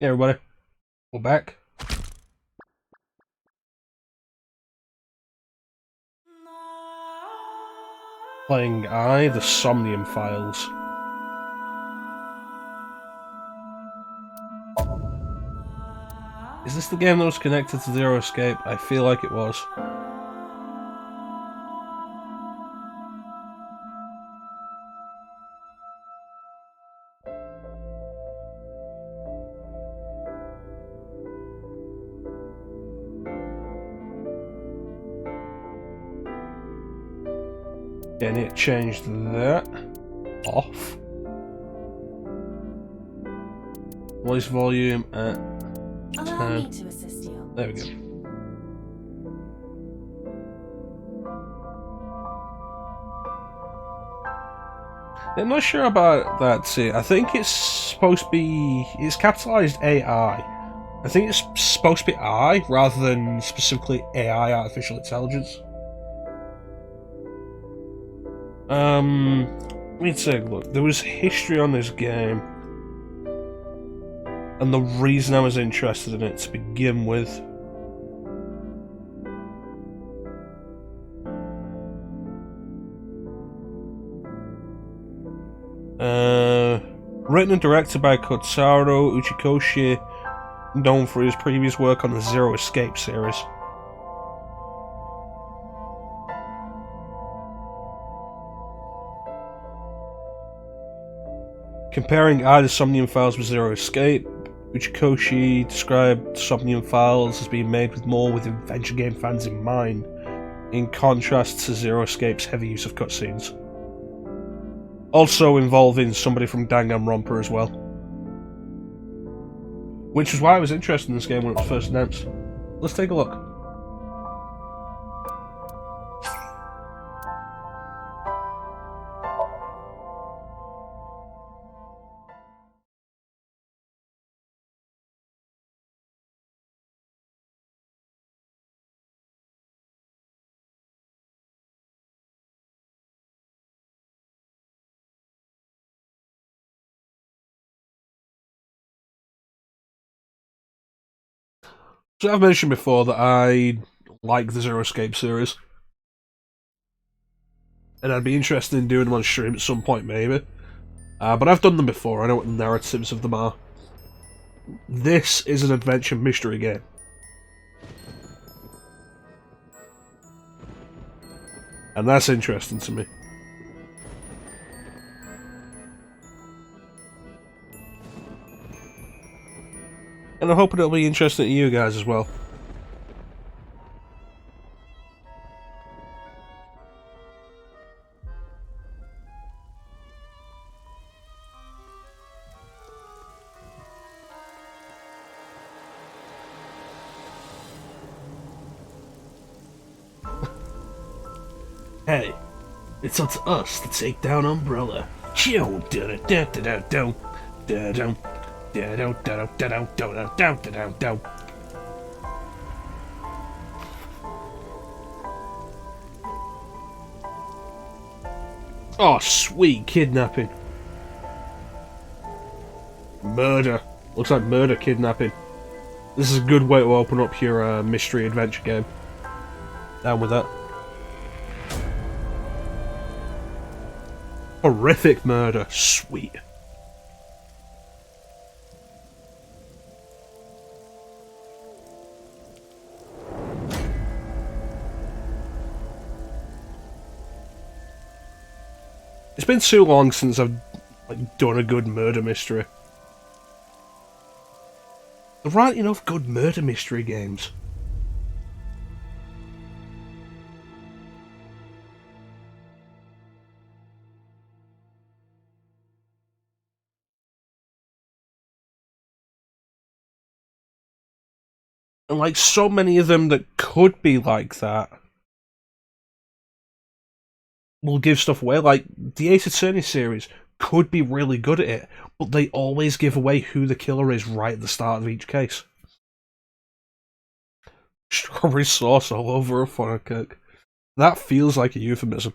Hey everybody, we're back. Playing the Somnium files. Is this the game that was connected to Zero Escape? I feel like it was. Okay, I need to change that off. Voice volume at 10. Allow me to assist you. There we go. I'm not sure about that. See, I think it's supposed to be. It's capitalized AI. I think it's supposed to be I rather than specifically AI, artificial intelligence. Let me take a look. There was history on this game, and the reason I was interested in it to begin with. Written and directed by Kotaro Uchikoshi, known for his previous work on the Zero Escape series. Comparing either Somnium Files with Zero Escape, Uchikoshi described Somnium Files as being made with adventure game fans in mind, in contrast to Zero Escape's heavy use of cutscenes. Also involving somebody from Danganronpa as well. Which is why I was interested in this game when it was first announced. Let's take a look. So I've mentioned before that I like the Zero Escape series. And I'd be interested in doing them on stream at some point, maybe. But I've done them before, I know what the narratives of them are. This is an adventure mystery game. And that's interesting to me. And I'm hoping it'll be interesting to you guys as well. Hey, it's up to us to take down Umbrella. Oh, sweet kidnapping. Murder. Looks like murder kidnapping. This is a good way to open up your mystery adventure game. Down with that. Horrific murder. Sweet. It's been too long since I've done a good murder mystery. There aren't enough good murder mystery games. And so many of them that could be like that will give stuff away. Like the Ace Attorney series could be really good at it, but they always give away who the killer is right at the start of each case. Strawberry sauce all over a funnel cake. That feels like a euphemism.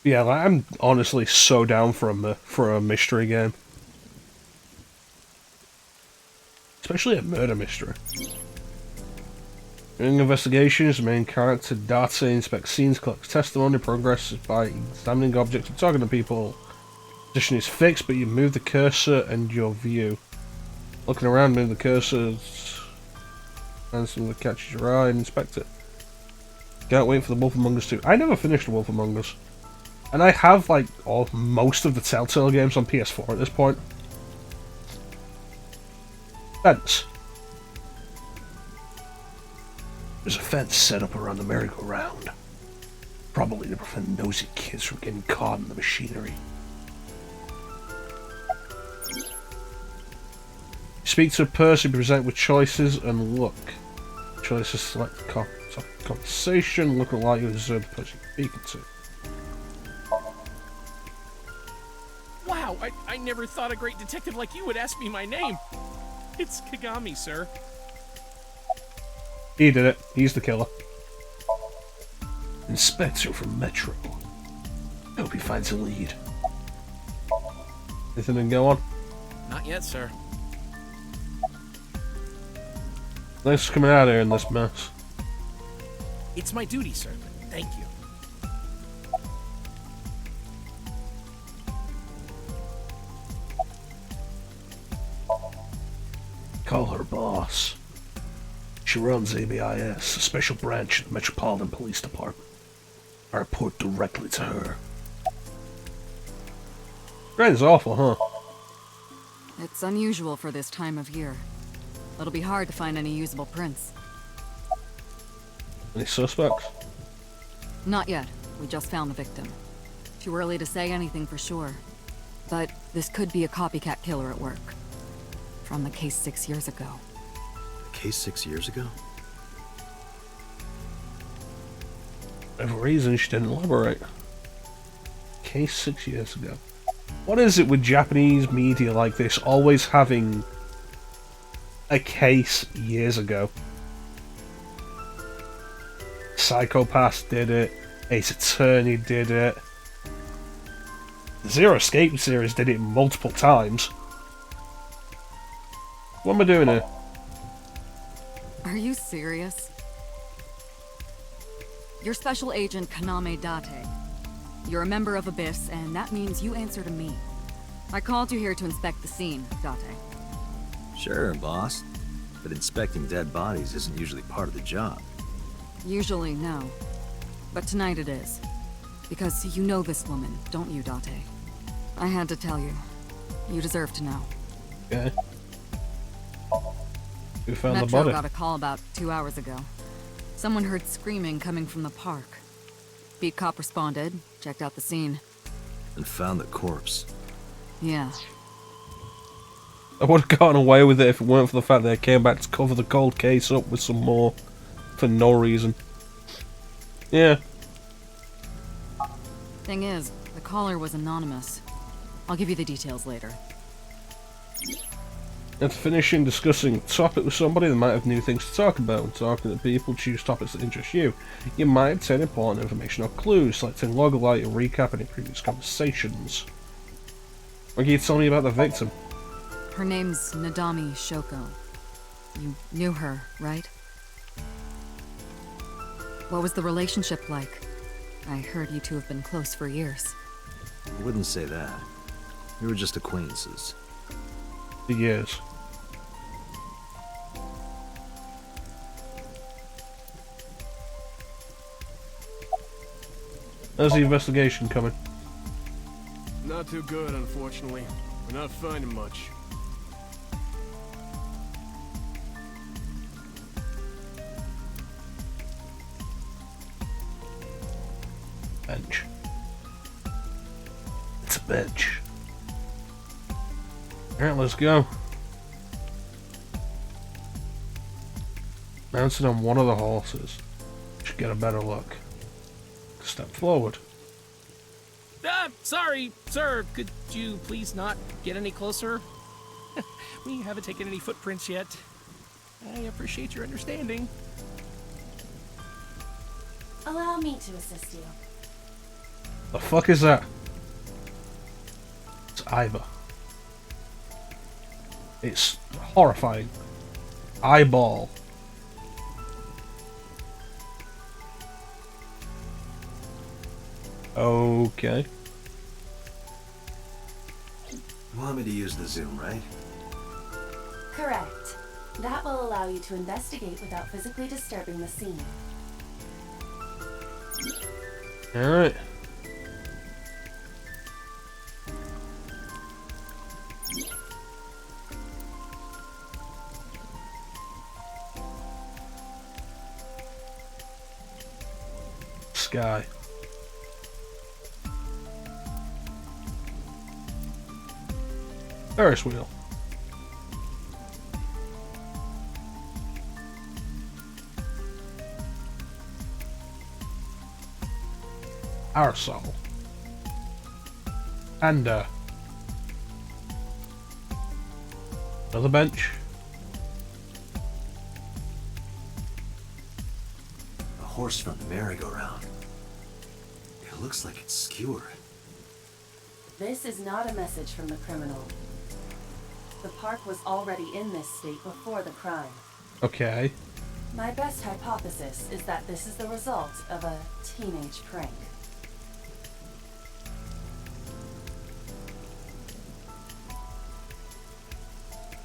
Yeah, I'm honestly so down for a mystery game. Especially a murder mystery. During investigations, the main character, Date, inspects scenes, collects testimony, progresses by examining objects and talking to people. Position is fixed, but you move the cursor and your view. Looking around, move the cursor, and something that catches your eye and inspect it. Can't wait for the Wolf Among Us 2. I never finished the Wolf Among Us. And I have, most of the Telltale games on PS4 at this point. Fence. There's a fence set up around the merry-go-round. Probably to prevent nosy kids from getting caught in the machinery. Speak to a person, present with choices, and look. Choices select conversation, look like you deserve the person you're speaking to. Wow, I never thought a great detective like you would ask me my name. It's Kagami, sir. He did it. He's the killer. Inspector from Metro. Hope he finds a lead. Anything to go on? Not yet, sir. Thanks for coming out here in this mess. It's my duty, sir. Thank you. Call her boss. She runs ABIS, a special branch of the Metropolitan Police Department. I report directly to her. Rain's awful, huh? It's unusual for this time of year. It'll be hard to find any usable prints. Any suspects? Not yet. We just found the victim. Too early to say anything for sure. But this could be a copycat killer at work. From the case 6 years ago. A case 6 years ago? For whatever reason, she didn't elaborate. case 6 years ago. What is it with Japanese media like this always having a case years ago? Psychopath did it, Ace Attorney did it, the Zero Escape series did it multiple times. What am I doing here? Are you serious? You're Special Agent Kaname Date. You're a member of Abyss, and that means you answer to me. I called you here to inspect the scene, Date. Sure, boss. But inspecting dead bodies isn't usually part of the job. Usually, no. But tonight it is. Because you know this woman, don't you, Date? I had to tell you. You deserve to know. Okay. Who found the Metro body? got a call about 2 hours ago. Someone heard screaming coming from the park. Beat cop responded, checked out the scene. And found the corpse. Yeah. I would have gotten away with it if it weren't for the fact that I came back to cover the cold case up with some more for no reason. Yeah. Thing is, the caller was anonymous. I'll give you the details later. After finishing discussing a topic with somebody that might have new things to talk about, when talking to people, choose topics that interest you. You might obtain important information or clues, selecting log light or recap any previous conversations. What can you tell me about the victim? Her name's Nadami Shoko. You knew her, right? What was the relationship like? I heard you two have been close for years. I wouldn't say that. We were just acquaintances. For years. How's the investigation coming? Not too good, unfortunately. We're not finding much. Bench. It's a bench. Alright, let's go. Mounted on one of the horses. Should get a better look. Step forward. Sorry, sir. Could you please not get any closer? We haven't taken any footprints yet. I appreciate your understanding. Allow me to assist you. The fuck is that? It's Iva. It's horrifying. Eyeball. Okay. You want me to use the zoom, right? Correct. That will allow you to investigate without physically disturbing the scene. Alright. Sky. Ferris wheel. Aerosol. And another bench. A horse from the merry-go-round. It looks like it's skewered. This is not a message from the criminal. The park was already in this state before the crime. Okay. My best hypothesis is that this is the result of a teenage prank.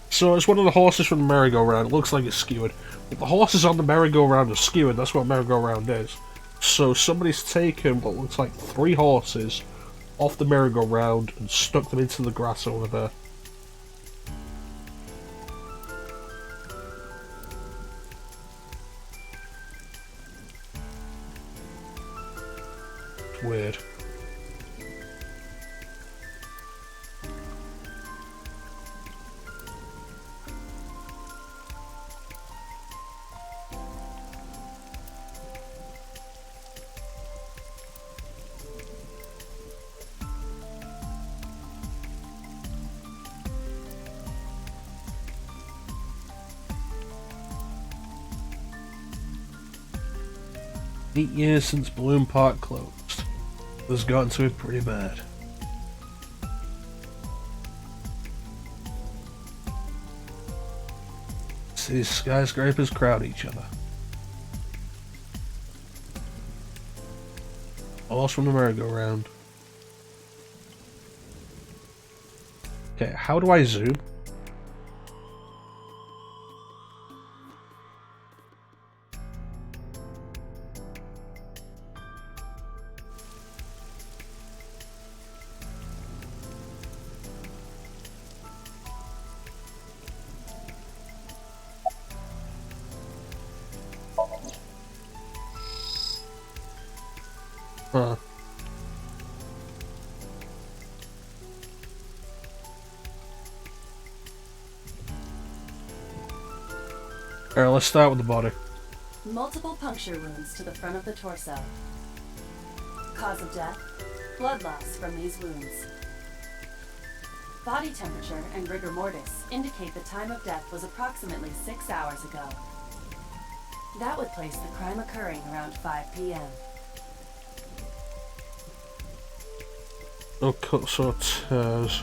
So it's one of the horses from the merry-go-round. It looks like it's skewered. But the horses on the merry-go-round are skewered. That's what merry-go-round is. So somebody's taken what looks like 3 horses off the merry-go-round and stuck them into the grass over there. It's weird. 8 years since Bloom Park closed. It's gotten to be pretty bad. These skyscrapers crowd each other. I lost from the merry-go-round. Okay, how do I zoom? Huh. Alright, let's start with the body. Multiple puncture wounds to the front of the torso. Cause of death, blood loss from these wounds. Body temperature and rigor mortis indicate the time of death was approximately 6 hours ago. That would place the crime occurring around 5 p.m. No cuts or tears.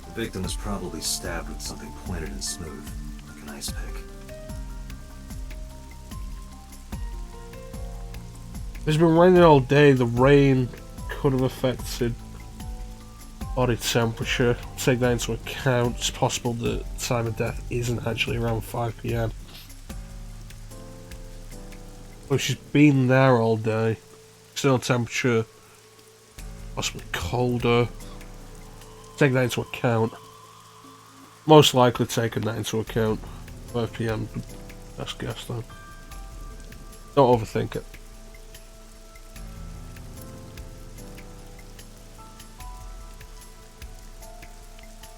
The victim was probably stabbed with something pointed and smooth, like an ice pick. It's been raining all day. The rain could have affected body temperature. Take that into account. It's possible the time of death isn't actually around 5 p.m. But she's been there all day. External temperature, possibly colder. Take that into account. Most likely taking that into account. 5 p.m. Best guess though. Don't overthink it.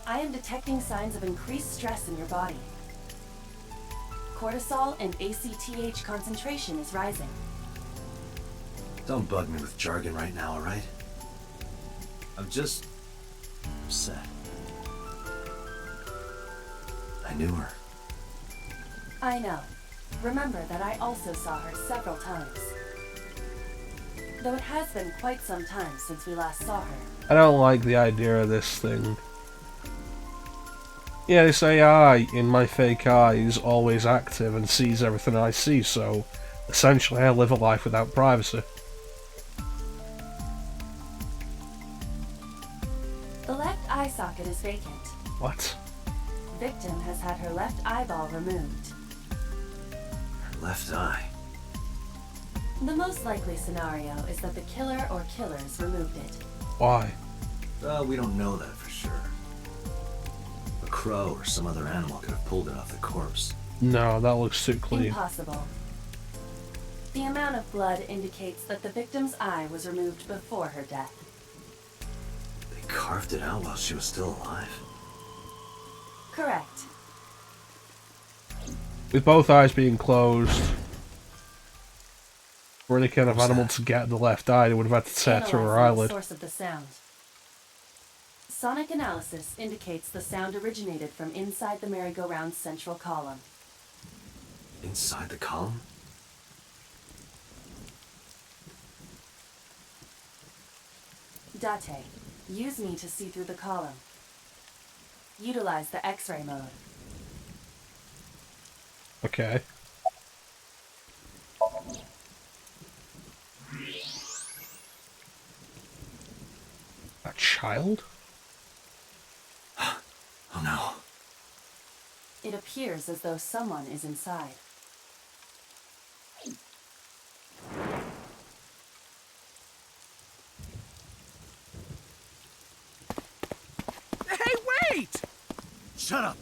I am detecting signs of increased stress in your body. Cortisol and ACTH concentration is rising. Don't bug me with jargon right now, alright? I'm just upset. I knew her. I know. Remember that I also saw her several times. Though it has been quite some time since we last saw her. I don't like the idea of this thing. Yeah, this AI in my fake eye is always active and sees everything I see, so essentially I live a life without privacy. The left eye socket is vacant. What? Victim has had her left eyeball removed. Her left eye. The most likely scenario is that the killer or killers removed it. Why? We don't know that for sure. A crow or some other animal could have pulled it off the corpse. No, that looks too clean. Impossible. The amount of blood indicates that the victim's eye was removed before her death. They carved it out while she was still alive. Correct. With both eyes being closed, for any kind of What's animal that? to get the left eye, they would have had to tear through her Analyzing the eyelid. source of the sound. Sonic analysis indicates the sound originated from inside the merry-go-round's central column. Inside the column? Date, use me to see through the column. Utilize the X-ray mode. Okay. A child? Oh no. It appears as though someone is inside. Hey, wait! Shut up!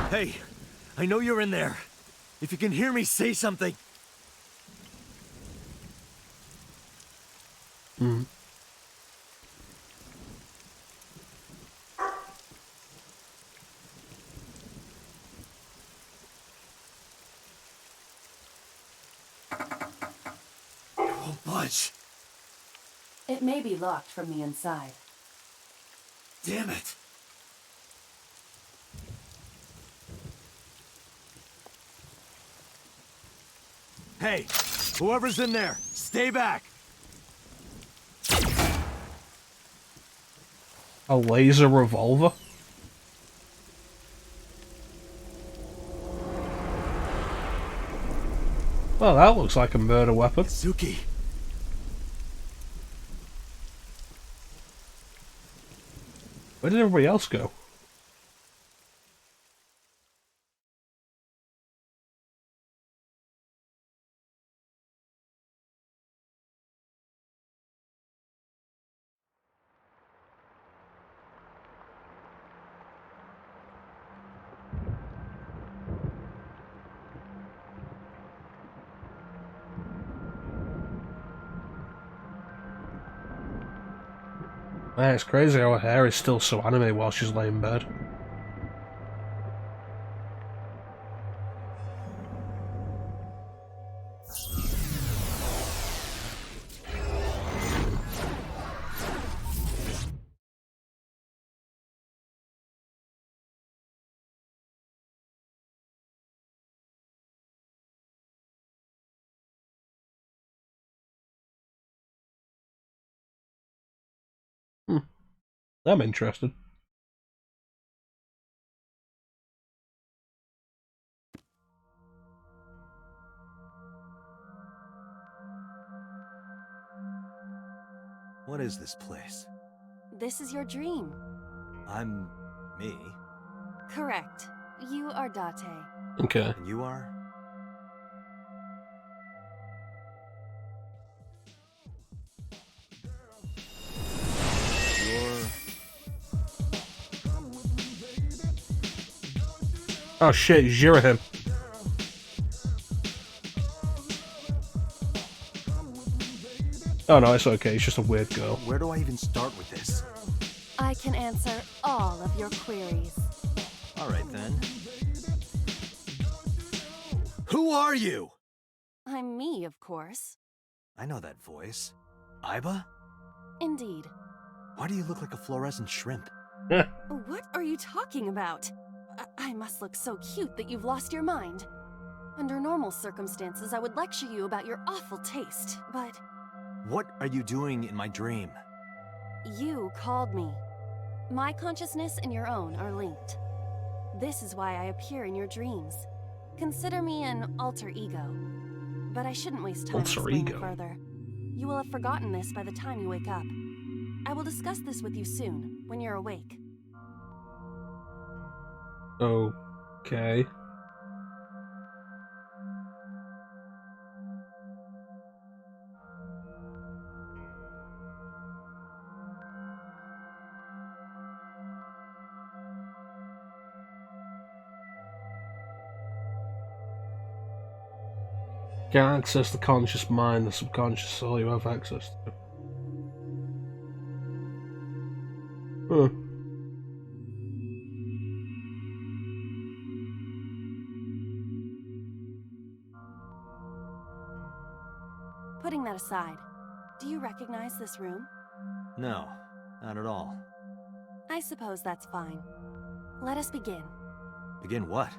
Hey, I know you're in there. If you can hear me, say something. Hmm. It won't budge. It may be locked from the inside. Damn it! Hey, whoever's in there, stay back! A laser revolver? Well, that looks like a murder weapon. Suki! Where did everybody else go? Man, it's crazy how her hair is still so anime while she's laying in bed. I'm interested. What is this place? This is your dream. I'm... me? Correct. You are Date. Okay. And you are? You're... Oh shit, Jirahim. Oh no, it's okay, it's just a weird girl. Where do I even start with this? I can answer all of your queries. Alright then. Who are you? I'm me, of course. I know that voice. Iba? Indeed. Why do you look like a fluorescent shrimp? What are you talking about? I must look so cute that you've lost your mind. Under normal circumstances, I would lecture you about your awful taste, but... What are you doing in my dream? You called me. My consciousness and your own are linked. This is why I appear in your dreams. Consider me an alter ego. But I shouldn't waste time explaining further. You will have forgotten this by the time you wake up. I will discuss this with you soon, when you're awake. Okay. Can't access the conscious mind, the subconscious is all you have access to. Huh. Putting that aside, do you recognize this room? No, not at all. I suppose that's fine. Let us begin. Begin what?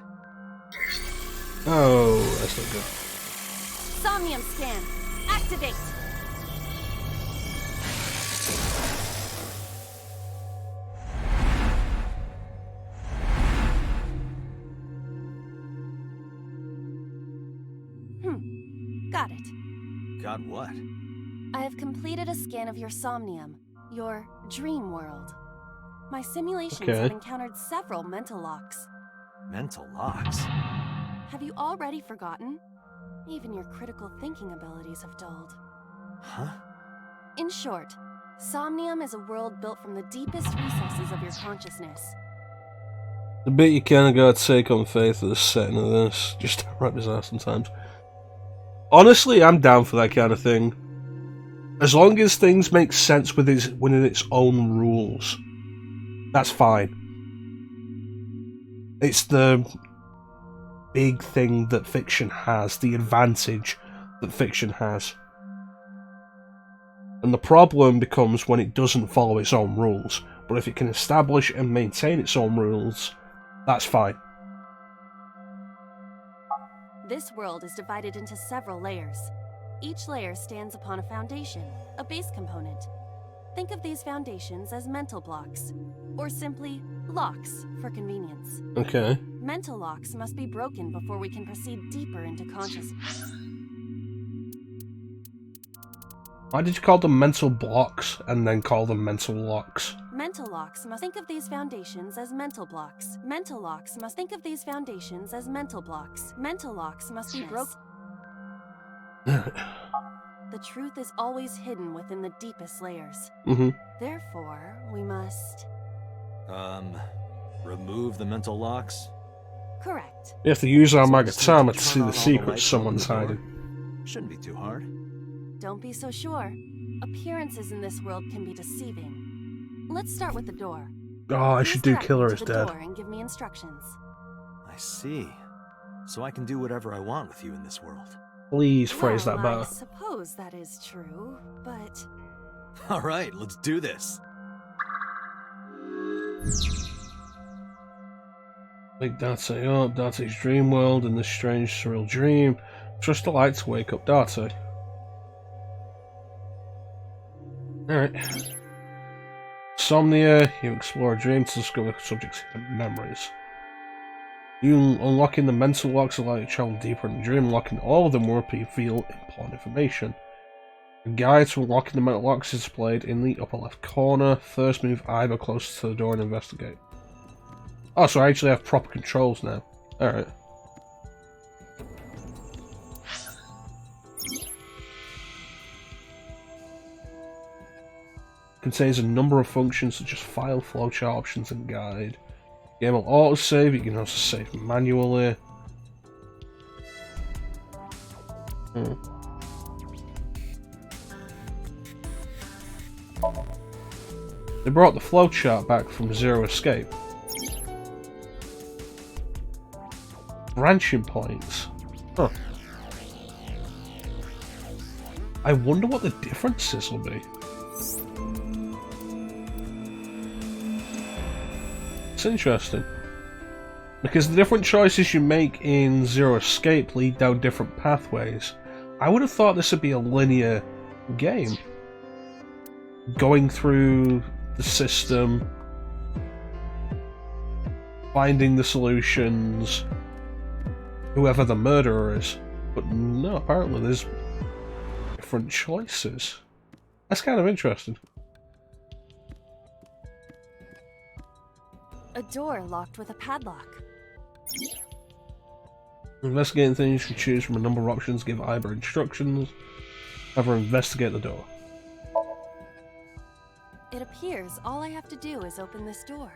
Oh, that's not good. Somnium scan. Activate! Got it. Got what? I have completed a scan of your Somnium, your dream world. My simulations have encountered several mental locks. Mental locks? Have you already forgotten? Even your critical thinking abilities have dulled. Huh? In short, Somnium is a world built from the deepest recesses of your consciousness. The bit you kinda gotta take on faith of the setting of this, just to wrap his ass sometimes. Honestly, I'm down for that kind of thing. As long as things make sense within its own rules, that's fine. It's the big thing that fiction has, the advantage that fiction has. And the problem becomes when it doesn't follow its own rules, but if it can establish and maintain its own rules, that's fine. This world is divided into several layers. Each layer stands upon a foundation, a base component. Think of these foundations as mental blocks, or simply locks for convenience. Okay. Mental locks must be broken before we can proceed deeper into consciousness. Why did you call them mental blocks and then call them mental locks? Mental locks must think of these foundations as mental blocks. Mental locks must think of these foundations as mental blocks. Mental locks must be broken. The truth is always hidden within the deepest layers. Therefore, we must... remove the mental locks? Correct. We have to use our So mecha-chrono to just see turn the on all secrets lights someone's over the door? hiding. Shouldn't be too hard. Don't be so sure. Appearances in this world can be deceiving. Let's start with the door. Oh, I Please should do direct me Killer to is the Dead. door and give me instructions. I see. So I can do whatever I want with you in this world. Please phrase Well, that I better. suppose that is true, but... Alright, let's do this. Wake Date up, Date's dream world in this strange, surreal dream. Trust the light to wake up Date. Alright. Somnia, you explore a dream to discover the subject's hidden memories. You unlocking the mental locks allow you to travel deeper in the dream. Unlocking all of them will reveal important information. A guide to unlocking the mental locks is displayed in the upper left corner. First, move either closer to the door and investigate. Oh, so I actually have proper controls now. Alright. Contains a number of functions such as file, flowchart options, and guide. Game will autosave, you can also save manually. They brought the flowchart back from Zero Escape. Branching points. Huh. I wonder what the differences will be. It's interesting. Because the different choices you make in Zero Escape lead down different pathways. I would have thought this would be a linear game. Going through the system, finding the solutions, whoever the murderer is. But no, apparently there's different choices. That's kind of interesting. A door locked with a padlock. Investigating things, you can choose from a number of options, give either instructions, either investigate the door. It appears all I have to do is open this door.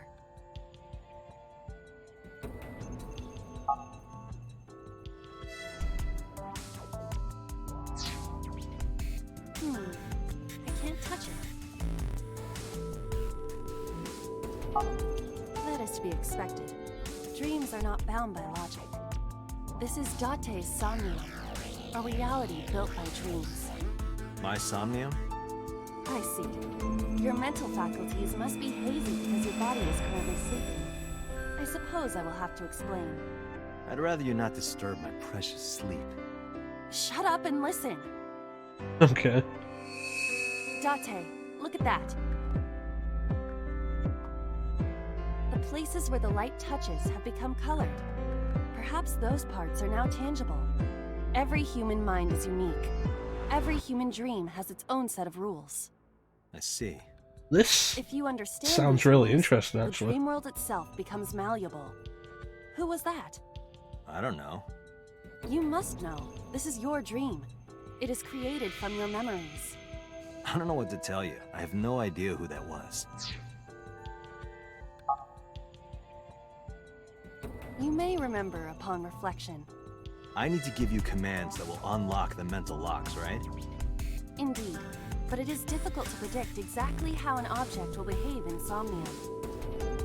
I can't touch it. That is to be expected. Dreams are not bound by logic. This is Date's Somnium, a reality built by dreams. My Somnium? I see. Your mental faculties must be hazy because your body is currently sleeping. I suppose I will have to explain. I'd rather you not disturb my precious sleep. Shut up and listen. Okay. Date, look at that. The places where the light touches have become colored. Perhaps those parts are now tangible. Every human mind is unique. Every human dream has its own set of rules. I see. This If you understand sounds these really rules, interesting, the actually. dream world itself becomes malleable. Who was that? I don't know. You must know. This is your dream. It is created from your memories. I don't know what to tell you. I have no idea who that was. You may remember upon reflection. I need to give you commands that will unlock the mental locks, right? Indeed, but it is difficult to predict exactly how an object will behave in Somnium.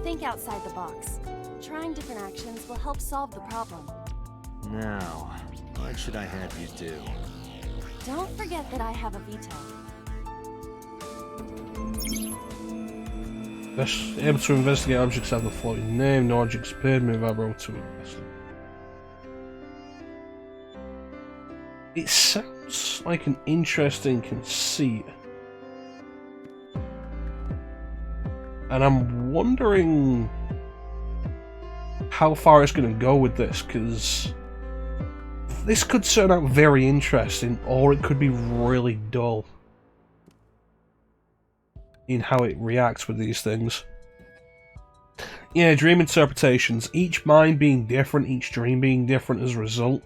Think outside the box. Trying different actions will help solve the problem. Now, what should I have you do? Don't forget that I have a veto. able to investigate objects that have the floating name. No objects appeared. Move arrow to investigate. It sounds like an interesting conceit. And I'm wondering how far it's going to go with this, because this could turn out very interesting, or it could be really dull in how it reacts with these things. Yeah, dream interpretations. Each mind being different, each dream being different as a result.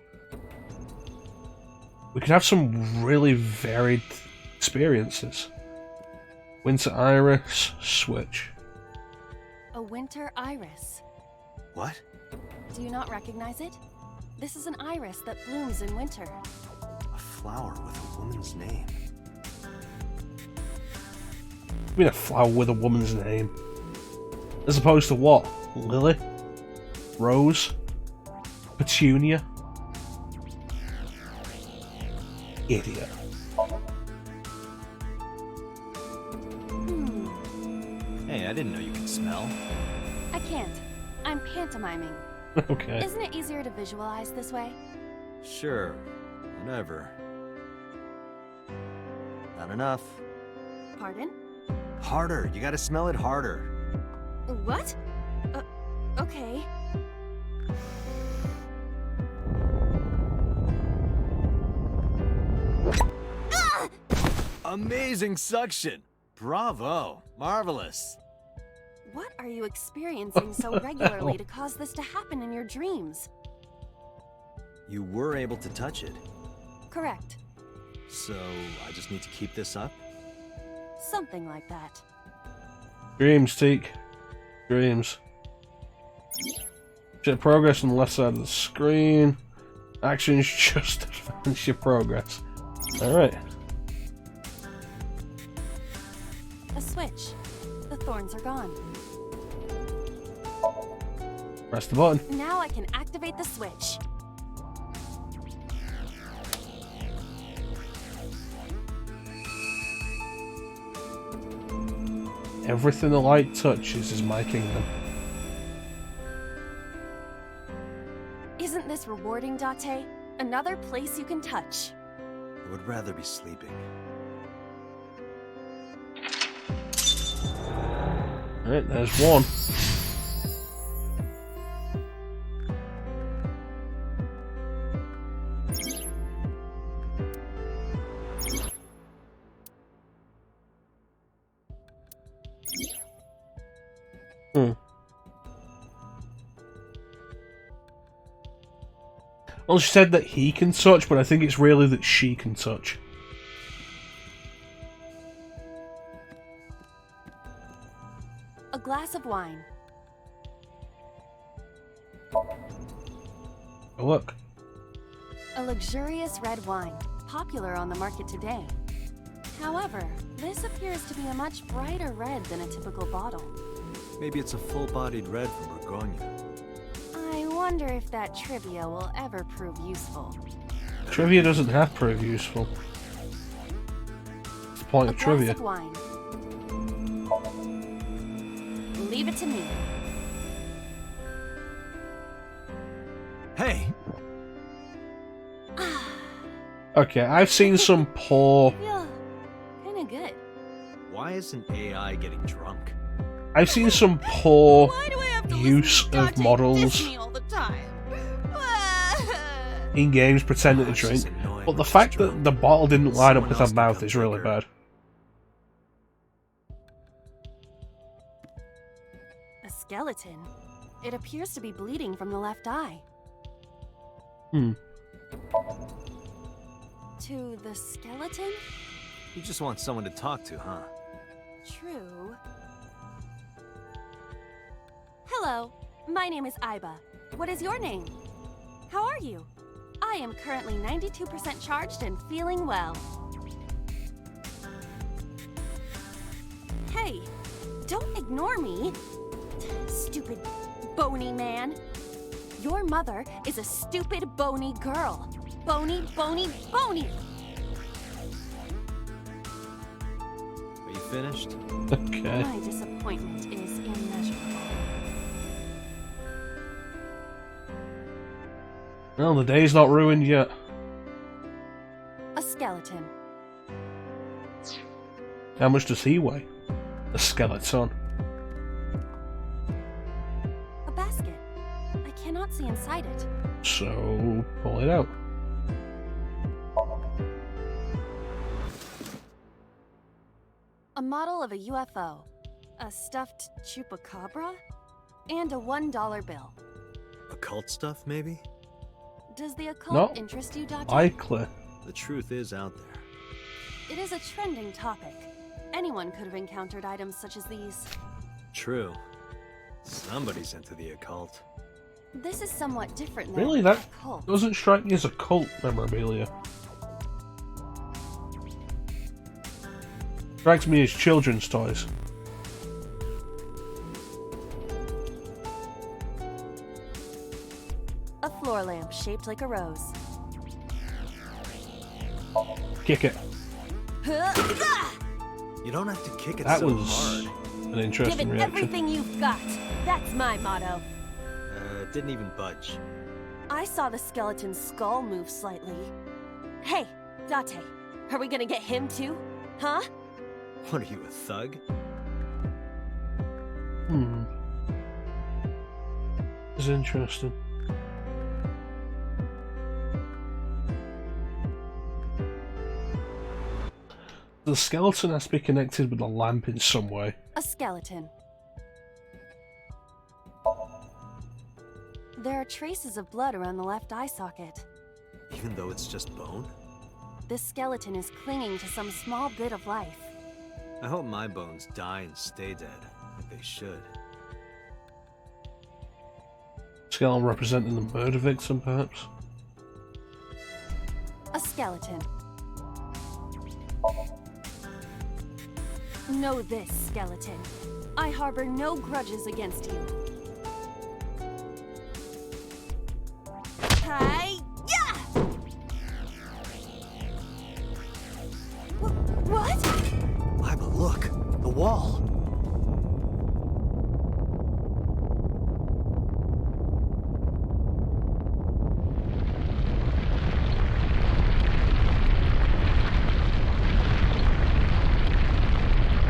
We could have some really varied experiences. Winter Iris, Switch. A winter iris. What? Do you not recognize it? This is an iris that blooms in winter. A flower with a woman's name. I mean, a flower with a woman's name. As opposed to what? Lily? Rose? Petunia? Idiot. Hey, I didn't know you could smell. I can't. I'm pantomiming. Okay. Isn't it easier to visualize this way? Sure, whatever. Not enough. Pardon? Harder, you gotta smell it harder. What? Okay. Amazing suction! Bravo! Marvelous! What are you experiencing so regularly to cause this to happen in your dreams? You were able to touch it. Correct. So, I just need to keep this up? Something like that. Dreams, Teak. Dreams. Check progress on the left side of the screen. Actions just advance your progress. Alright. A switch. The thorns are gone. Press the button. Now I can activate the switch. Everything the light touches is my kingdom. Isn't this rewarding, Date? Another place you can touch. I would rather be sleeping. Alright, there's one. Well, she said that he can touch, but I think it's really that she can touch. A glass of wine. Oh, look. A luxurious red wine, popular on the market today. However, this appears to be a much brighter red than a typical bottle. Maybe it's a full-bodied red from Bourgogne. I wonder if that trivia will ever prove useful. Trivia doesn't have to prove useful. It's the point of trivia. Of wine. Leave it to me. Hey! Okay, I've seen some poor... I feel kinda good. Why isn't AI getting drunk? I've seen some poor Why do I have to use listen to of Dante models diss me all the time? in games pretending to Gosh, it's drink, annoying but the when fact she's that drunk. the bottle didn't line up Someone with her else mouth becomes is really liquor. bad. A skeleton. It appears to be bleeding from the left eye. To the skeleton? You just want someone to talk to, huh? True. Hello, my name is Iba. What is your name? How are you? I am currently 92% charged and feeling well. Hey, don't ignore me. Stupid, bony man. Your mother is a stupid, bony girl. Bony, bony, bony. Are you finished? Okay. My disappointment is Well, the day's not ruined yet. A skeleton. How much does he weigh? A skeleton. A basket. I cannot see inside it. So, pull it out. A model of a UFO. A stuffed chupacabra. And a $1 bill. Occult stuff, maybe? Does the occult No. interest you, Dante? Likely. The truth is out there. It is a trending topic. Anyone could have encountered items such as these. True. Somebody's into the occult. This is somewhat different Really? than That occult. doesn't strike me as a cult memorabilia. Strikes me as children's toys. A floor lamp shaped like a rose. Kick it. You don't have to kick it That so was hard. an Give interesting it reaction. everything you've got. That's my motto. It didn't even budge. I saw the skeleton's skull move slightly. Hey, Date, are we gonna get him too? Huh? What are you, a thug? It's interesting. The skeleton has to be connected with the lamp in some way. A skeleton. There are traces of blood around the left eye socket. Even though it's just bone? This skeleton is clinging to some small bit of life. I hope my bones die and stay dead, like they should. Skeleton representing the murder victim, perhaps? A skeleton. Know this, skeleton. I harbor no grudges against you. Hi-ya! What? Lila, look! The wall!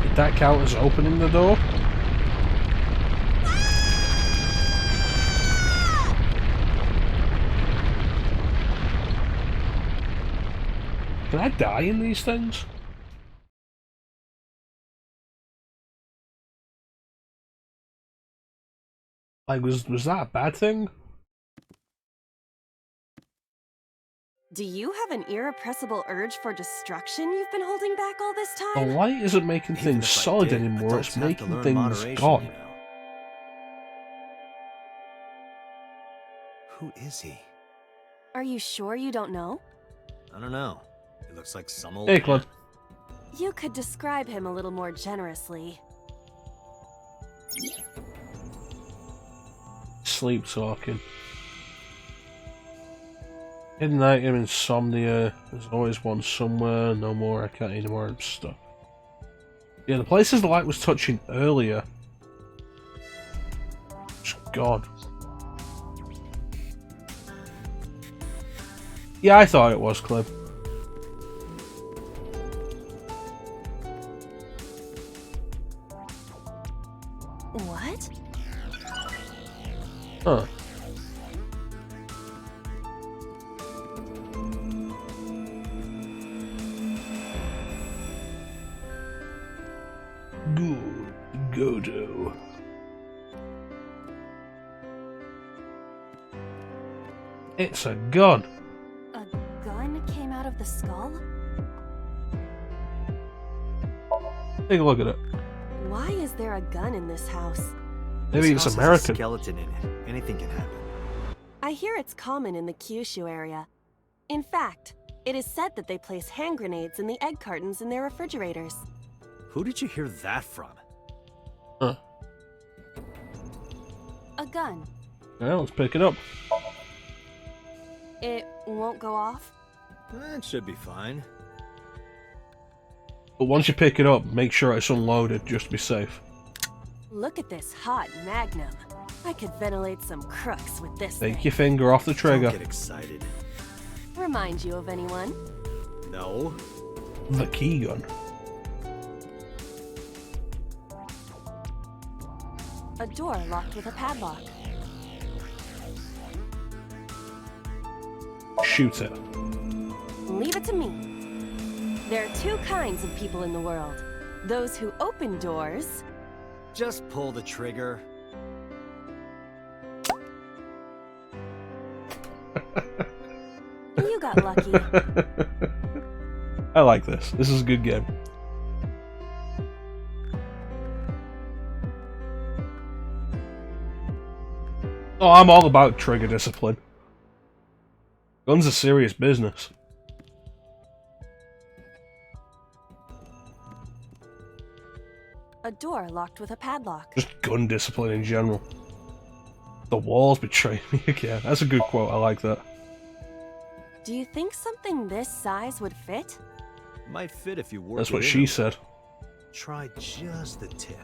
Did that count as opening the door? Can I die in these things? Like, was that a bad thing? Do you have an irrepressible urge for destruction you've been holding back all this The time? light isn't making Even things if I solid did, anymore, adults it's have to making learn things moderation, gone. you know. Who is he? Are you sure you don't know? I don't know. He looks like some old Hey, man. Clint. You could describe him a little more generously. Sleep talking. Hidden item, insomnia. There's always one somewhere. No more. I can't eat any more stuff. Yeah, the places the light was touching earlier. Just gone. Yeah, I thought it was Clip. What? Huh. Good. Godo. It's a gun. A gun came out of the skull? Take a look at it. Why is there a gun in this house? Maybe This it's house has a American. skeleton in it. Anything can happen. I hear it's common in the Kyushu area. In fact, it is said that they place hand grenades in the egg cartons in their refrigerators. Who did you hear that from? Huh. A gun. Well, let's pick it up. It won't go off? That should be fine. But once you pick it up, make sure it's unloaded just to be safe. Look at this hot magnum. I could ventilate some crooks with this Take thing. your finger off the trigger. Don't get excited. Remind you of anyone? No. The key gun. A door locked with a padlock. Shoot it. Leave it to me. There are two kinds of people in the world. Those who open doors. Just pull the trigger. You got lucky. I like this. This is a good game. Oh, I'm all about trigger discipline. Guns are serious business. A door locked with a padlock. Just gun discipline in general. The walls betray me again. That's a good quote. I like that. Do you think something this size would fit? Might fit if you work. That's what it in she a said. little. Try just the tip.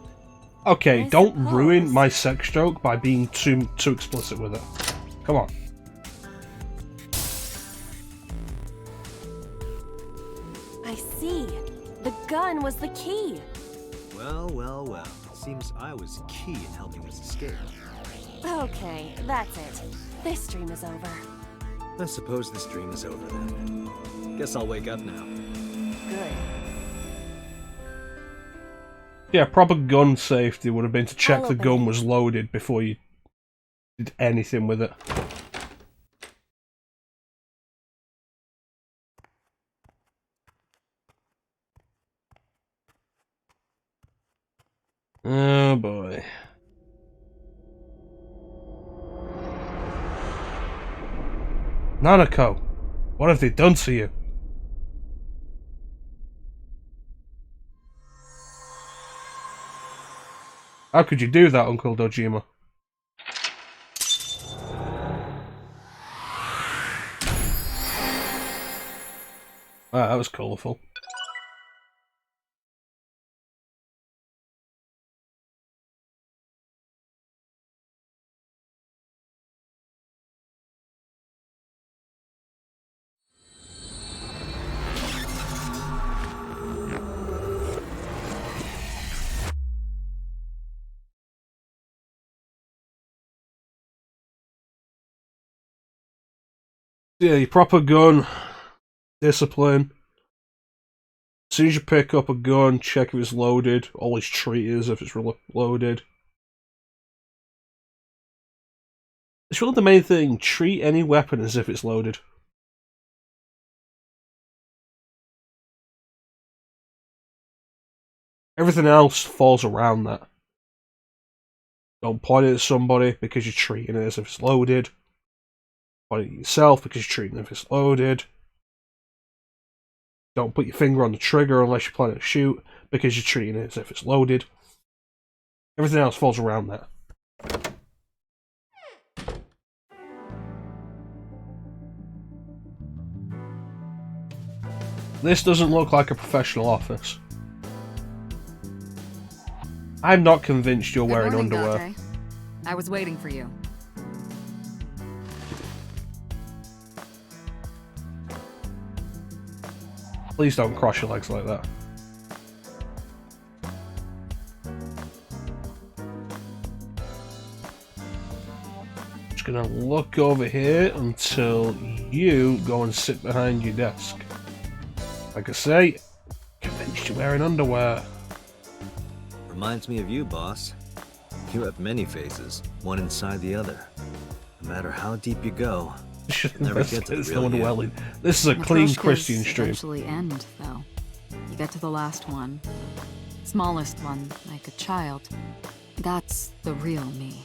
Okay, I don't suppose. ruin my sex joke by being too explicit with it. Come on. I see. The gun was the key. Well, well, well. Seems I was key in helping us escape. Okay, that's it. This dream is over. I suppose this dream is over then. Guess I'll wake up now. Good. Yeah, proper gun safety would have been to check I'll the open gun it. was loaded before you did anything with it. Oh boy. Nanako, what have they done to you? How could you do that, Uncle Dojima? Wow, that was colourful. Yeah, your proper gun discipline. As soon as you pick up a gun, check if it's loaded. Always treat it as if it's loaded. It's really the main thing. Treat any weapon as if it's loaded. Everything else falls around that. Don't point it at somebody because you're treating it as if it's loaded. Point it at yourself because you're treating it as if it's loaded. Don't put your finger on the trigger unless you're planning to shoot because you're treating it as if it's loaded. Everything else falls around that. This doesn't look like a professional office. I'm not convinced you're Good wearing morning, underwear. Date. I was waiting for you. Please don't cross your legs like that. Just gonna look over here until you go and sit behind your desk. Like I say, convinced you're wearing underwear. Reminds me of you, boss. You have many faces, one inside the other. No matter how deep you go, never get to the There's real no one you. welling. This is a clean Matryoshkas Christian stream. eventually end, though. You get to the last one. Smallest one, like a child. That's the real me.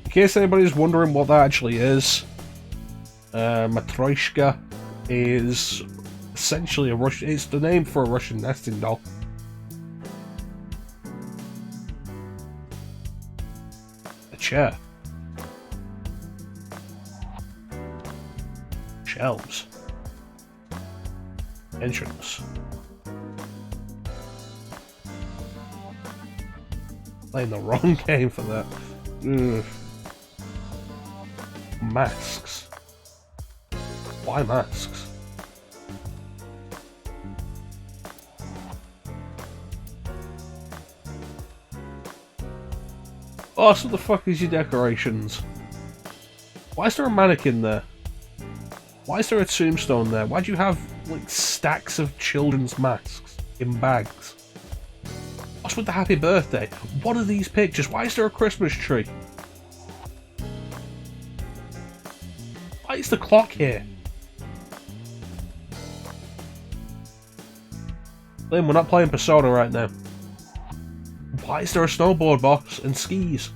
In case anybody's wondering what that actually is, Matryoshka is essentially a Russian. It's the name for a Russian nesting doll. A chair. Shelves. entrance. Playing the wrong game for that. Ugh. Masks. Why masks? Oh, so what the fuck is your decorations? Why is there a mannequin there? Why is there a tombstone there? Why do you have, like, stacks of children's masks in bags? What's with the happy birthday? What are these pictures? Why is there a Christmas tree? Why is the clock here? Lynn, we're not playing Persona right now. Why is there a snowboard box and skis?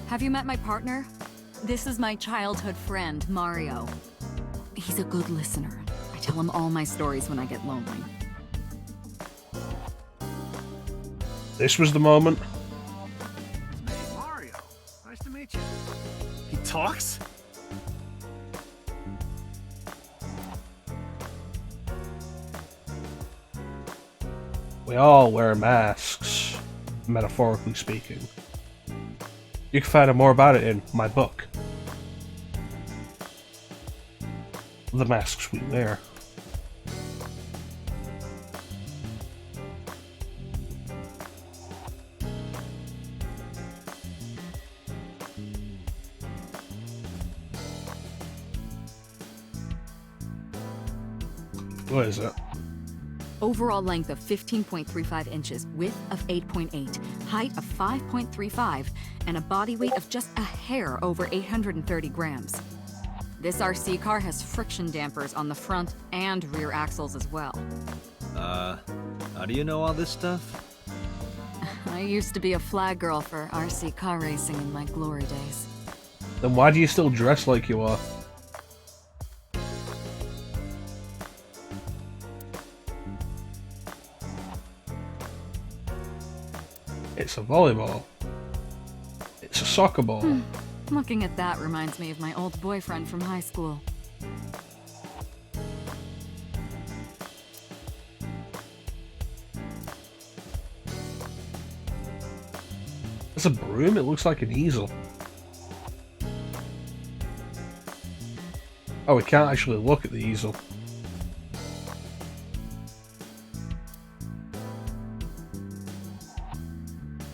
Have you met my partner? This is my childhood friend, Mario. He's a good listener. I tell him all my stories when I get lonely. This was the moment. Hey, Mario. Nice to meet you. He talks? We all wear masks, metaphorically speaking. You can find out more about it in my book. The Masks We Wear. What is it? Overall length of 15.35 inches, width of 8.8, height of 5.35, and a body weight of just a hair over 830 grams. This RC car has friction dampers on the front and rear axles as well. How do you know all this stuff? I used to be a flag girl for RC car racing in my glory days. Then why do you still dress like you are? It's a volleyball. It's a soccer ball. Looking at that reminds me of my old boyfriend from high school. It's a broom? It looks like an easel. Oh, we can't actually look at the easel.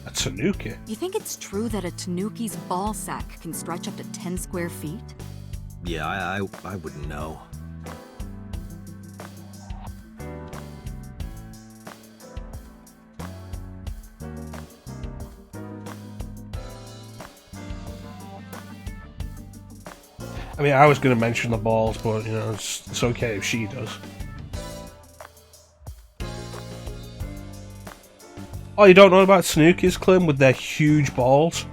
A tanuki? You think it's true that a tanuki's ball sack can stretch up to 10 square feet? Yeah, I wouldn't know. I mean, I was going to mention the balls, but, you know, it's okay if she does. Oh, you don't know about Tanukis, Clem, with their huge balls?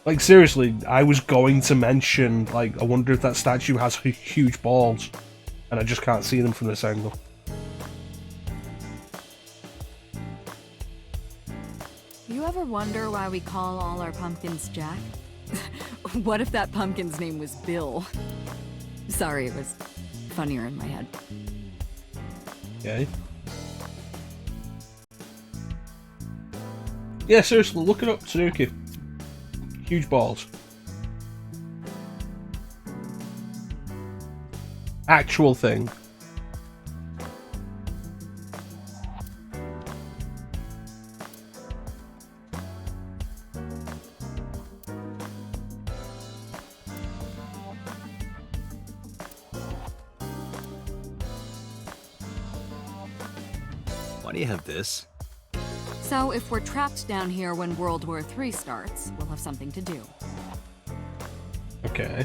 Like, seriously, I was going to mention, like, I wonder if that statue has huge balls. And I just can't see them from this angle. You ever wonder why we call all our pumpkins Jack? What if that pumpkin's name was Bill? Sorry, it was funnier in my head. Okay. Yeah, seriously, look it up, Tanuki. Huge balls. Actual thing. Why do you have this? So, if we're trapped down here when World War III starts, we'll have something to do. Okay.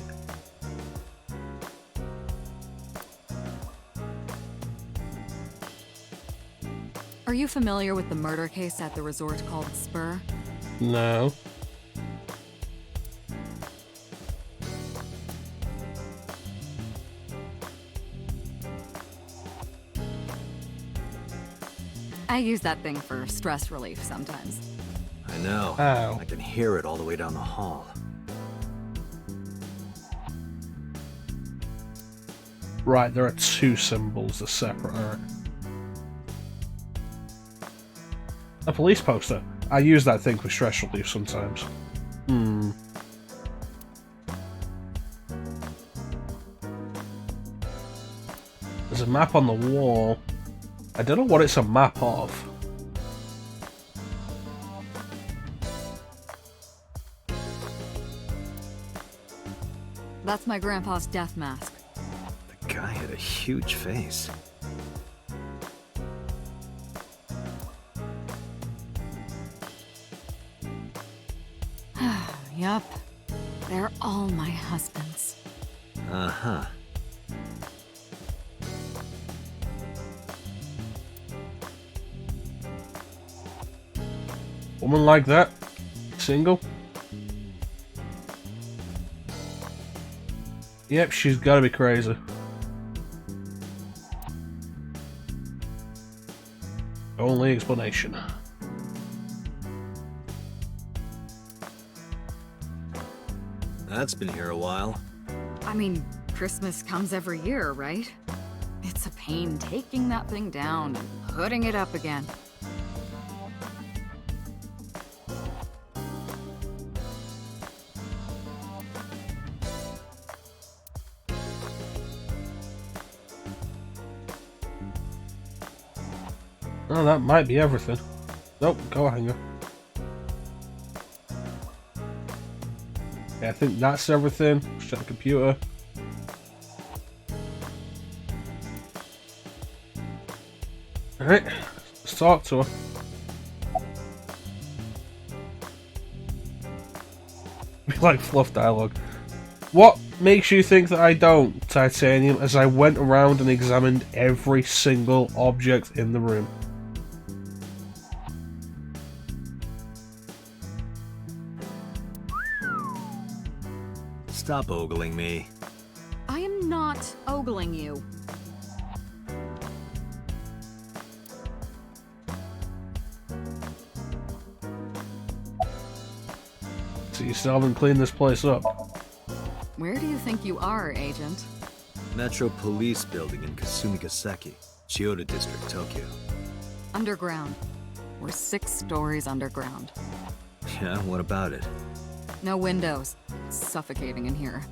Are you familiar with the murder case at the resort called Spur? No. I use that thing for stress relief sometimes. know. Ow. I can hear it all the way down the hall. Right, there are two symbols, they're separate, alright. A police poster. I use that thing for stress relief sometimes. There's a map on the wall. I don't know what it's a map of. That's my grandpa's death mask. The guy had a huge face. Yup. They're all my husbands. Uh-huh. Woman like that? Single? Yep, she's gotta be crazy. Only explanation. That's been here a while. I mean, Christmas comes every year, right? It's a pain taking that thing down and putting it up again. Oh, that might be everything. Nope, go hanger. Yeah, I think that's everything. Let's check the computer. Alright, let's talk to her. We like fluff dialogue. What makes you think that I don't, Titanium, as I went around and examined every single object in the room? Stop ogling me. I am not ogling you. So you still haven't cleaned this place up? Where do you think you are, Agent? Metro Police Building in Kasumigaseki, Chiyoda District, Tokyo. Underground. We're 6 stories underground. Yeah, what about it? No windows. It's suffocating in here.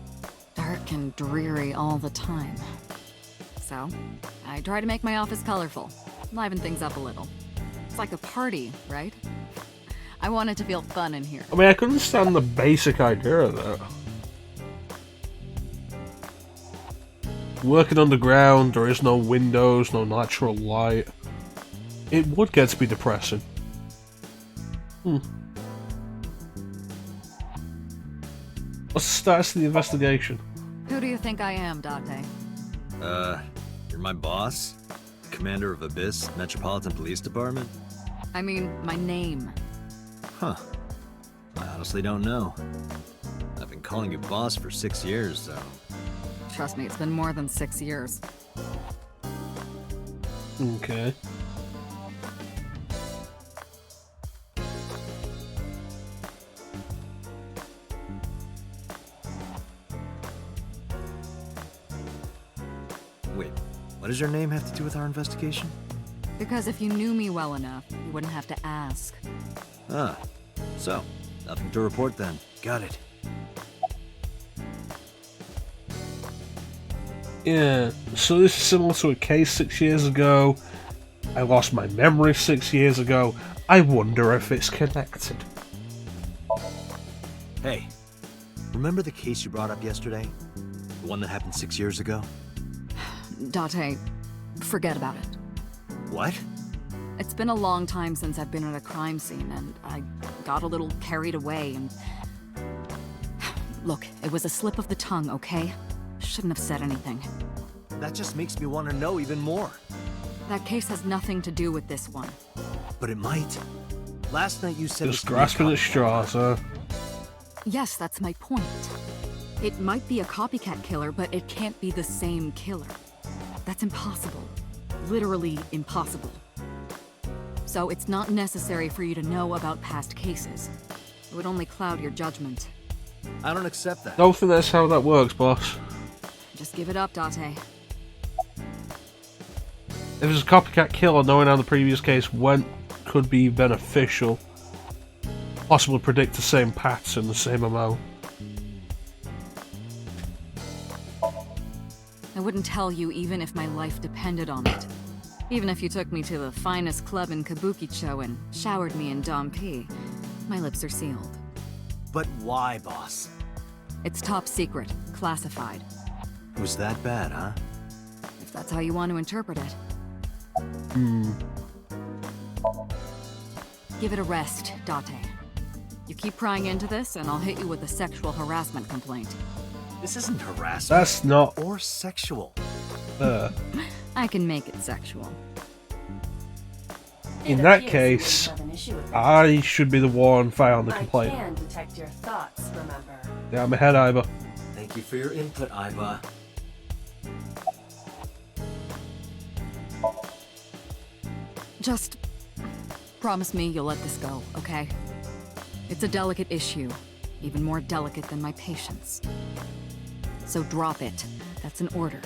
Dark and dreary all the time. So, I try to make my office colorful, liven things up a little. It's like a party, right? I want it to feel fun in here. I mean, I can understand the basic idea of that. Working underground, there is no windows, no natural light. It would get to be depressing. What's the status of the investigation? Who do you think I am, Date? You're my boss? Commander of Abyss Metropolitan Police Department? I mean, my name. Huh. I honestly don't know. I've been calling you boss for 6 years, so... Trust me, it's been more than 6 years. Okay. Wait, what does your name have to do with our investigation? Because if you knew me well enough, you wouldn't have to ask. Ah, so, nothing to report then. Got it. Yeah, so this is similar to a case 6 years ago. I lost my memory 6 years ago. I wonder if it's connected. Hey, remember the case you brought up yesterday? The one that happened 6 years ago? Date, forget about it. What? It's been a long time since I've been at a crime scene, and I got a little carried away, and... Look, it was a slip of the tongue, okay? Shouldn't have said anything. That just makes me want to know even more. That case has nothing to do with this one. But it might. Last night you said... Just grasping at straws, huh? Yes, that's my point. It might be a copycat killer, but it can't be the same killer. That's impossible. Literally impossible. so it's not necessary for you to know about past cases. It would only cloud your judgment. I don't accept that. Don't think that's how that works, boss. Just give it up, Date. If it's a copycat killer, knowing how the previous case went could be beneficial. Possibly predict the same pattern, the same amount. I wouldn't tell you even if my life depended on it. Even if you took me to the finest club in Kabukicho and showered me in Dom P, my lips are sealed. But why, boss? It's top secret, classified. It was that bad, huh? If that's how you want to interpret it. Give it a rest, Date. You keep prying into this, and I'll hit you with a sexual harassment complaint. This isn't harassment. That's not. Or sexual. I can make it sexual. In that case, I should be the one filing the complaint. I can detect your thoughts, remember? Yeah, I'm ahead, Iva. Thank you for your input, Iva. Just promise me you'll let this go, okay? It's a delicate issue, even more delicate than my patience. So drop it. That's an order.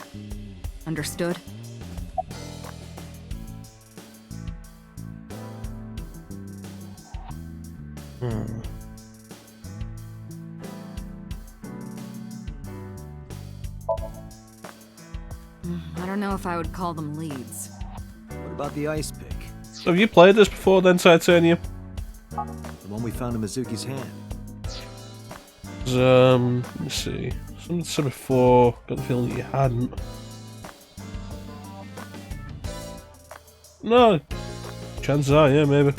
Understood? I don't know if I would call them leads. What about the ice pick? So have you played this before then, Titanium? The one we found in Mizuki's hand. Let me see. Something said before, got the feeling that you hadn't. No. Chances are, yeah, maybe.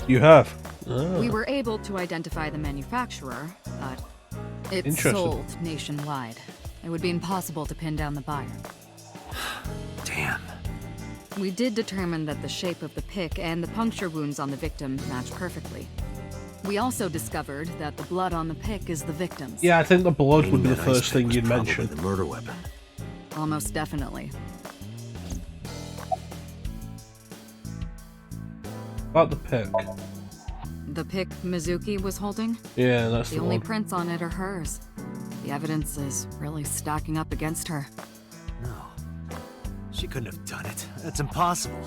You have. Oh. We were able to identify the manufacturer, but it's Interesting. sold nationwide. It would be impossible to pin down the buyer. Damn. We did determine that the shape of the pick and the puncture wounds on the victim match perfectly. We also discovered that the blood on the pick is the victim's. Yeah, I think the blood would be Meaning the that ice first pick thing was you'd probably mention. the murder weapon. Almost definitely. About the pick. The pick Mizuki was holding? Yeah, that's The the only one. prints on it are hers. The evidence is really stacking up against her. No. She couldn't have done it. That's impossible.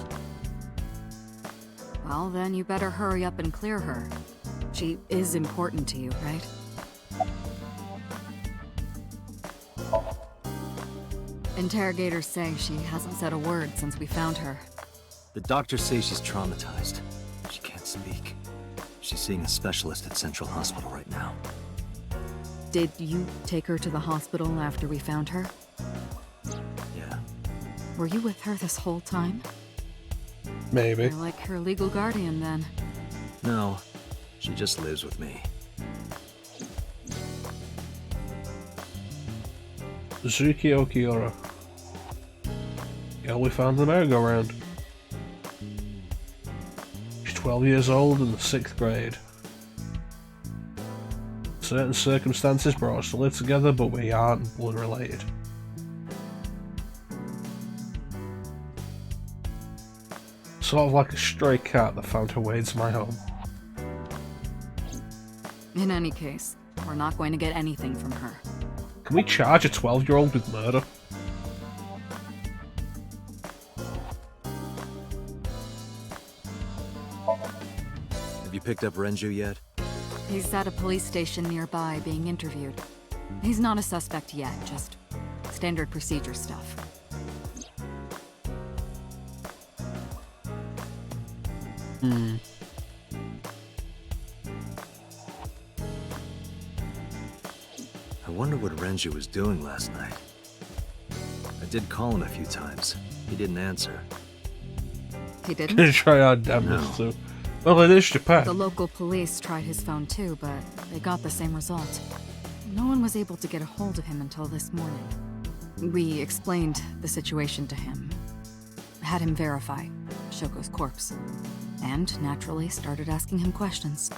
Well, then you better hurry up and clear her. She is important to you, right? Interrogators say she hasn't said a word since we found her. The doctors say she's traumatized. She can't speak. She's seeing a specialist at Central Hospital right now. Did you take her to the hospital after we found her? Yeah. Were you with her this whole time? Maybe. You're like her legal guardian, then. No. She just lives with me. Suzuki Okiura. Yeah, we found the merry-go-round. She's 12 years old in the 6th grade. Certain circumstances brought us to live together, but we aren't blood related. Sort of like a stray cat that found her way into my home. In any case, we're not going to get anything from her. Can we charge a 12-year-old with murder? Have you picked up Renju yet? He's at a police station nearby being interviewed. He's not a suspect yet, just standard procedure stuff. I wonder what Renju was doing last night. I did call him a few times. He didn't answer. He didn't? Gonna try our damnedest to. Well, it is Japan. The local police tried his phone too, but they got the same result. No one was able to get a hold of him until this morning. We explained the situation to him. Had him verify Shoko's corpse. And naturally started asking him questions.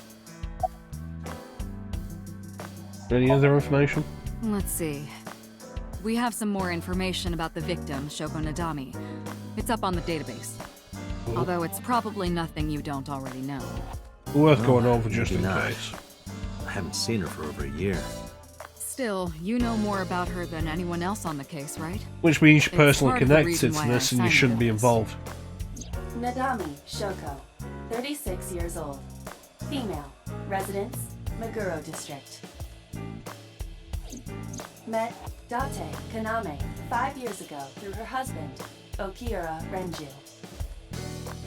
Any other information? Let's see. We have some more information about the victim, Shoko Nadami. It's up on the database. Although it's probably nothing you don't already know. Worth going over just maybe in not. case. I haven't seen her for over a year. Still, you know more about her than anyone else on the case, right? Which means you're It's personally part of the connected reason to why I this and you signed shouldn't be this. involved. Nadami Shoko, 36 years old. Female. Residence, Meguro District. Met Date Kaname 5 years ago through her husband, Okira Renju.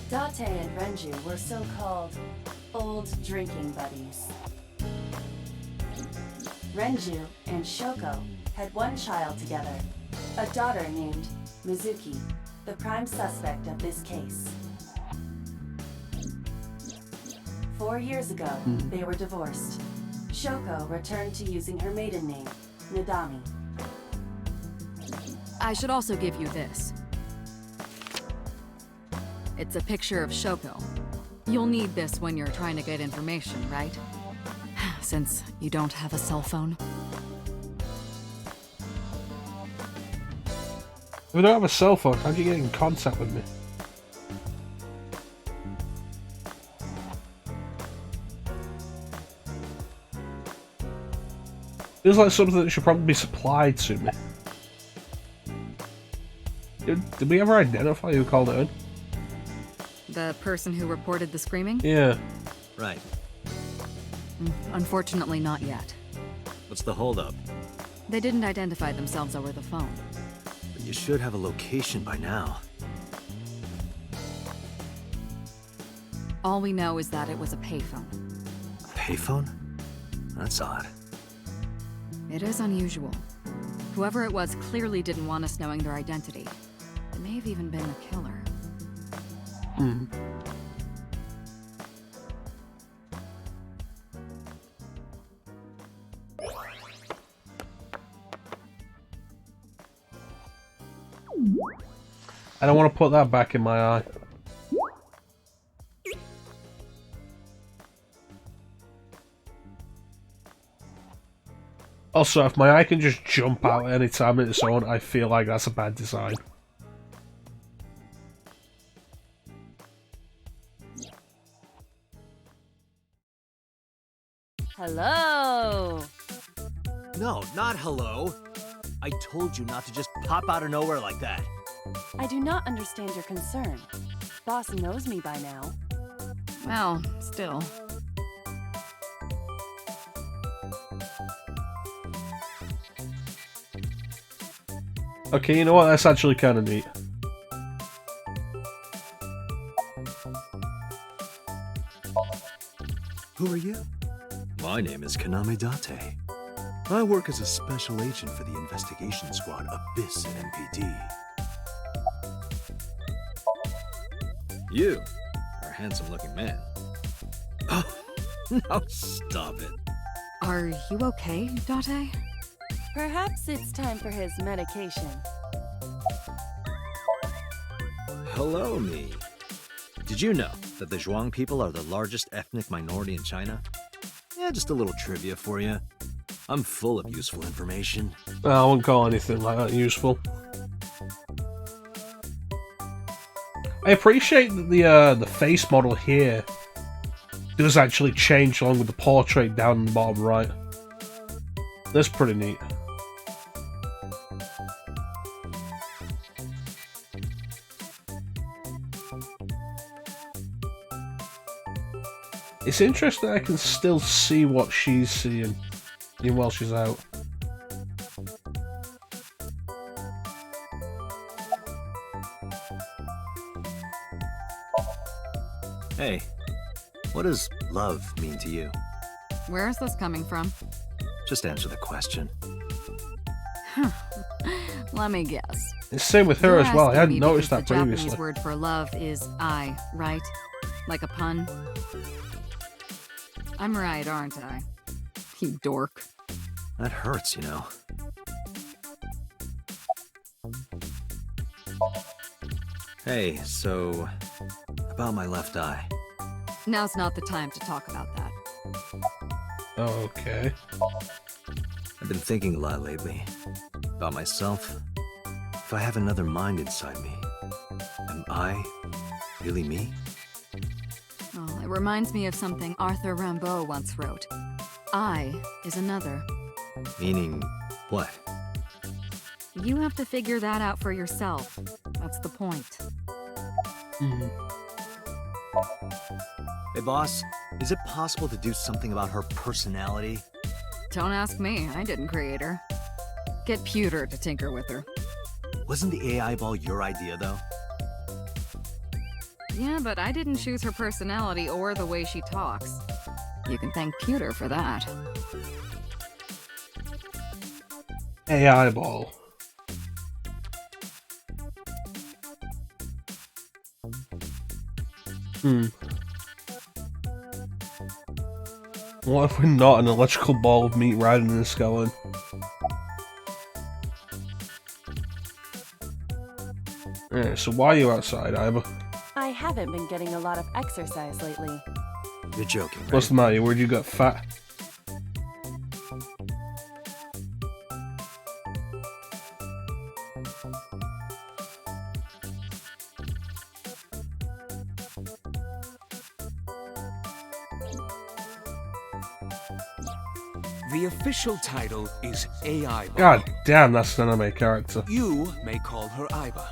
Date and Renju were so-called old drinking buddies. Renju and Shoko had one child together, a daughter named Mizuki, the prime suspect of this case. 4 years ago, they were divorced. Shoko returned to using her maiden name, Nadami. I should also give you this. It's a picture of Shoko. You'll need this when you're trying to get information, right? Since you don't have a cell phone. If I don't have a cell phone, how do you get in contact with me? Feels like something that should probably be supplied to me. Did we ever identify who called it in? The person who reported the screaming? Yeah. Right. Unfortunately, not yet. What's the holdup? They didn't identify themselves over the phone. You should have a location by now. All we know is that it was a payphone. A payphone? That's odd. It is unusual. Whoever it was clearly didn't want us knowing their identity. It may have even been the killer. I don't want to put that back in my eye. Also, if my eye can just jump out any time on its own, I feel like that's a bad design. Hello! No, not hello. I told you not to just pop out of nowhere like that. I do not understand your concern. Boss knows me by now. Well, still. Okay, you know what? That's actually kind of neat. Who are you? My name is Kaname Date. I work as a special agent for the investigation squad Abyss at MPD. You are a handsome-looking man. Oh, no, stop it. Are you okay, Date? Perhaps it's time for his medication. Hello, me. Did you know that the Zhuang people are the largest ethnic minority in China? Yeah, just a little trivia for you. I'm full of useful information. I wouldn't call anything like that useful. I appreciate that the face model here does actually change along with the portrait down in the bottom right. That's pretty neat. It's interesting I can still see what she's seeing even while she's out. Hey, what does love mean to you? Where is this coming from? Just answer the question. Let me guess. It's the same with her You're as well. I asking hadn't me noticed because that the previously. Japanese word for love is I, right? Like a pun? I'm right, aren't I? You dork. That hurts, you know. Hey, so about my left eye. Now's not the time to talk about that. Okay. I've been thinking a lot lately about myself. If I have another mind inside me, am I really me? Well, it reminds me of something Arthur Rimbaud once wrote. I is another. Meaning what? You have to figure that out for yourself. That's the point. Hey boss, is it possible to do something about her personality? Don't ask me, I didn't create her. Get Pewter to tinker with her. Wasn't the AI ball your idea though? Yeah, but I didn't choose her personality or the way she talks. You can thank Pewter for that. AI ball. What if we're not an electrical ball of meat riding in a skeleton? Yeah, so why are you outside, Iva? I haven't been getting a lot of exercise lately. You're joking, right? What's the matter? Where'd you get fat? The official title is AI Ball. God damn, that's an anime character. You may call her Aiba.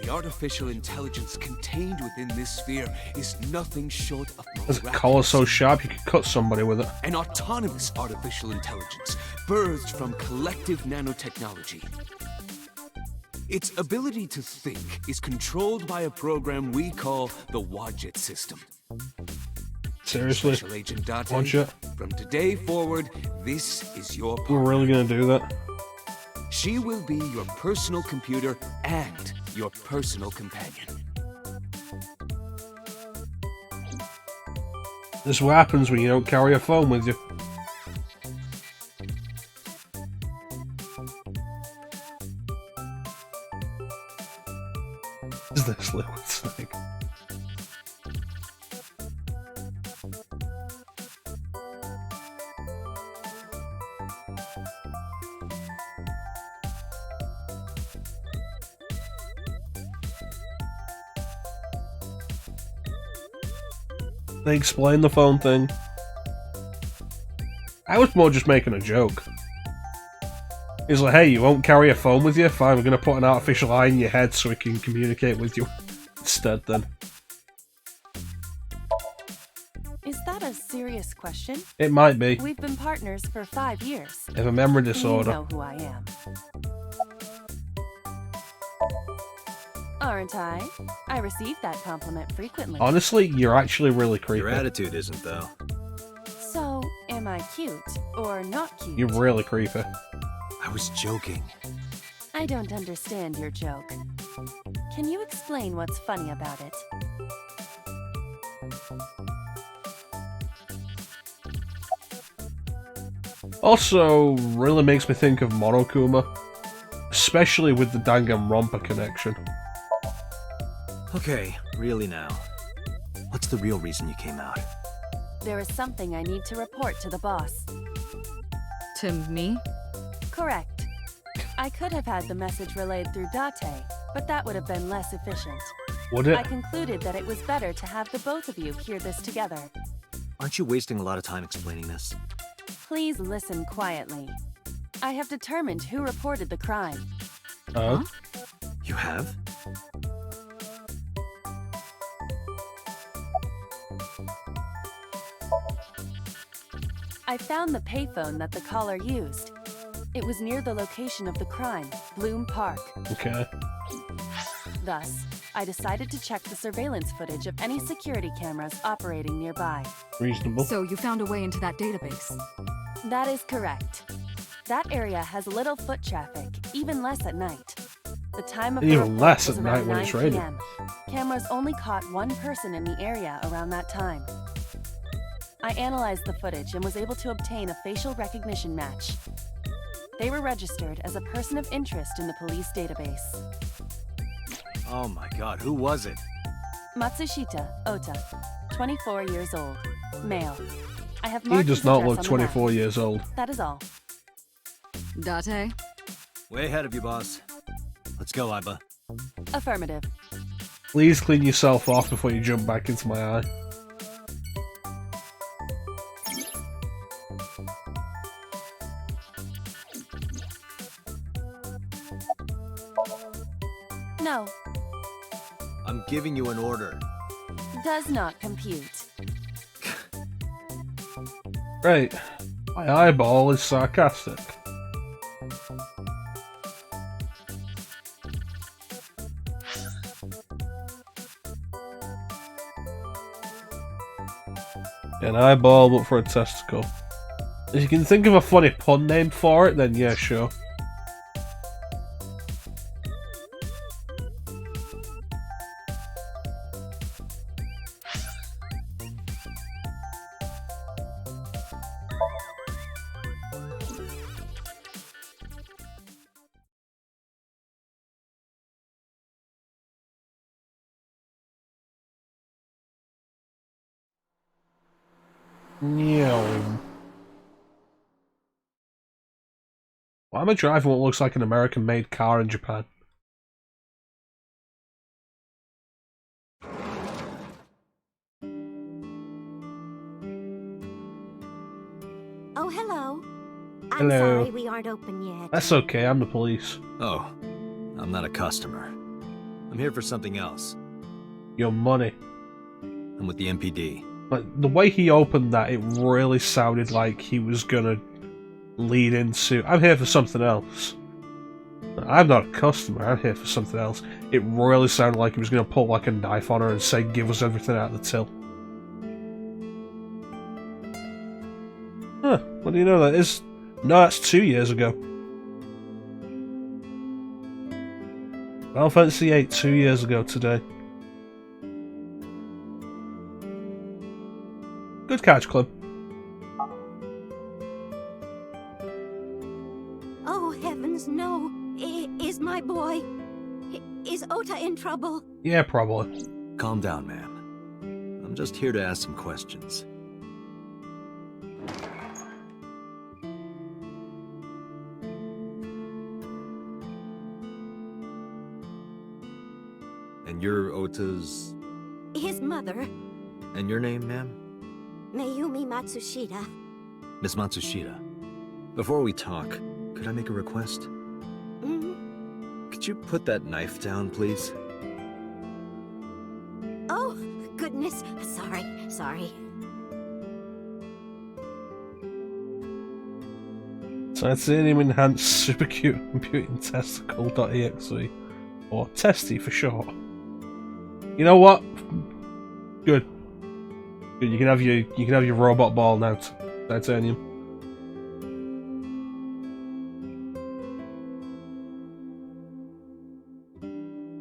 The artificial intelligence contained within this sphere is nothing short of There's a collar so sharp you could cut somebody with it. an autonomous artificial intelligence birthed from collective nanotechnology. Its ability to think is controlled by a program we call the Wadjet system. Seriously? Special Agent Date, Wadjet? from today forward, this is your We're partner. really gonna do that? She will be your personal computer and your personal companion. This is what happens when you don't carry a phone with you. Is this liquid snake? They explain the phone thing. I was more just making a joke. He's like, hey, you won't carry a phone with you? Fine, we're going to put an artificial eye in your head so we can communicate with you instead then. Is that a serious question? It might be. We've been partners for 5 years. I have a memory You disorder. know who I am. Aren't I? I receive that compliment frequently. Honestly, you're actually really creepy. Your attitude isn't though. So, am I cute or not cute? You're really creepy. I was joking. I don't understand your joke. Can you explain what's funny about it? Also, really makes me think of Monokuma. Especially with the Danganronpa connection. Okay, really now. What's the real reason you came out? There is something I need to report to the boss. To me? Correct. I could have had the message relayed through Date, but that would have been less efficient. Would it? I concluded that it was better to have the both of you hear this together. Aren't you wasting a lot of time explaining this? Please listen quietly. I have determined who reported the crime. Oh? You have? I found the payphone that the caller used. It was near the location of the crime, Bloom Park. Okay. Thus, I decided to check the surveillance footage of any security cameras operating nearby. Reasonable. So you found a way into that database. That is correct. That area has little foot traffic, even less at night. The time of the Even report less was at around night when 9 it's raining. p.m. Cameras only caught one person in the area around that time. I analyzed the footage and was able to obtain a facial recognition match. They were registered as a person of interest in the police database. Oh my god, who was it? Matsushita Ota, 24 years old, male. I have He marked does his not address look on the map. 24 years old. That is all. Date? Way ahead of you, boss. Let's go, Iba. Affirmative. Please clean yourself off before you jump back into my eye. No, I'm giving you an order. does not compute. Right. My eyeball is sarcastic. An eyeball, but for a testicle. If you can think of a funny pun name for it, then yeah, sure. Why am I driving what looks like an American-made car in Japan? Oh, hello. I'm Hello. sorry we aren't open yet. That's okay, I'm the police. Oh, I'm not a customer. I'm here for something else. Your money. I'm with the MPD. Like, the way he opened that, it really sounded like he was gonna lead into, I'm here for something else. I'm not a customer, I'm here for something else. It really sounded like he was gonna pull like a knife on her and say, give us everything out of the till. Huh, what do you know that is? No, that's 2 years ago. Final Fantasy VIII 2 years ago today. Good catch, Club. Oh, heavens, no. Is my boy... Is Ota in trouble? Yeah, probably. Calm down, ma'am. I'm just here to ask some questions. And you're Ota's... His mother, And your name, ma'am? Mayumi Matsushita. Miss Matsushita. Before we talk, could I make a request? Could you put that knife down, please? Oh, goodness. Sorry. Titanium Enhanced Supercomputing Testicle.exe. Or Testy for short. You know what? Good. Good, you can have your robot ball now, Titanium.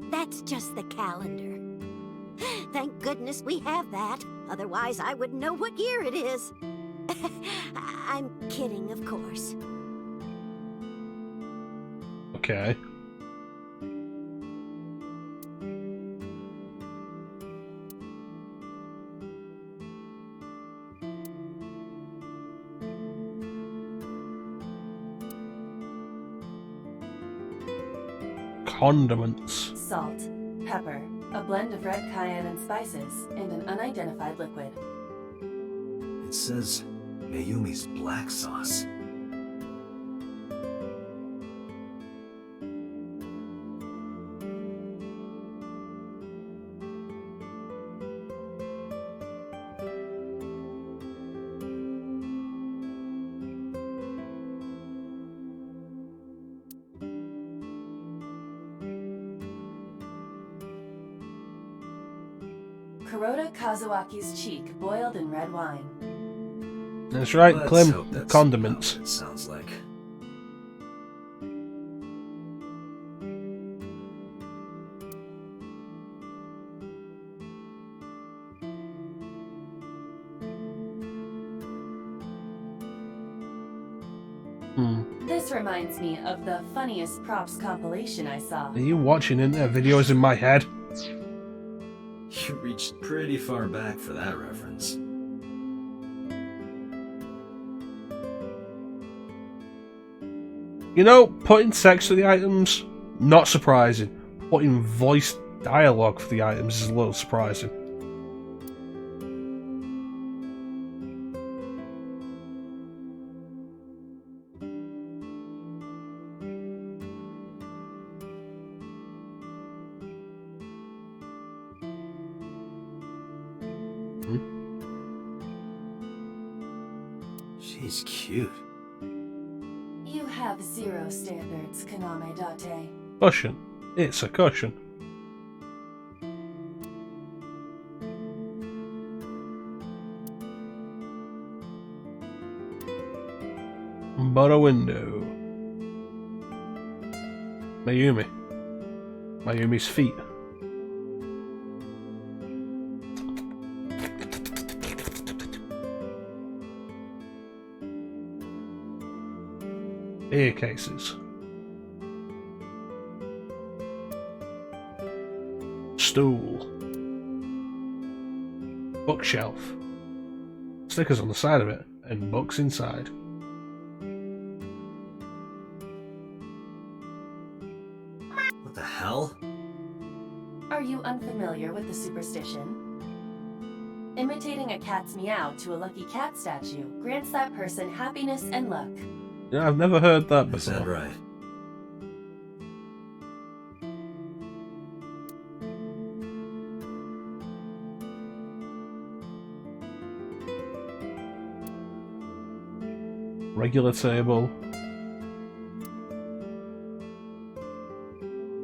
That's just the calendar. Thank goodness we have that. Otherwise, I wouldn't know what year it is. I'm kidding, of course. Okay. Condiments. Salt, pepper, a blend of red cayenne and spices, and an unidentified liquid. It says Mayumi's black sauce. Kuroda Kazuaki's cheek boiled in red wine. That's right, Let's Clem. hope that's Condiments. not what it sounds like. This reminds me of the funniest props compilation I saw. Are you watching in there? Videos in my head. You reached pretty far back for that reference. You know, putting text for the items, not surprising. Putting voice dialogue for the items is a little surprising. She's cute. You have zero standards, Kaname Date. Cushion. It's a cushion. But a window. Mayumi. Mayumi's feet. Ear cases. Stool. Bookshelf. Stickers on the side of it, and books inside. What the hell? Are you unfamiliar with the superstition? Imitating a cat's meow to a lucky cat statue grants that person happiness and luck. Yeah, I've never heard that Is that before. right? Regular table.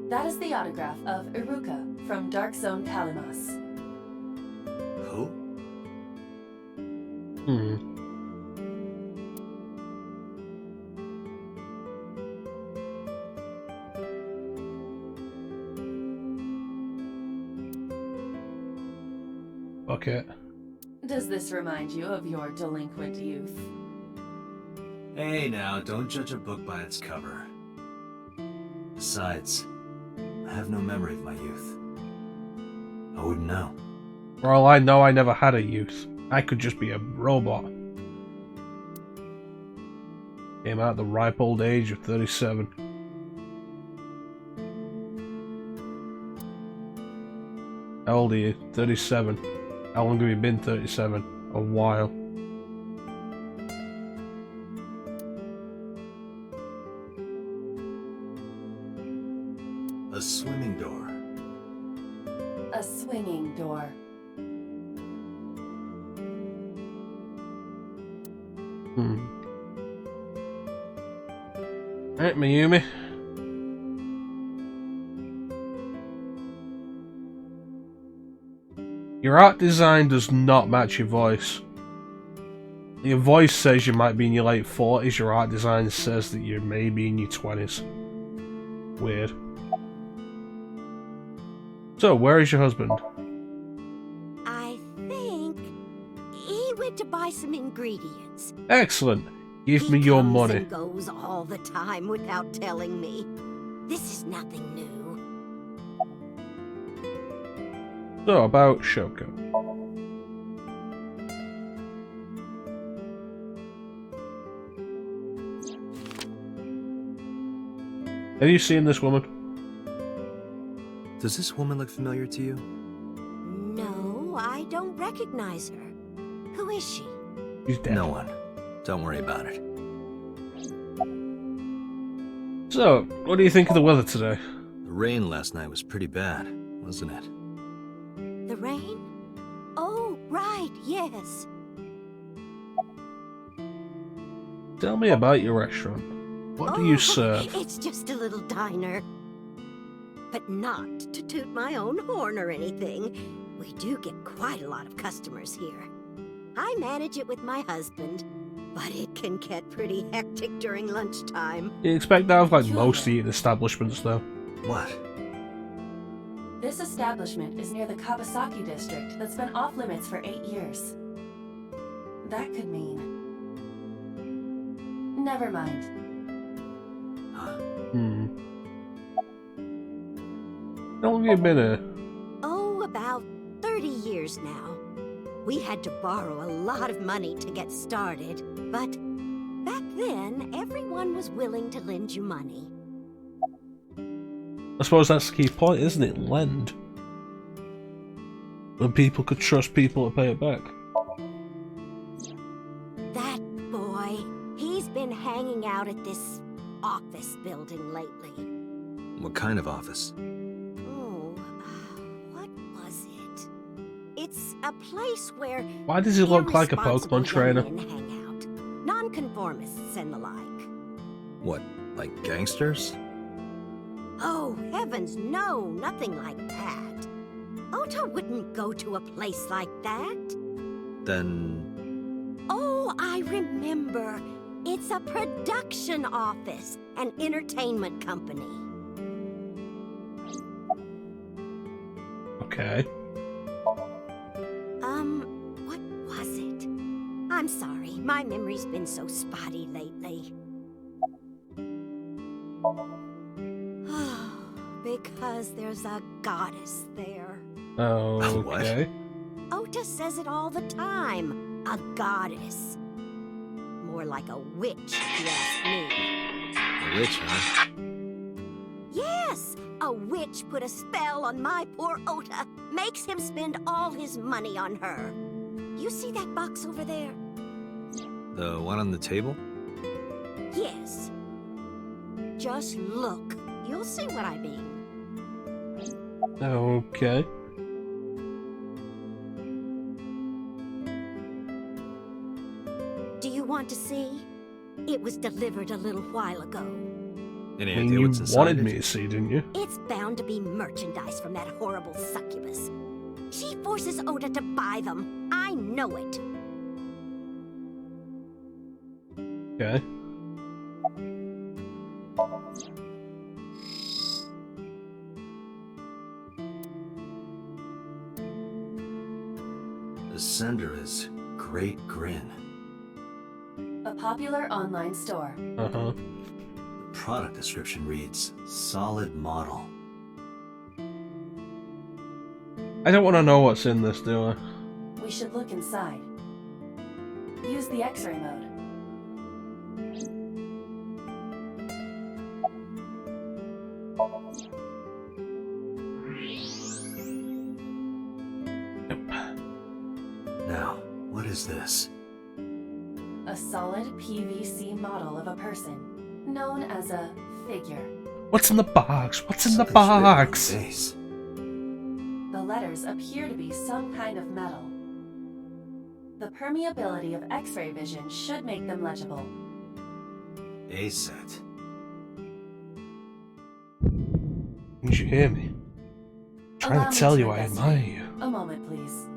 That is the autograph of Iruka from Dark Zone Kalimas. Who? Bucket. Does this remind you of your delinquent youth? Hey now, don't judge a book by its cover. Besides, I have no memory of my youth. I wouldn't know. For all I know, I never had a youth. I could just be a robot. Came out at the ripe old age of 37. How old are you? 37. How long have you been 37? A while. A swimming door. A swinging door. Alright, Mayumi. Your art design does not match your voice. Your voice says you might be in your late 40s, your art design says that you may be in your 20s. Weird. So, where is your husband? I think he went to buy some ingredients. Excellent. Give He me your comes money. and goes all the time without telling me. This is nothing new. So, about Shoko. Have you seen this woman? Does this woman look familiar to you? No, I don't recognize her. Who is she? She's dead. No one. Don't worry about it. So, what do you think of the weather today? The rain last night was pretty bad, wasn't it? The rain? Oh, right, yes. Tell me about your restaurant. What do you serve? It's just a little diner. But not to toot my own horn or anything. We do get quite a lot of customers here. I manage it with my husband, but it can get pretty hectic during lunchtime. You expect that of like most eating establishments though. What? This establishment is near the Kawasaki district that's been off limits for 8 years. That could mean... Never mind. How long have you been here? Oh, about 30 years now. We had to borrow a lot of money to get started, but Back then, everyone was willing to lend you money. I suppose that's the key point, isn't it? Lend. When people could trust people to pay it back. That boy, he's been hanging out at this office building lately. What kind of office? Oh, what was it? It's a place where Why does he look like a irresponsible Pokemon trainer? young men hang out. Nonconformists and the like. What, like gangsters? Oh, heavens, no, nothing like that. Ota wouldn't go to a place like that. Then... Oh, I remember. It's a production office, an entertainment company. Okay. What was it? I'm sorry, my memory's been so spotty lately. Because there's a goddess there. Okay. Ota says it all the time. A goddess. More like a witch, if you ask me. A witch, huh? Yes! A witch put a spell on my poor Ota. Makes him spend all his money on her. You see that box over there? The one on the table? Yes. Just look. You'll see what I mean. Okay. Do you want to see? It was delivered a little while ago. Any I mean, idea you what's inside wanted it? me to see, didn't you? It's bound to be merchandise from that horrible succubus. She forces Ota to buy them. I know it. Okay. The sender is Great Grin. A popular online store. Uh-huh. The product description reads, solid model. I don't want to know what's in this, do I? We should look inside. Use the X-ray mode. Now, what is this? A solid PVC model of a person, known as a figure. What's in the box? What's in the Something's written on the box? base. The letters appear to be some kind of metal. The permeability of X-ray vision should make them legible. A set. Did you hear me? I'm trying Allow to me tell to you I admire investigate. you. A moment, please.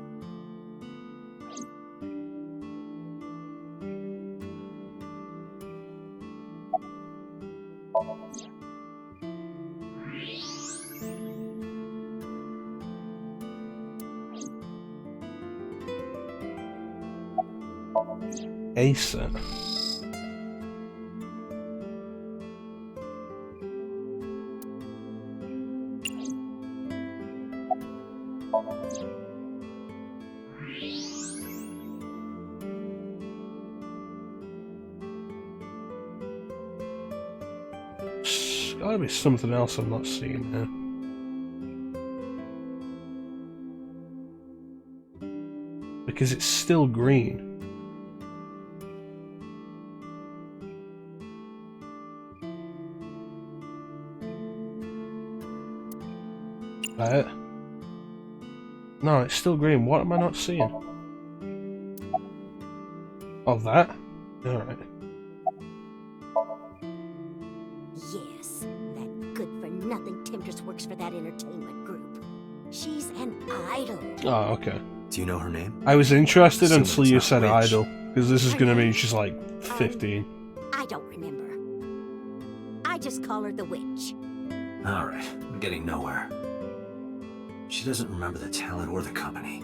Acer. There's gotta be something else I'm not seeing here. Because it's still green. Right. No, it's still green. What am I not seeing? Oh, that? Alright. Yes, that good-for-nothing temptress works for that entertainment group. She's an idol. Oh, okay. Do you know her name? I was interested Assuming until it's you not said witch. idol. Because this is gonna mean she's like 15. I don't remember. I just call her the witch. Alright, I'm getting nowhere. She doesn't remember the talent or the company.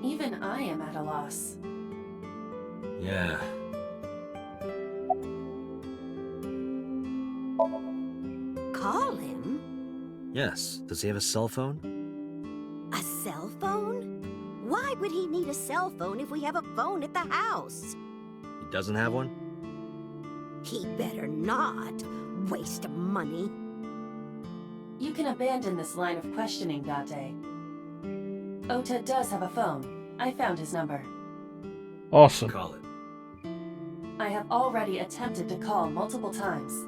Even I am at a loss. Yeah. Call him? Yes. Does he have a cell phone? A cell phone? Why would he need a cell phone if we have a phone at the house? He doesn't have one? He better not. Waste of money. You can abandon this line of questioning, Date. Ota does have a phone. I found his number. Awesome. Call it. I have already attempted to call multiple times.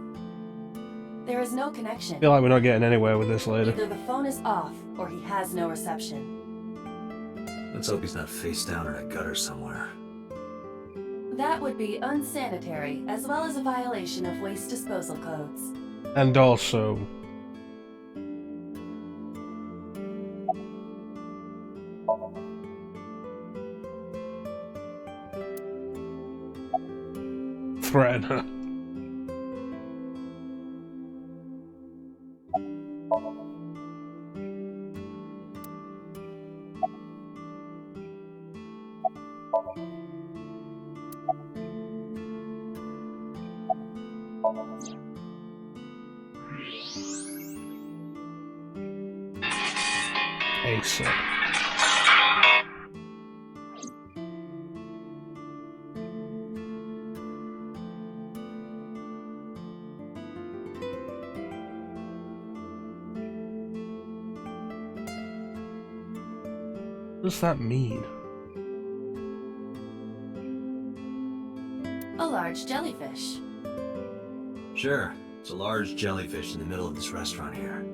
There is no connection. I feel like we're not getting anywhere with this later. Either the phone is off, or he has no reception. Let's hope he's not face down in a gutter somewhere. That would be unsanitary, as well as a violation of waste disposal codes. And also... threaten her. Acer. What does that mean? A large jellyfish. Sure, it's a large jellyfish in the middle of this restaurant here.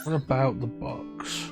What about the box?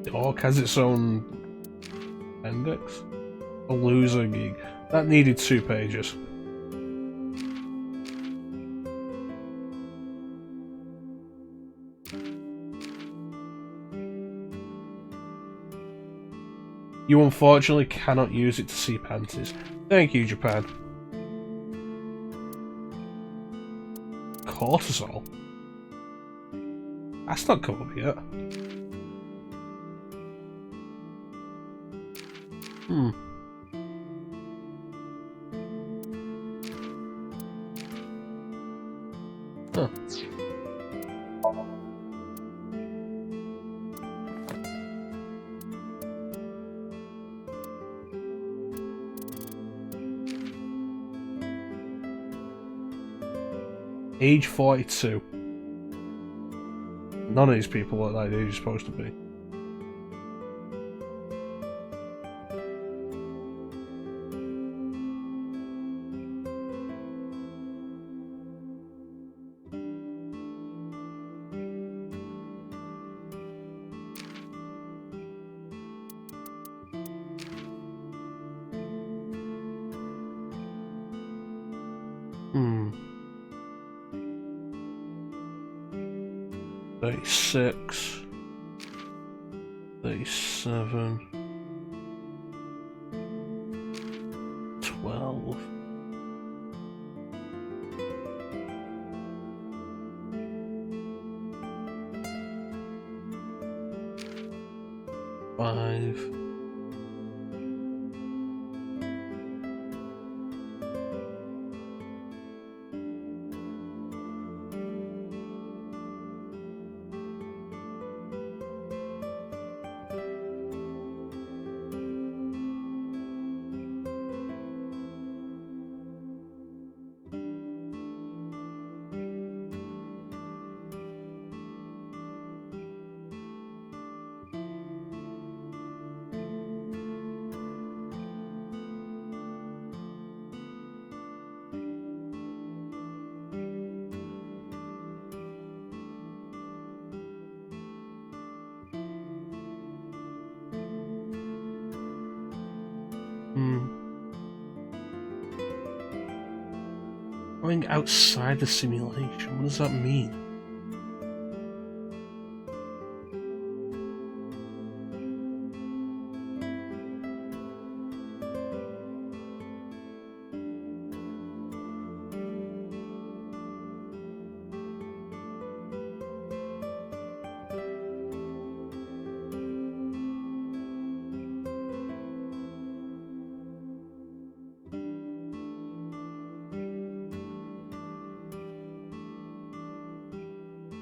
The orc has its own appendix. A loser gig. That needed 2 pages. You unfortunately cannot use it to see panties. Thank you, Japan. Cortisol? That's not come up yet. Huh. Age 42. None of these people look like they're supposed to be. Hmm. 36. 37. 12. 5. Going outside the simulation, what does that mean?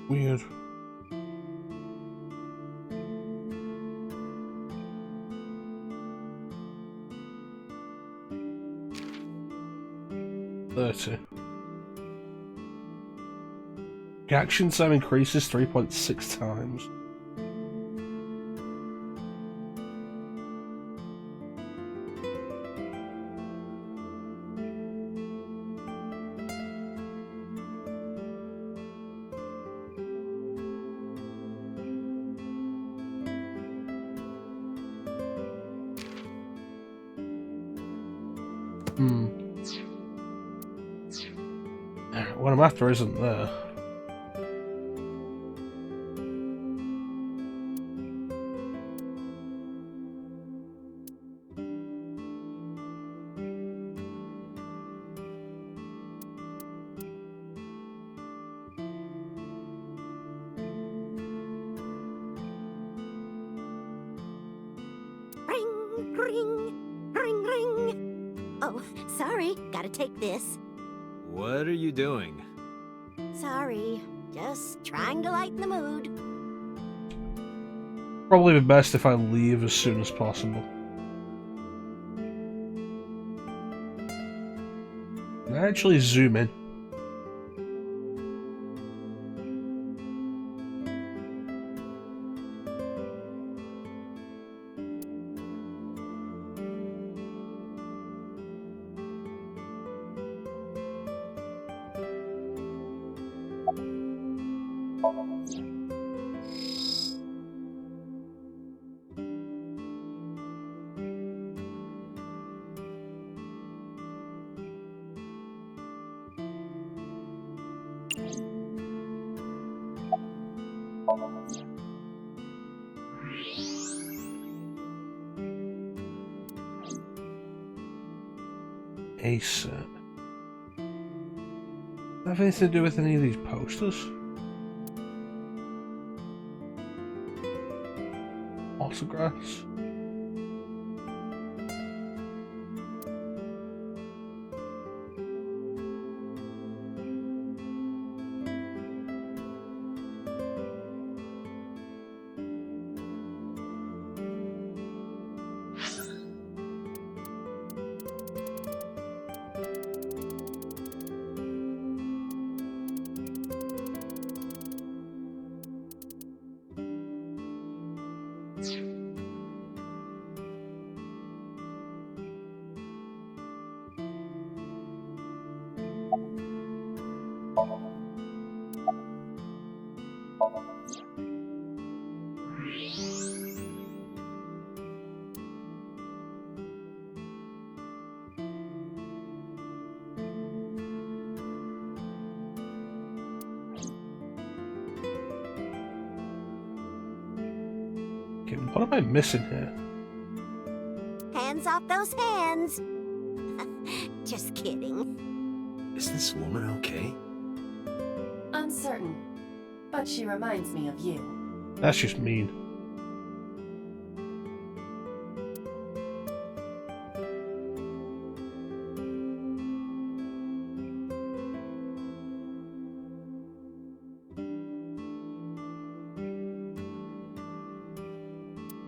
Weird. Reaction time increases 3.6 times. What I'm after isn't there. Ring, ring, ring, ring. Oh, sorry, gotta take this. What are you doing? Sorry, just trying to lighten the mood. Probably the best if I leave as soon as possible. Can I actually zoom in? A set. Have anything to do with any of these posters? Autographs? Okay, what am I missing here? Hands off those hands. Just kidding. Is this woman okay? Uncertain, but she reminds me of you. That's just mean.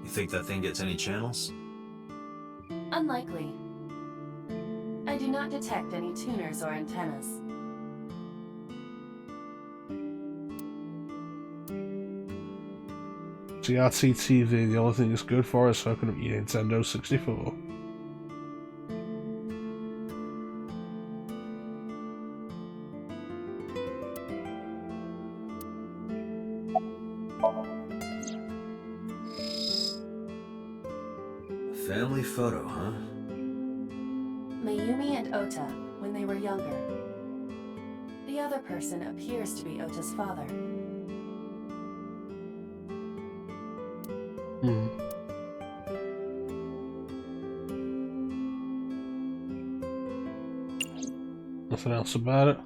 You think that thing gets any channels? Unlikely. I do not detect any tuners or antennas. CRT TV, the only thing it's good for is hooking up your Nintendo 64. Family photo, huh? Mayumi and Ota, when they were younger. other person appears to be Ota's father. Nothing else about it.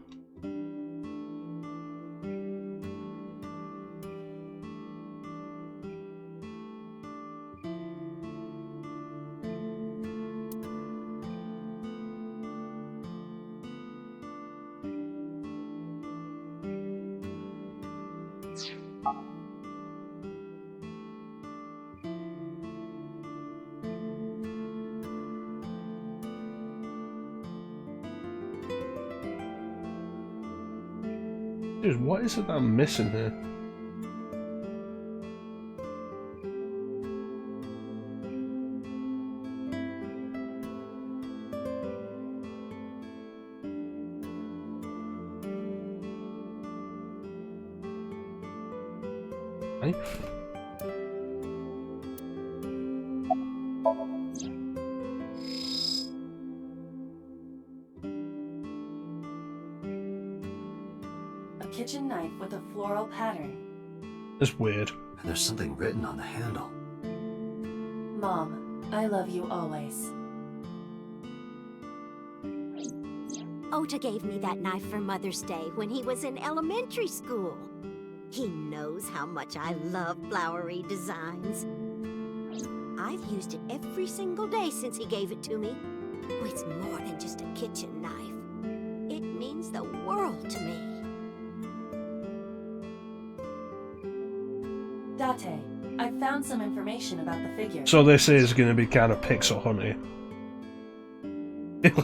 Dude, what is it that I'm missing here? Knife? Kitchen knife with a floral pattern. It's weird. And there's something written on the handle. Mom, I love you always. Ota gave me that knife for Mother's Day when he was in elementary school. He knows how much I love flowery designs. I've used it every single day since he gave it to me. Oh, it's more than just a kitchen knife. It means the world to me. Date, I found some information about the figure. So this is going to be kind of pixel hunty.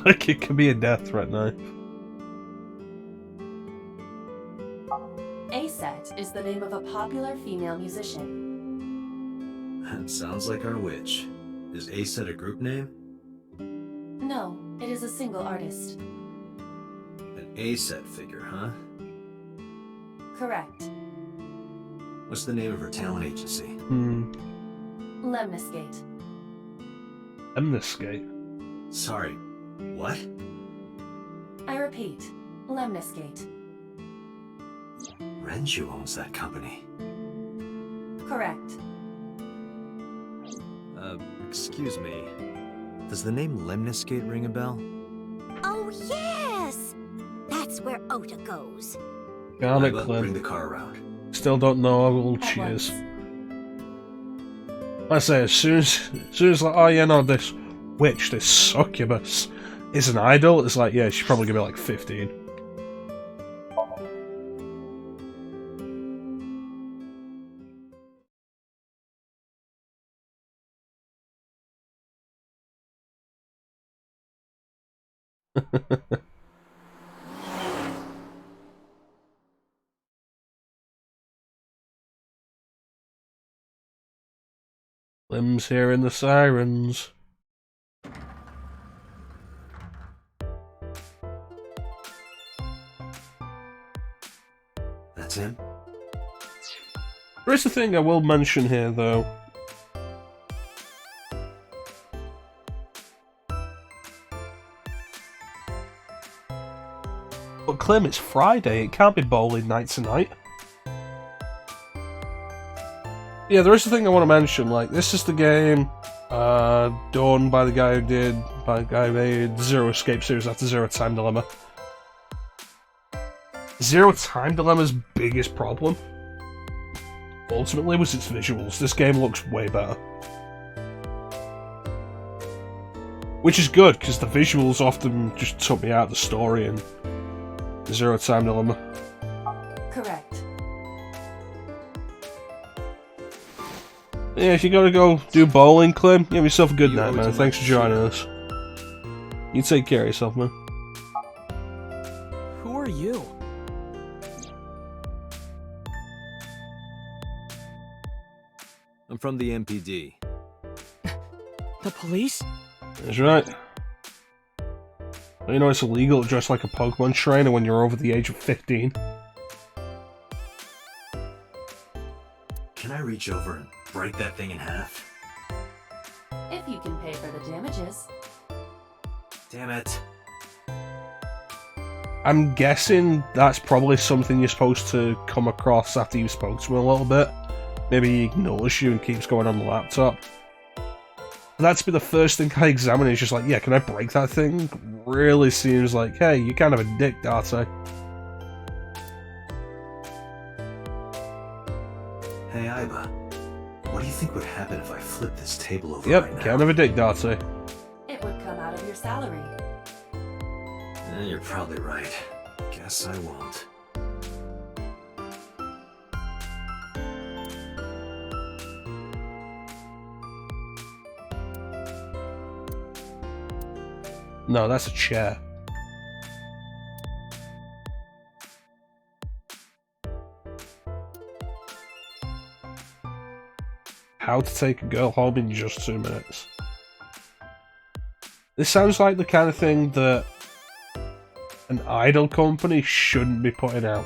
Like it could be a death threat knife. Aset is the name of a popular female musician. That sounds like our witch. Is Aset a group name? No, it is a single artist. An Aset figure, huh? Correct. What's the name of her talent agency? Lemniscate. Lemniscate? Sorry, what? I repeat, Lemniscate. Renju owns that company. Correct. Excuse me. Does the name Lemniscate ring a bell? Oh, yes! That's where Ota goes. Got it, Bring Clem. the car around. Still don't know how old she is. I say, as soon as like, oh yeah, no, this witch, this succubus, is an idol, it's like, yeah, she's probably gonna be like 15. Lim's hearing the sirens. That's him? There is a thing I will mention here, though. But Clem, it's Friday. It can't be bowling night tonight. Yeah, there is a thing I want to mention. Like, this is the game done by the guy who made Zero Escape series after Zero Time Dilemma. Zero Time Dilemma's biggest problem, ultimately, was its visuals. This game looks way better. Which is good, because the visuals often just took me out of the story in Zero Time Dilemma. Correct. Yeah, if you gotta go do bowling, Clem, give yourself a good night, owe man. too Thanks much for joining shit. us. You take care of yourself, man. Who are you? I'm from the MPD. The police? That's right. You know it's illegal to dress like a Pokemon trainer when you're over the age of 15. Can I reach over and break that thing in half? If you can pay for the damages. Damn it. I'm guessing that's probably something you're supposed to come across after you spoke to him a little bit. Maybe he ignores you and keeps going on the laptop. That's be the first thing I examine, is just like, yeah, can I break that thing? Really seems like, hey, you're kind of a dick, Darte. Hey, Iva. What do you think would happen if I flip this table over Yep, right now? kind of a dick, Darte. It would come out of your salary. You're probably right. Guess I won't. No, that's a chair. How to take a girl home in just 2 minutes. This sounds like the kind of thing that an idol company shouldn't be putting out.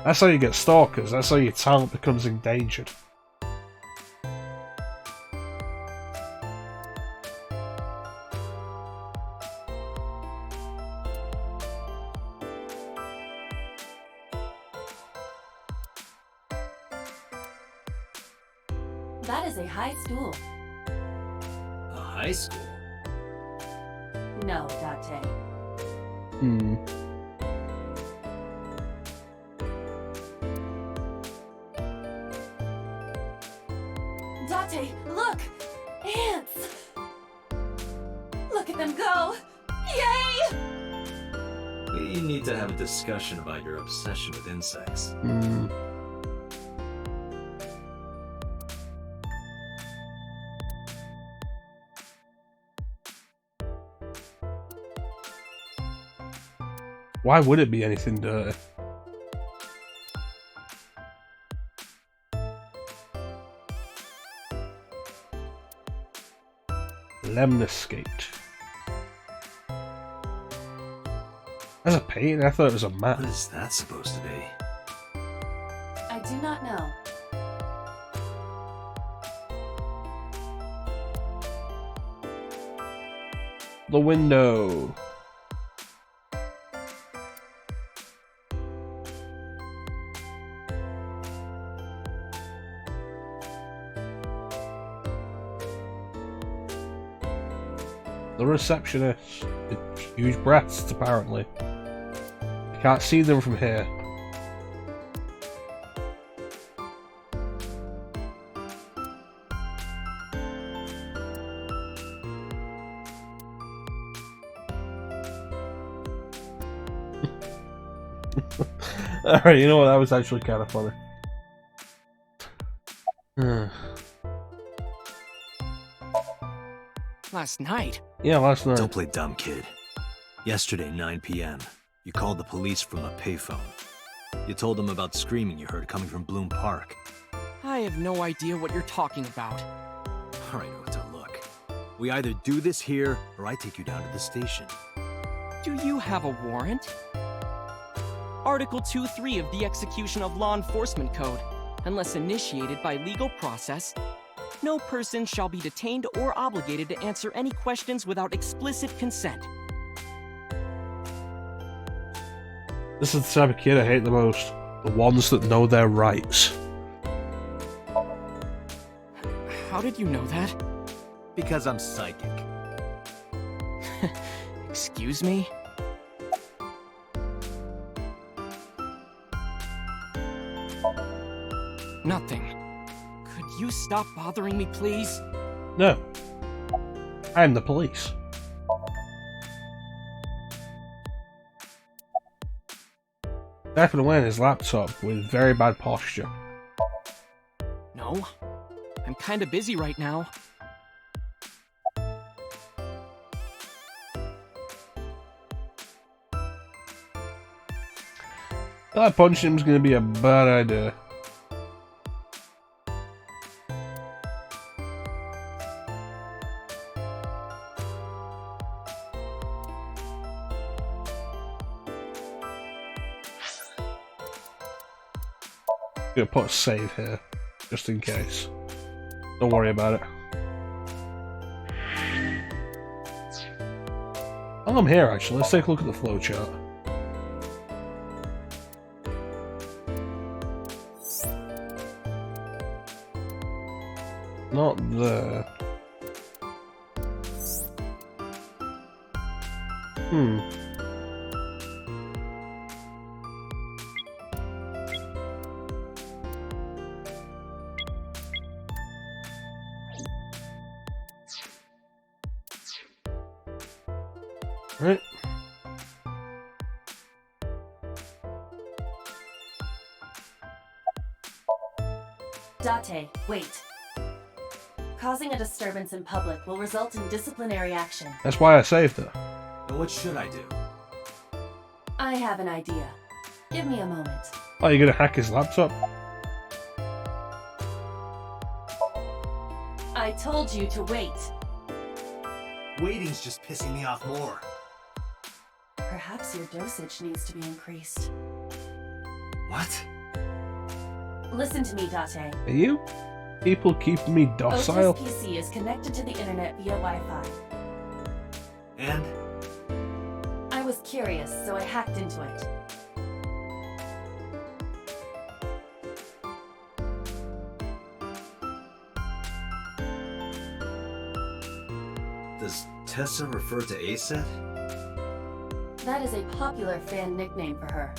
That's how you get stalkers, that's how your talent becomes endangered. That is a high stool. A high school? No, Date. Hmm. Date, look! Ants! Look at them go! Yay! We need to have a discussion about your obsession with insects. Hmm. Why would it be anything dirty? Lemniscate. That's a painting? I thought it was a map. What is that supposed to be? I do not know. The window. The receptionist. With huge breasts, apparently. You can't see them from here. Alright, you know what? That was actually kind of funny. Last night? Yeah, last night. Don't play dumb, kid. Yesterday, 9 p.m., you called the police from a payphone. You told them about screaming you heard coming from Bloom Park. I have no idea what you're talking about. All right, Ota, look. We either do this here, or I take you down to the station. Do you have a warrant? Article 2.3 of the Execution of Law Enforcement Code. Unless initiated by legal process, no person shall be detained or obligated to answer any questions without explicit consent. This is the type of kid I hate the most. The ones that know their rights. How did you know that? Because I'm psychic. Excuse me? Nothing. Could you stop bothering me, please? No. I'm the police. Tapping away on his laptop with very bad posture. No. I'm kinda busy right now. That punching him is going to be a bad idea. Gonna put a save here, just in case. Don't worry about it. While I'm here, actually, let's take a look at the flowchart. Not there. Right. Date, wait. Causing a disturbance in public will result in disciplinary action. That's why I saved her. And what should I do? I have an idea. Give me a moment. Oh, you're gonna hack his laptop? I told you to wait. Waiting's just pissing me off more. Perhaps your dosage needs to be increased. What? Listen to me, Date. Are you people keeping me docile? Ota's PC is connected to the internet via Wi-Fi. And? I was curious, so I hacked into it. Does Tessa refer to Aset? That is a popular fan nickname for her.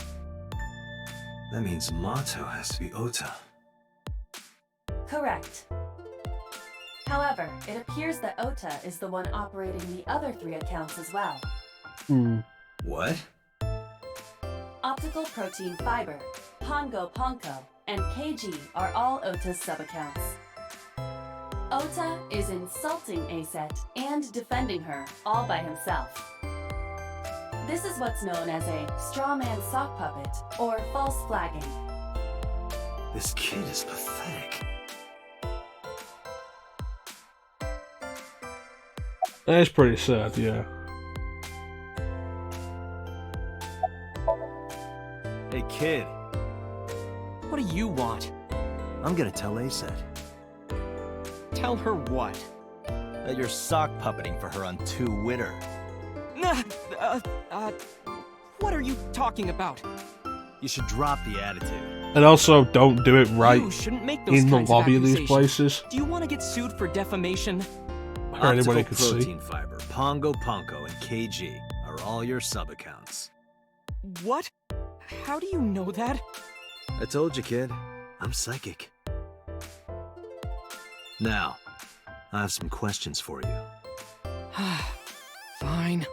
That means Mato has to be Ota. Correct. However, it appears that Ota is the one operating the other 3 accounts as well. What? Optical Protein Fiber, Pongo Ponko, and KG are all Ota's sub-accounts. Ota is insulting Aset and defending her all by himself. This is what's known as a strawman sock puppet or false flagging. This kid is pathetic. That's pretty sad, yeah. Hey kid, What do you want? I'm gonna tell Aset Tell her what? that you're sock puppeting for her on 2 Witter. What are you talking about? You should drop the attitude. And also, don't do it right You shouldn't make those in the kinds lobby of these accusations. places. Do you want to get sued for defamation? Or anybody could Optical see. Protein Fiber, Pongo Ponko, and KG are all your sub-accounts. What? How do you know that? I told you, kid. I'm psychic. Now, I have some questions for you. Fine.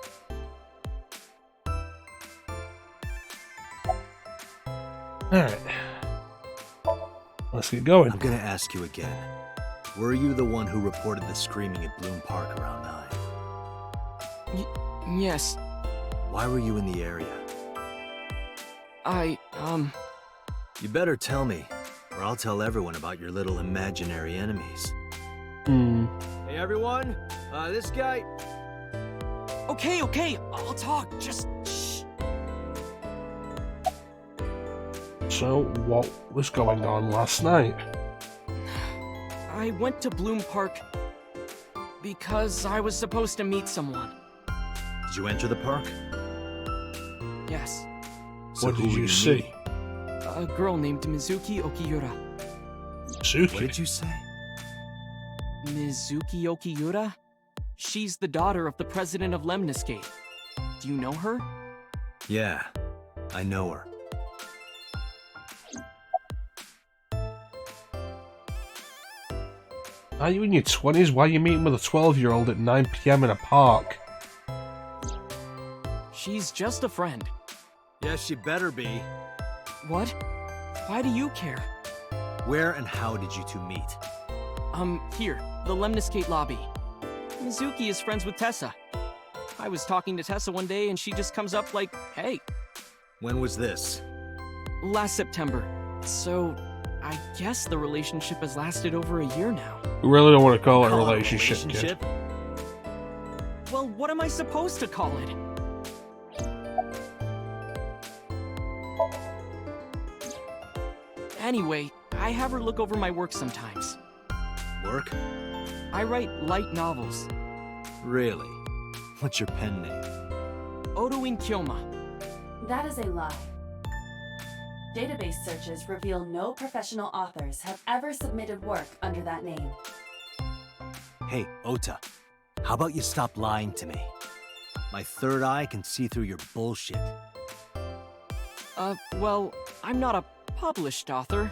Alright. Let's get going. I'm gonna ask you again. Were you the one who reported the screaming at Bloom Park around 9? Yes. Why were you in the area? You better tell me, or I'll tell everyone about your little imaginary enemies. Hey everyone, this guy... Okay, I'll talk. Just shh. So, what was going on last night? I went to Bloom Park because I was supposed to meet someone. Did you enter the park? Yes. So What who did were you see? meeting? A girl named Mizuki Okiura. Suki. What did you say? Mizuki Okiura? She's the daughter of the president of Lemniscate. Do you know her? Yeah, I know her. Are you in your 20s? Why are you meeting with a 12-year-old at 9 PM in a park? She's just a friend. Yeah, she better be. What? Why do you care? Where and how did you two meet? Here, the Lemniscate lobby. Mizuki is friends with Tessa. I was talking to Tessa one day and she just comes up like, hey. When was this? Last September. So, I guess the relationship has lasted over a year now. We really don't want to call it a Call it relationship, kid. Well, what am I supposed to call it? Anyway, I have her look over my work sometimes. Work? I write light novels. Really? What's your pen name? Odoin Kyoma. That is a lie. Database searches reveal no professional authors have ever submitted work under that name. Hey, Ota, how about you stop lying to me? My third eye can see through your bullshit. Well, I'm not a published author.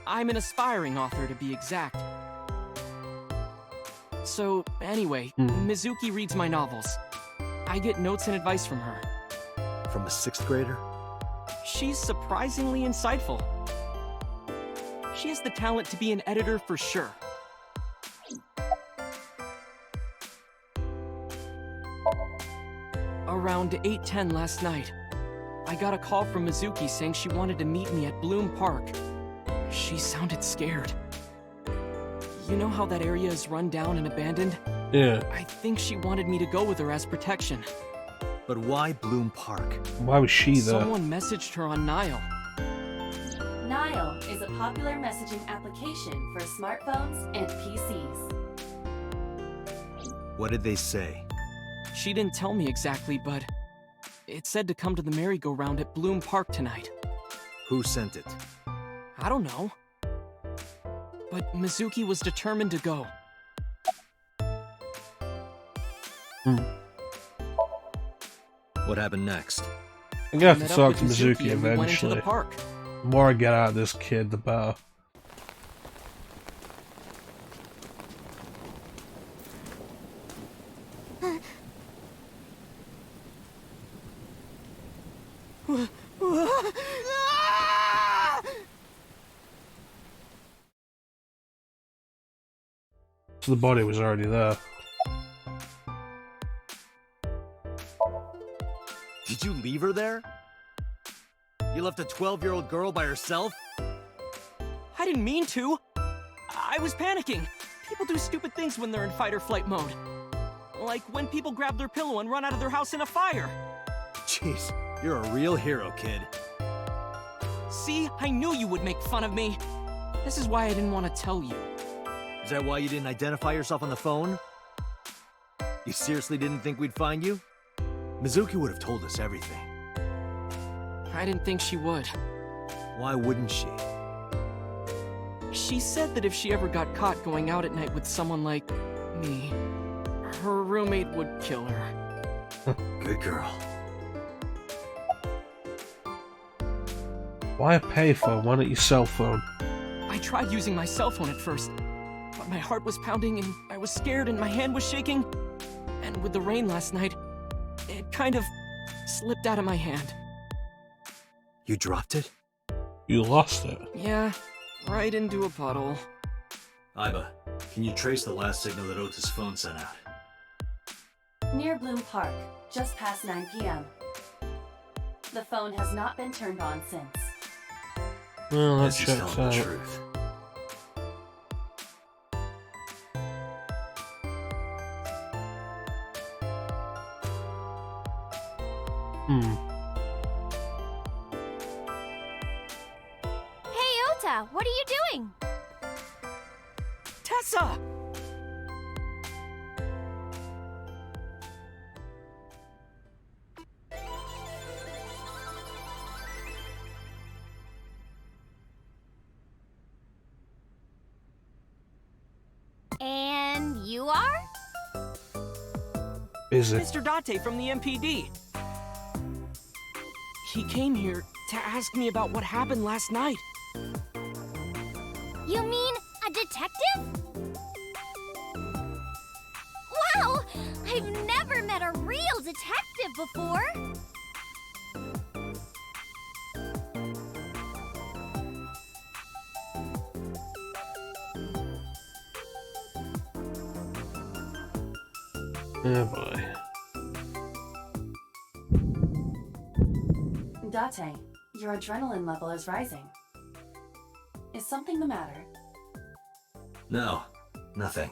I'm an aspiring author, to be exact. So, anyway, Mizuki reads my novels. I get notes and advice from her. From a 6th grader? She's surprisingly insightful. She has the talent to be an editor for sure. Around 8:10 last night, I got a call from Mizuki saying she wanted to meet me at Bloom Park. She sounded scared. You know how that area is run down and abandoned? Yeah. I think she wanted me to go with her as protection. But why Bloom Park? Why was she there? Someone messaged her on Nile. Nile is a popular messaging application for smartphones and PCs. What did they say? She didn't tell me exactly, but it said to come to the merry-go-round at Bloom Park tonight. Who sent it? I don't know. But Mizuki was determined to go. What happened next? I'm gonna have Met to up talk with to Mizuki and we went into the eventually. park. The more I get out of this kid, the better. So the body was already there. Did you leave her there? You left a 12-year-old girl by herself? I didn't mean to. I was panicking. People do stupid things when they're in fight or flight mode. Like when people grab their pillow and run out of their house in a fire. Jeez, you're a real hero, kid. See, I knew you would make fun of me. This is why I didn't want to tell you. Is that why you didn't identify yourself on the phone? You seriously didn't think we'd find you? Mizuki would have told us everything. I didn't think she would. Why wouldn't she? She said that if she ever got caught going out at night with someone like me, her roommate would kill her. Good girl. Why a payphone? Why not your cell phone? I tried using my cell phone at first, but my heart was pounding and I was scared and my hand was shaking. And with the rain last night, it kind of slipped out of my hand. You dropped it? You lost it. Yeah, right into a puddle. Iba, can you trace the last signal that Ota's phone sent out? Near Bloom Park, just past 9 p.m. The phone has not been turned on since. Well, that Guess he's checks telling the out. truth. Hey, Ota, what are you doing? Tessa! And you are? Is it? Mr. Date from the MPD. He came here to ask me about what happened last night. You mean a detective? Wow! I've never met a real detective before! Oh boy. Date, your adrenaline level is rising. Is something the matter? No, nothing.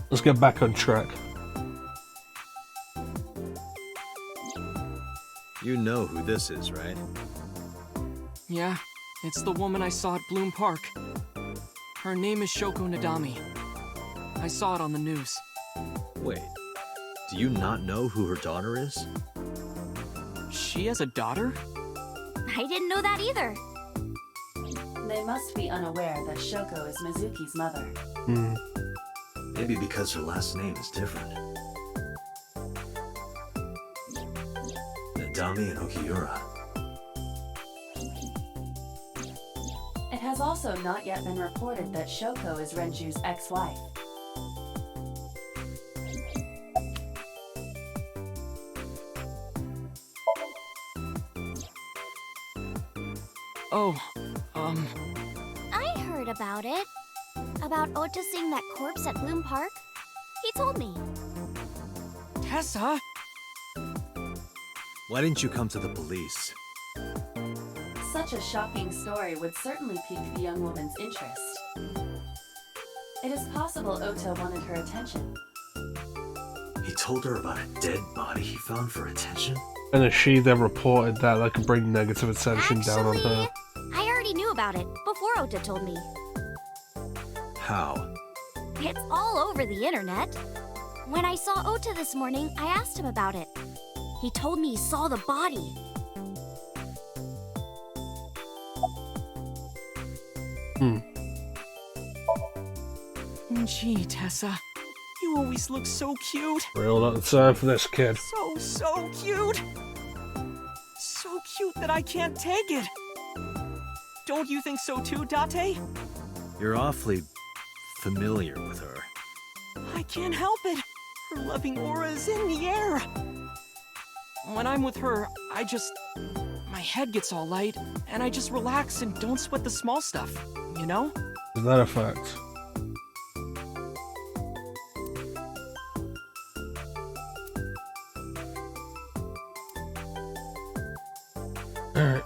Let's get back on track. You know who this is, right? Yeah, it's the woman I saw at Bloom Park. Her name is Shoko Nadami. I saw it on the news. Wait, do you not know who her daughter is? She has a daughter? I didn't know that either. They must be unaware that Shoko is Mizuki's mother. Hmm. Maybe because her last name is different. Nadami and Okiura. It has also not yet been reported that Shoko is Renju's ex-wife. Oh, I heard about it. About Ota seeing that corpse at Bloom Park. He told me. Tessa? Why didn't you come to the police? Such a shocking story would certainly pique the young woman's interest. It is possible Ota wanted her attention. He told her about a dead body he found for attention? And if she then reported that, that could bring negative attention down on her. I already knew about it before Ota told me. How? It's all over the internet. When I saw Ota this morning, I asked him about it. He told me he saw the body. Gee, Tessa. You always look so cute. Real not the time for this kid. So cute. So cute that I can't take it. Don't you think so too, Date? You're awfully familiar with her. I can't help it. Her loving aura is in the air. When I'm with her, my head gets all light, and I just relax and don't sweat the small stuff, you know? Is that a fact? Alright.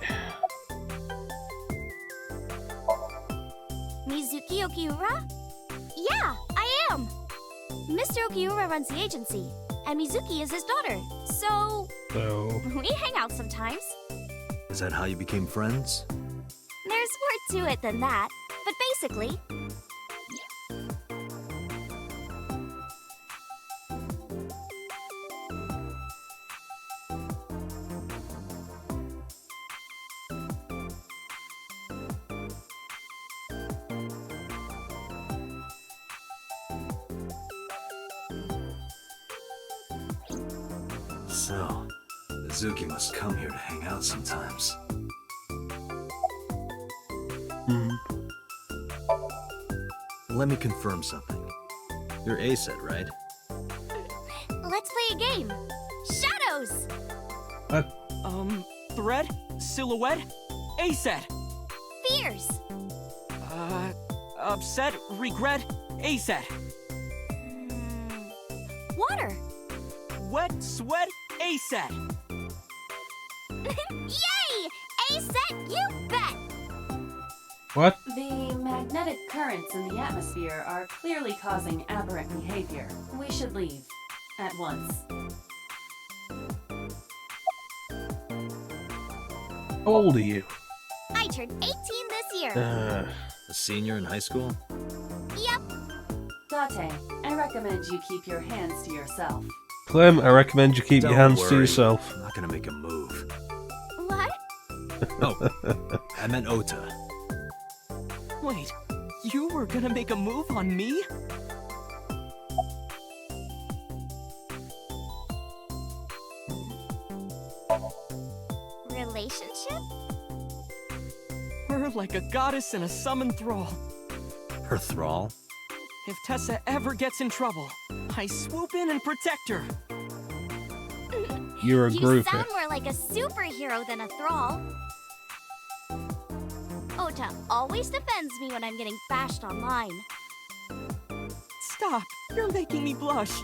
Mizuki Okiura? Yeah, I am. Mr. Okiura runs the agency, and Mizuki is his daughter, so we hang out sometimes. Is that how you became friends? There's more to it than that, but basically... So, Mizuki must come here to hang out sometimes. Let me confirm something. You're A-set, right? Let's play a game. Shadows! Thread? Silhouette? A-set. Fears! Upset? Regret? A-set. Water! Wet? Sweat? A-set. Yay! A-set, you bet! What? The magnetic currents in the atmosphere are clearly causing aberrant behavior. We should leave. At once. How old are you? I turned 18 this year. A senior in high school? Yep. Date, I recommend you keep your hands to yourself. Clem, I recommend you keep your Don't hands to worry. yourself. I'm not gonna make a move. What? Oh, I meant Ota. Wait, you were gonna make a move on me? Relationship? We're like a goddess and a summoned thrall. Her thrall? If Tessa ever gets in trouble, I swoop in and protect her. You're a You groupie. sound more like a superhero than a thrall. Ota always defends me when I'm getting bashed online. Stop, you're making me blush.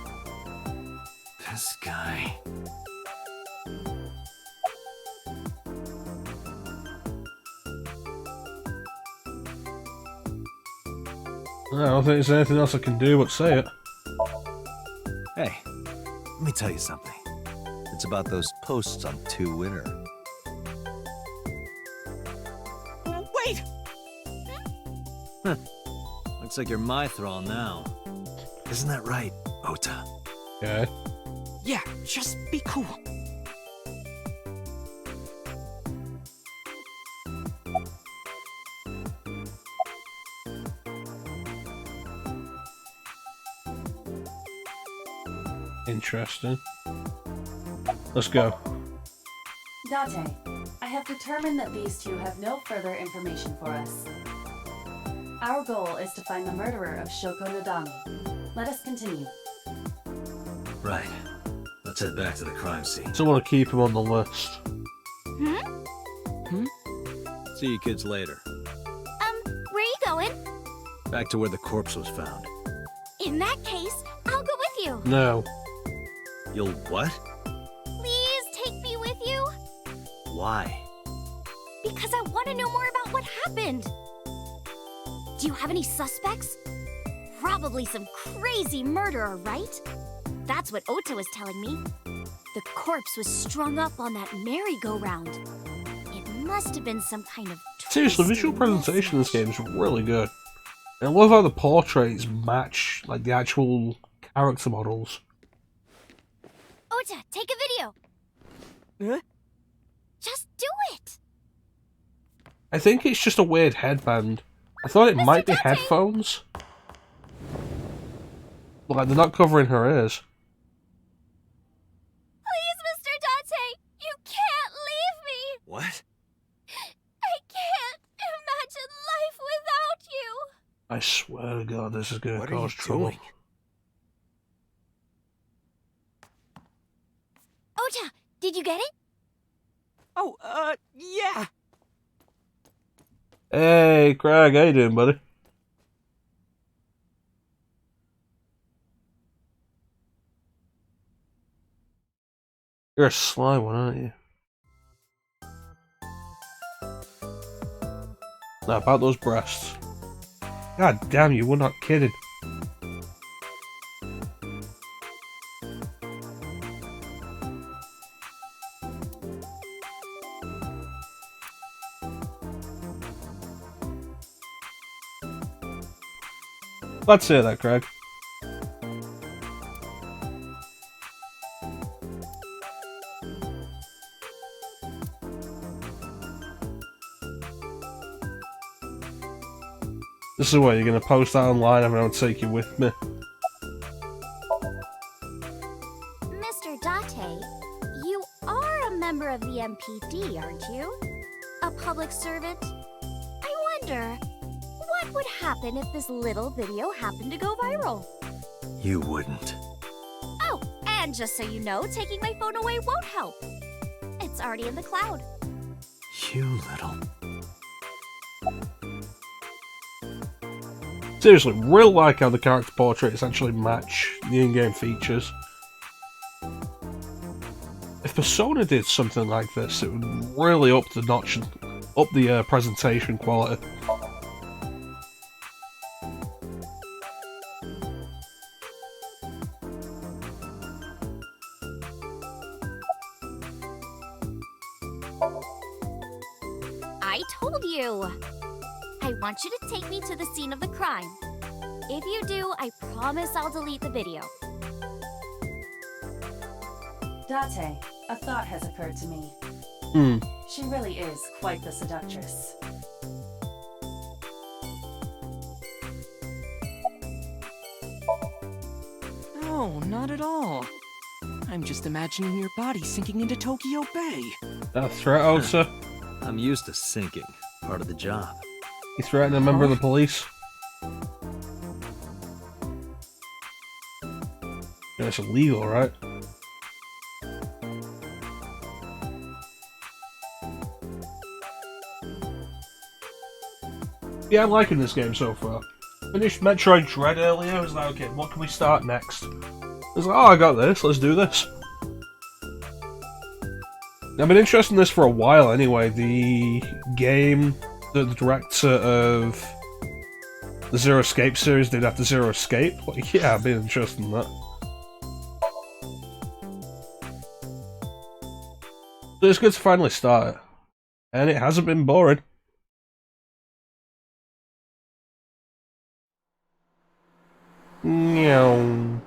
This guy. I don't think there's anything else I can do but say it. tell you something. It's about those posts on 2Winner. Wait! Looks like you're my thrall now. Isn't that right, Ota? Okay. Yeah, just be cool. Interesting. Let's go. Date, I have determined that these two have no further information for us. Our goal is to find the murderer of Shoko Nadami. Let us continue. Right. Let's head back to the crime scene. Still want to keep him on the list. See you kids later. Where are you going? Back to where the corpse was found. In that case, I'll go with you. No. You'll what? Please take me with you. Why? Because I want to know more about what happened. Do you have any suspects? Probably some crazy murderer, right? That's what Ota was telling me. The corpse was strung up on that merry-go-round. It must have been some kind of Seriously, visual presentation in this game is really good. And I love how the portraits match like the actual character models. Ota, take a video. Huh? Just do it. I think it's just a weird headband. I thought it might be Date! headphones. Like, they're not covering her ears. Please, Mr. Date, you can't leave me. What? I can't imagine life without you. I swear to God, this is going What to are you cause trouble. doing? Ota, did you get it? Oh, yeah. Hey, Craig, how you doing, buddy? You're a sly one, aren't you? Now, about those breasts. God damn, you were not kidding. Let's say that, Craig. This is where you're going to post that online and I'll take you with me. Mr. Date, you are a member of the MPD, aren't you? A public servant? I wonder, what would happen if this little video happened to go viral? You wouldn't. Oh, and just so you know, taking my phone away won't help. It's already in the cloud. You little... Seriously, really like how the character portraits actually match the in-game features. If Persona did something like this, it would really up the notch, up the presentation quality. I told you! I want you to take me to the scene of the crime. If you do, I promise I'll delete the video. Date, a thought has occurred to me. She really is quite the seductress. No, not at all. I'm just imagining your body sinking into Tokyo Bay. That threat, also. I'm used to sinking. Part of the job. You threatened a member of the police. Yeah, it's illegal, right? Yeah, I'm liking this game so far. Finished Metroid Dread earlier. I was like, okay, what can we start next? I was like, oh, I got this. Let's do this. I've been interested in this for a while anyway. The game, the director of the Zero Escape series did after Zero Escape. Like, yeah, I've been interested in that. So it's good to finally start it. And it hasn't been boring. Meow.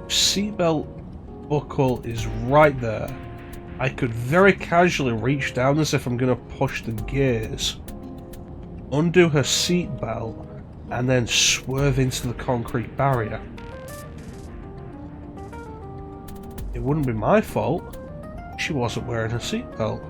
Seatbelt buckle is right there. I could very casually reach down as if I'm going to push the gears, undo her seatbelt, and then swerve into the concrete barrier. It wouldn't be my fault. She wasn't wearing her seatbelt.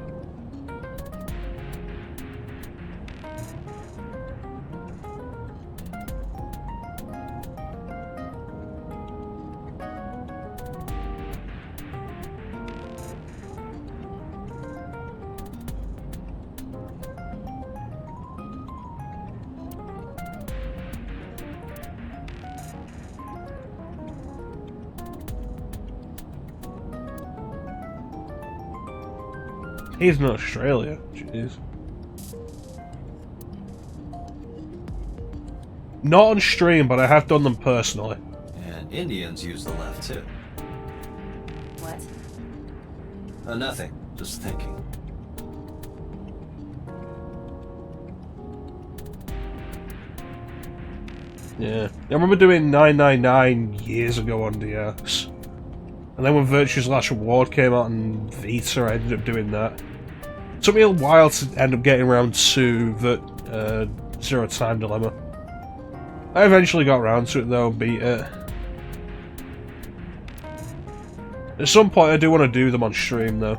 He's in Australia. Jeez. Not on stream, but I have done them personally. And Indians use the left too. What? Nothing. Just thinking. Yeah. I remember doing 999 years ago on DS. And then when Virtue's Last Reward came out on Vita, I ended up doing that. It took me a while to end up getting around to the Zero Time Dilemma. I eventually got around to it though and beat it. At some point I do want to do them on stream though.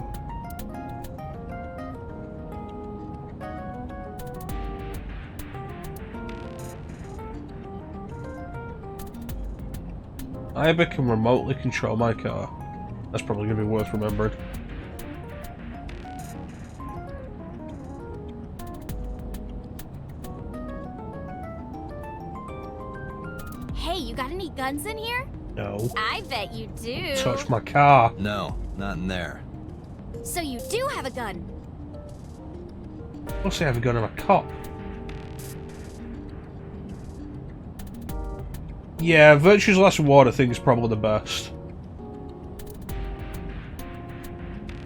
I can remotely control my car. That's probably going to be worth remembering. Hey, you got any guns in here? No. I bet you do. Touch my car. No, not in there. So you do have a gun? Of course I have a gun. I'm a cop. Yeah, Virtue's Last Reward I think is probably the best.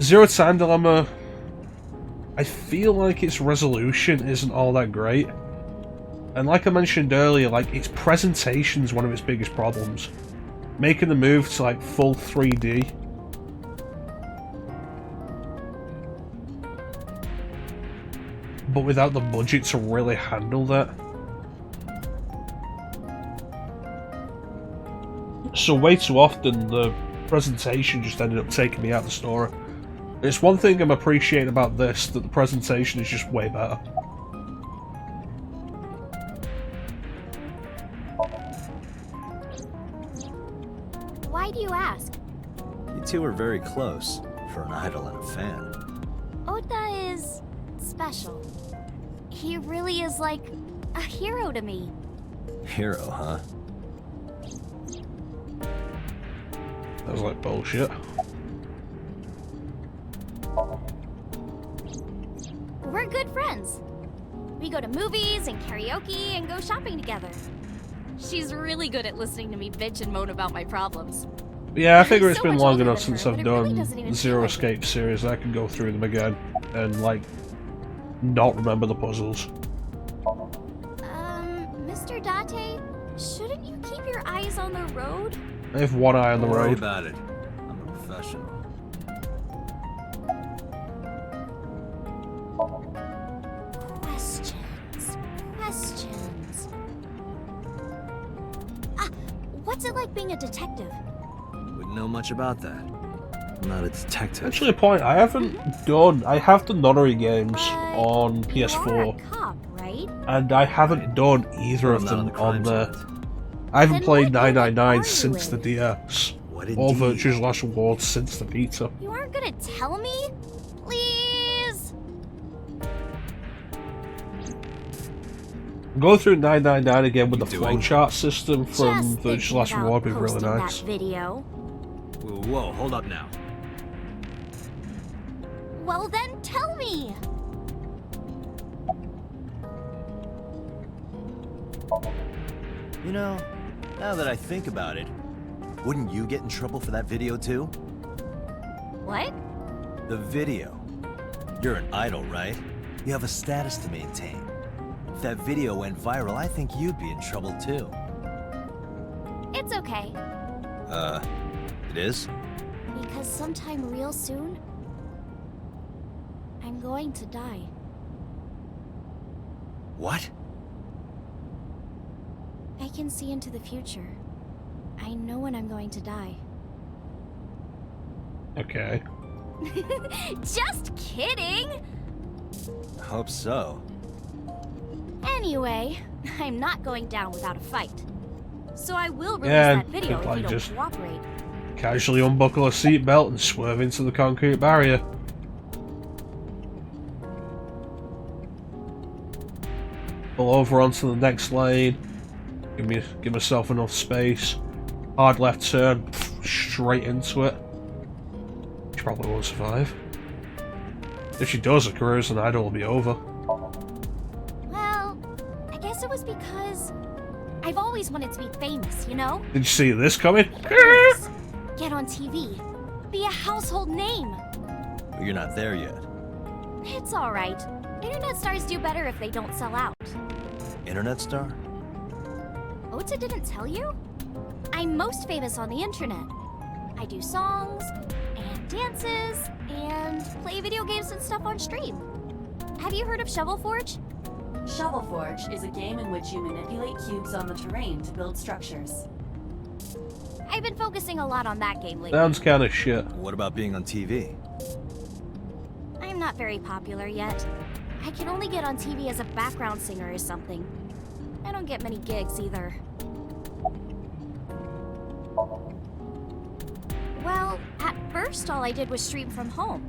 Zero Time Dilemma, I feel like its resolution isn't all that great. And like I mentioned earlier, like its presentation is one of its biggest problems. Making the move to like full 3D. But without the budget to really handle that. So way too often the presentation just ended up taking me out of the story. It's one thing I'm appreciating about this, that the presentation is just way better. Why do you ask? You two are very close for an idol and a fan. Ota is special. He really is like a hero to me. Hero, huh? That was like bullshit. We're good friends. We go to movies and karaoke and go shopping together. She's really good at listening to me bitch and moan about my problems. Yeah, I figure it's So been much long older enough than her, since I've but it really done doesn't even Zero feel like Escape series that I can go through them again and like not remember the puzzles. Mr. Date, shouldn't you keep your eyes on the road? I have one eye on the Don't worry road. about it. I'm a professional. Questions. What's it like being a detective? Wouldn't know much about that. I'm not a detective. Actually, a point, I have the Nonary games But on You are PS4, a cop, right? and I haven't done either I'm of not on them the on crime the... side. I haven't Then played what unit 999 are since you the in? DS, What or indeed? Virtue's Last Reward since the Vita. You aren't gonna tell me? Please? Go through 999 again with the doing? flowchart system from Just the thinking last about reward would be really posting nice. that video. Whoa, hold up now. Well then, tell me! You know, now that I think about it, wouldn't you get in trouble for that video too? What? The video. You're an idol, right? You have a status to maintain. If that video went viral, I think you'd be in trouble too. It's okay. It is? Because sometime real soon, I'm going to die. What? I can see into the future. I know when I'm going to die. Okay. Just kidding! Hope so. Anyway, I'm not going down without a fight. So I will release Yeah, that video could, if you like, don't just- cooperate. Casually unbuckle a seatbelt and swerve into the concrete barrier. Pull over onto the next lane. Give myself enough space. Hard left turn, straight into it. She probably won't survive. If she does, her career as an idol will be over. Well, I guess it was because I've always wanted to be famous, you know? Did you see this coming? Get on TV. Be a household name. But you're not there yet. It's alright. Internet stars do better if they don't sell out. Internet star? Ota didn't tell you? I'm most famous on the internet. I do songs, and dances, and play video games and stuff on stream. Have you heard of Shovel Forge? Shovel Forge is a game in which you manipulate cubes on the terrain to build structures. I've been focusing a lot on that game lately. Sounds kind of shit. What about being on TV? I'm not very popular yet. I can only get on TV as a background singer or something. I don't get many gigs either. Well, at first all I did was stream from home.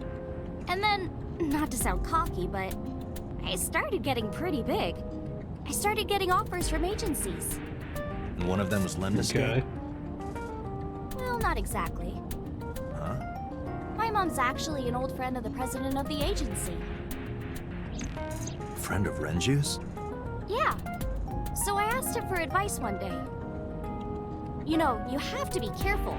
And then, not to sound cocky, but I started getting pretty big. I started getting offers from agencies. And one of them was Lemniscape? Okay. Well, not exactly. Huh? My mom's actually an old friend of the president of the agency. Friend of Renju's? Yeah. So I asked him for advice one day. You know, you have to be careful.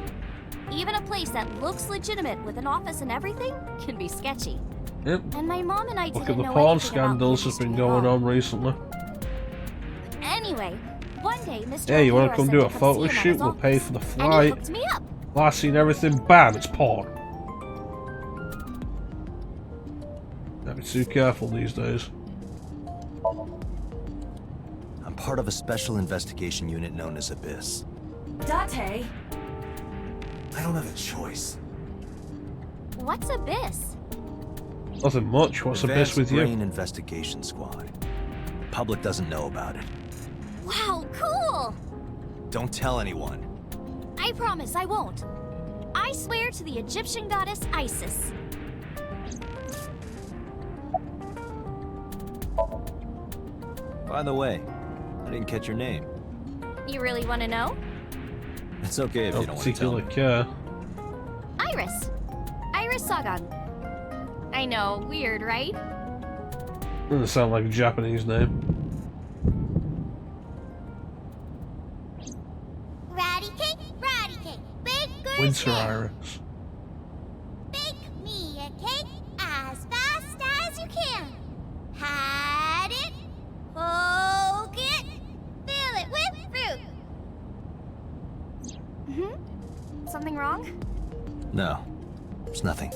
Even a place that looks legitimate with an office and everything can be sketchy. Yep. And my mom and I Look didn't at the know porn anything about scandals the that's been industry at going all. on recently. Anyway, one day Mr. Yeah, you want O'Hara to come said do to a come photo see him at shoot? his We'll pay for the office, And he flight. hooked me up. Last seen everything, bam, it's porn. Gotta be too careful these days. I'm part of a special investigation unit known as Abyss. Date! I don't have a choice. What's Abyss? Nothing much. What's the best with you? Brain Investigation Squad. The public doesn't know about it. Wow, cool! Don't tell anyone. I promise I won't. I swear to the Egyptian goddess Isis. By the way, I didn't catch your name. You really want to know? It's okay if you Don't don't want to tell particularly me. care. Iris. Iris Sagan. I know, weird, right? Doesn't sound like a Japanese name. Ratty cake, big good Winter Iris. Bake me a cake as fast as you can. Hide it, poke it, fill it with fruit. Something wrong? No, it's nothing.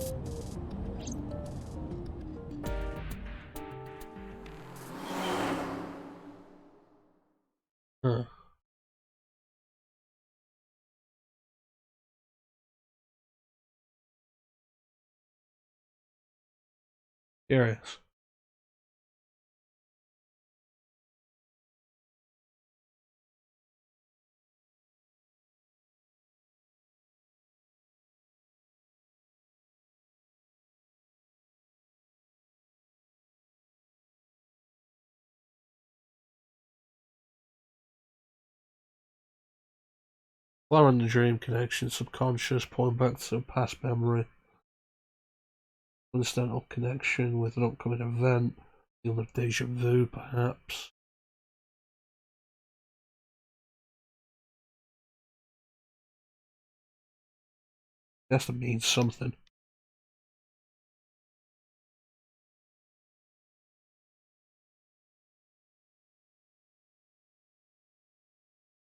Huh. Curious. While in the dream connection, subconscious, point back to a past memory. Coincidental connection with an upcoming event. Feeling of deja vu, perhaps. Has to mean something.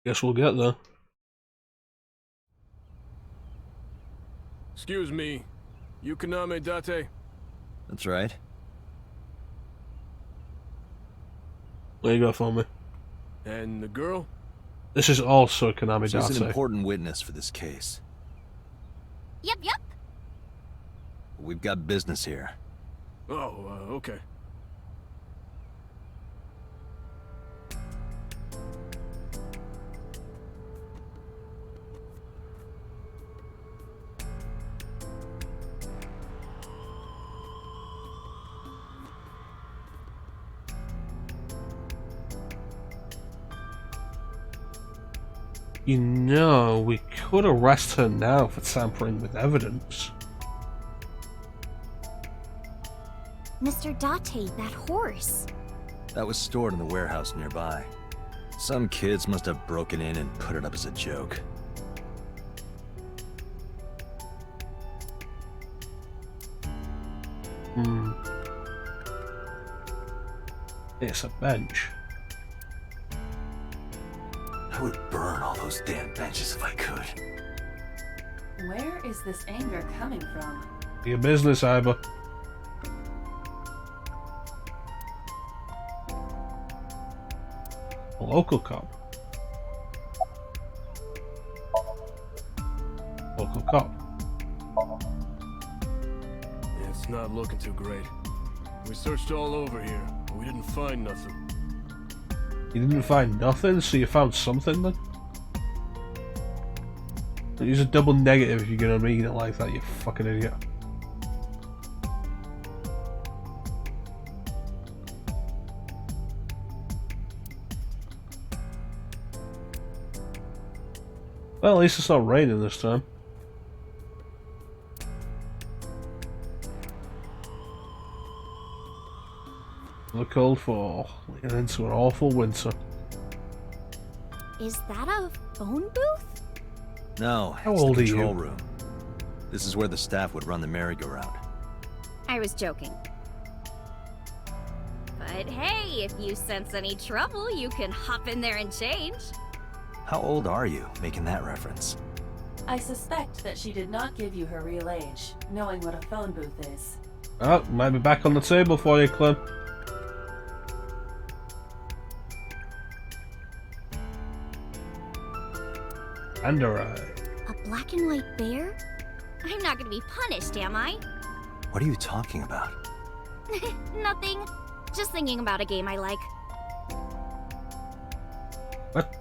Guess we'll get there. Excuse me, Yukoname Date? That's right. There you go for me. And the girl? This is also Konami She's an Date. important witness for this case. Yep, yep. We've got business here. Oh, okay. You know, we could arrest her now for tampering with evidence. Mr. Date, that horse. That was stored in the warehouse nearby. Some kids must have broken in and put it up as a joke. It's a bench. I would burn all those damn benches if I could. Where is this anger coming from? Your business, Iva. A local cop. Local cop. It's not looking too great. We searched all over here, but we didn't find nothing. You didn't find nothing, so you found something then? Use a double negative if you're gonna read it like that, you fucking idiot. Well, at least it's not raining this time. The cold fall, leading into an awful winter. Is that a phone booth? No, How it's old the are you? control room. This is where the staff would run the merry-go-round. I was joking. But hey, if you sense any trouble, you can hop in there and change. How old are you, making that reference? I suspect that she did not give you her real age, knowing what a phone booth is. Oh, might be back on the table for you, Clem. And a ride. A black and white bear? I'm not gonna be punished, am I? What are you talking about? Nothing. Just thinking about a game I like. What?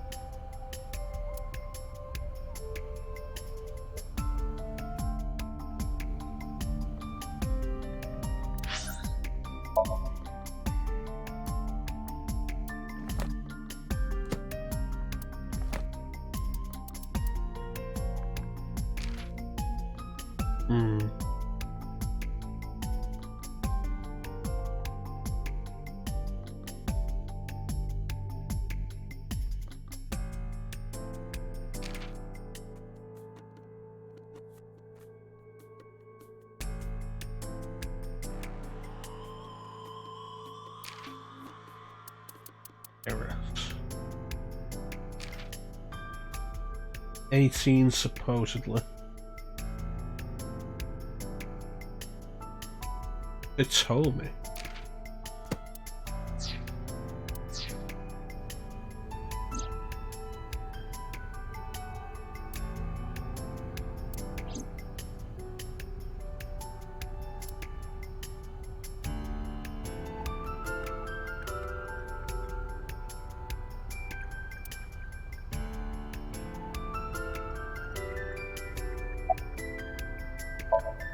Errors. 18 supposedly. It told me.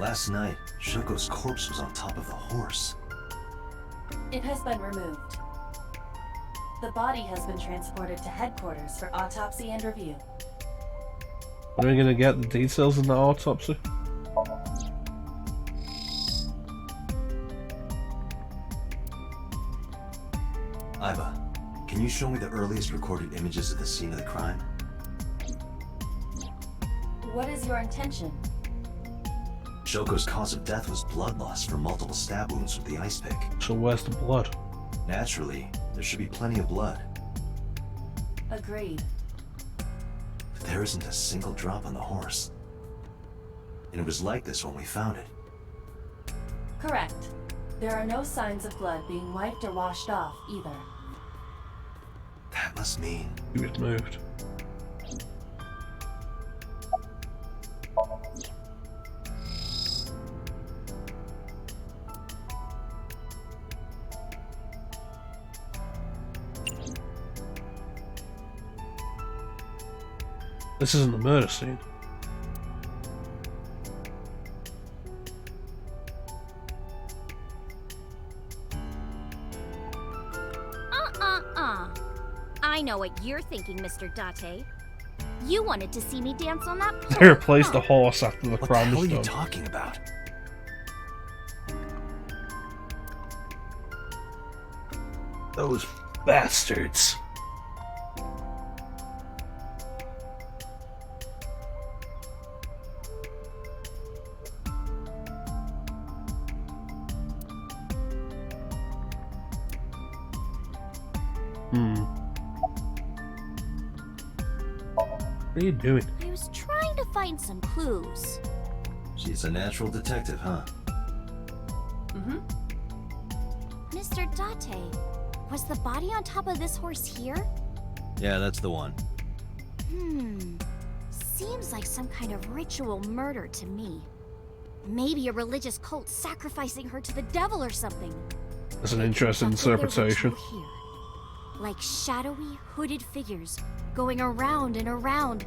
Last night, Shoko's corpse was on top of the horse. It has been removed. The body has been transported to headquarters for autopsy and review. When are we gonna get the details in the autopsy? Iva, can you show me the earliest recorded images of the scene of the crime? What is your intention? Shoko's cause of death was blood loss from multiple stab wounds with the ice pick. So where's the blood? Naturally, there should be plenty of blood. Agreed. But there isn't a single drop on the horse. And it was like this when we found it. Correct. There are no signs of blood being wiped or washed off, either. That must mean... He was moved. This isn't the murder scene. I know what you're thinking, Mr. Date. You wanted to see me dance on that pole, They replaced the horse after the crime What was the hell are you done. talking about? Those bastards. What are you doing? I was trying to find some clues. She's a natural detective, huh? Mm-hmm. Mr. Date, was the body on top of this horse here? Yeah, that's the one. Seems like some kind of ritual murder to me. Maybe a religious cult sacrificing her to the devil or something. That's an interesting That's what their interpretation. ritual here. Like shadowy, hooded figures going around and around,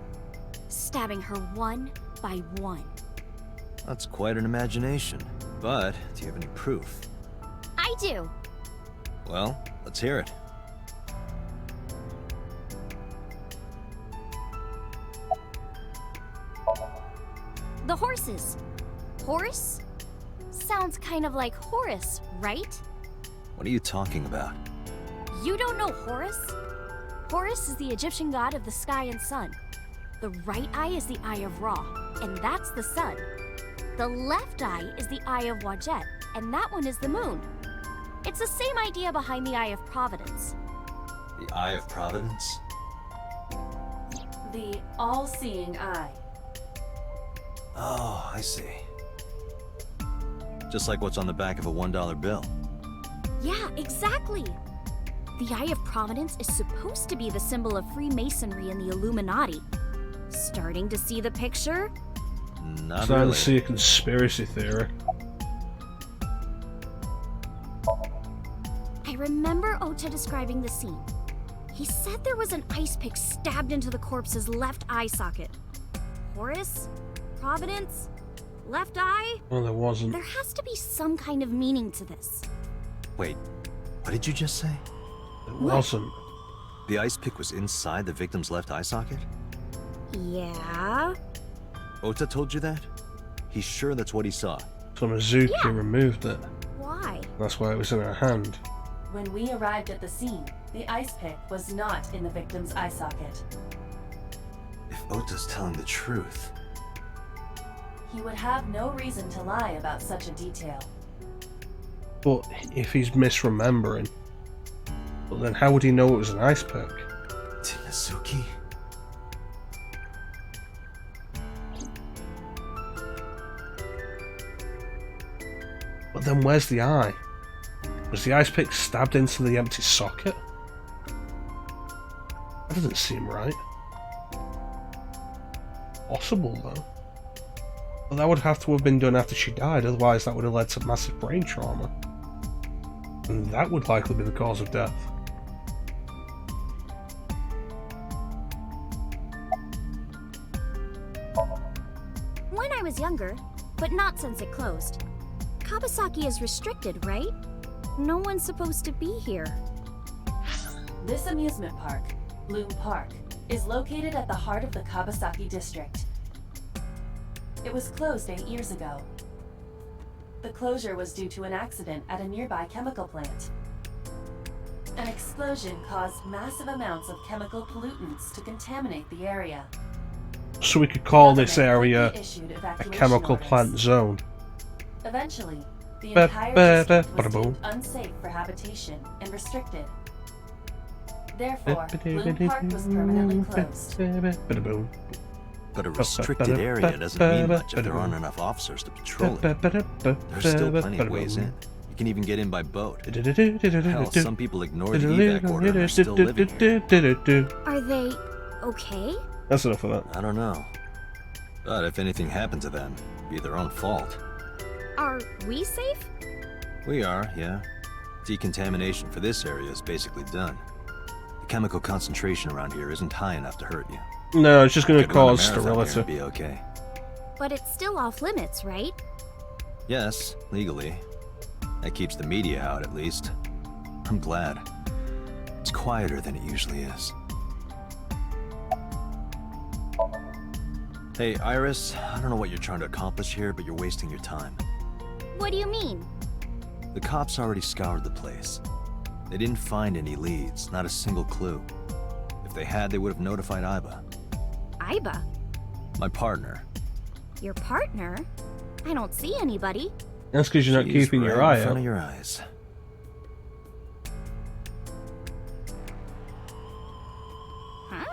stabbing her one by one. That's quite an imagination. But, do you have any proof? I do. Well, let's hear it. The horses. Horse? Sounds kind of like Horus, right? What are you talking about? You don't know Horus? Horus is the Egyptian god of the sky and sun. The right eye is the eye of Ra, and that's the sun. The left eye is the eye of Wadjet, and that one is the moon. It's the same idea behind the eye of Providence. The Eye of Providence? The all-seeing eye. Oh, I see. Just like what's on the back of a $1 bill. Yeah, exactly. The Eye of Providence is supposed to be the symbol of Freemasonry and the Illuminati. Starting to see the picture? Not Starting really. to see a conspiracy theory. I remember Ota describing the scene. He said there was an ice pick stabbed into the corpse's left eye socket. Horus? Providence? Left eye? Well, there wasn't. There has to be some kind of meaning to this. Wait, what did you just say? There wasn't. The ice pick was inside the victim's left eye socket? Yeah? Ota told you that? He's sure that's what he saw. So Mizuki Yeah. removed it. Why? That's why it was in her hand. When we arrived at the scene, the ice pick was not in the victim's eye socket. If Ota's telling the truth... He would have no reason to lie about such a detail. But if he's misremembering, but then how would he know it was an ice pick? Mizuki? But then where's the eye? Was the ice pick stabbed into the empty socket? That doesn't seem right. Possible though. But that would have to have been done after she died, otherwise that would have led to massive brain trauma. And that would likely be the cause of death. When I was younger, but not since it closed. Kawasaki is restricted, right? No one's supposed to be here. This amusement park, Bloom Park, is located at the heart of the Kawasaki district It was closed 8 years ago. The closure was due to an accident at a nearby chemical plant. An explosion caused massive amounts of chemical pollutants to contaminate the area. So we could call this Government area quickly issued a evacuation chemical orders. plant zone. Eventually, the Ba- entire ba- district ba- was ba- deemed unsafe for habitation and restricted. Therefore, Bloom Park was permanently closed. But a restricted area doesn't mean much if there aren't enough officers to patrol it. There's still plenty of ways in. You can even get in by boat. Hell, some people ignore the evac order and are still living here. Are they okay? That's enough of that. I don't know. But if anything happened to them, it'd be their own fault. Are we safe? We are, yeah. Decontamination for this area is basically done. The chemical concentration around here isn't high enough to hurt you. No, it's just going to Could run a cause marathon here and sterility. be okay. But it's still off limits, right? Yes, legally. That keeps the media out, at least. I'm glad. It's quieter than it usually is. Hey, Iris, I don't know what you're trying to accomplish here, but you're wasting your time. What do you mean? The cops already scoured the place. They didn't find any leads, not a single clue. If they had, they would have notified Iba. Iba? My partner. Your partner? I don't see anybody. That's because you're not She's keeping your right eye in front out. of your eyes. Huh?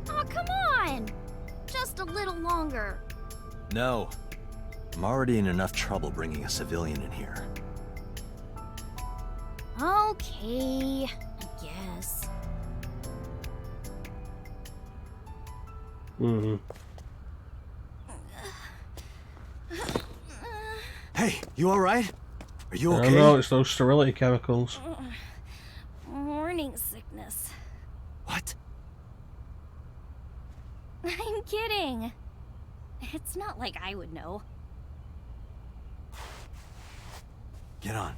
Oh, come on! Just a little longer. No. I'm already in enough trouble bringing a civilian in here. Okay, I guess. Mm-hmm. Hey, you alright? Are you I okay? don't know, it's those sterility chemicals. Morning sickness. What? I'm kidding. It's not like I would know. Get on.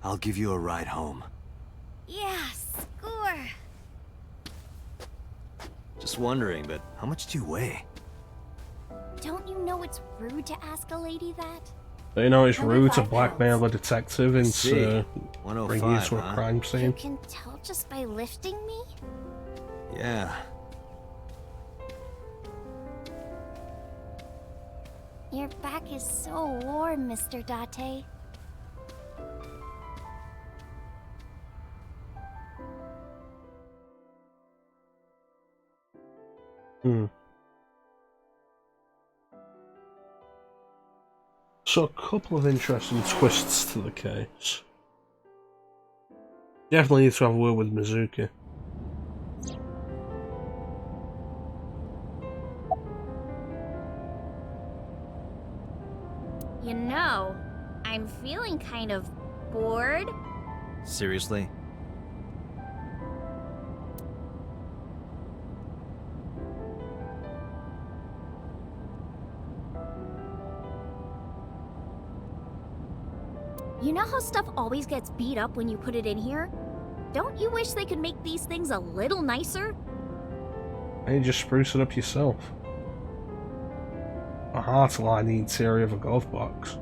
I'll give you a ride home. Yeah, score. Just wondering, but how much do you weigh? Don't you know it's rude to ask a lady that? But you know, it's rude to 105 blackmail a pounds. detective See, into bringing you 105, to a huh? crime You scene. can tell just by lifting me? Yeah. Your back is so warm, Mr. Date. Hmm. So a couple of interesting twists to the case. Definitely need to have a word with Mizuki. You know, I'm feeling kind of bored. Seriously? You know how stuff always gets beat up when you put it in here? Don't you wish they could make these things a little nicer? And you just spruce it up yourself. A heart line the interior of a golf box.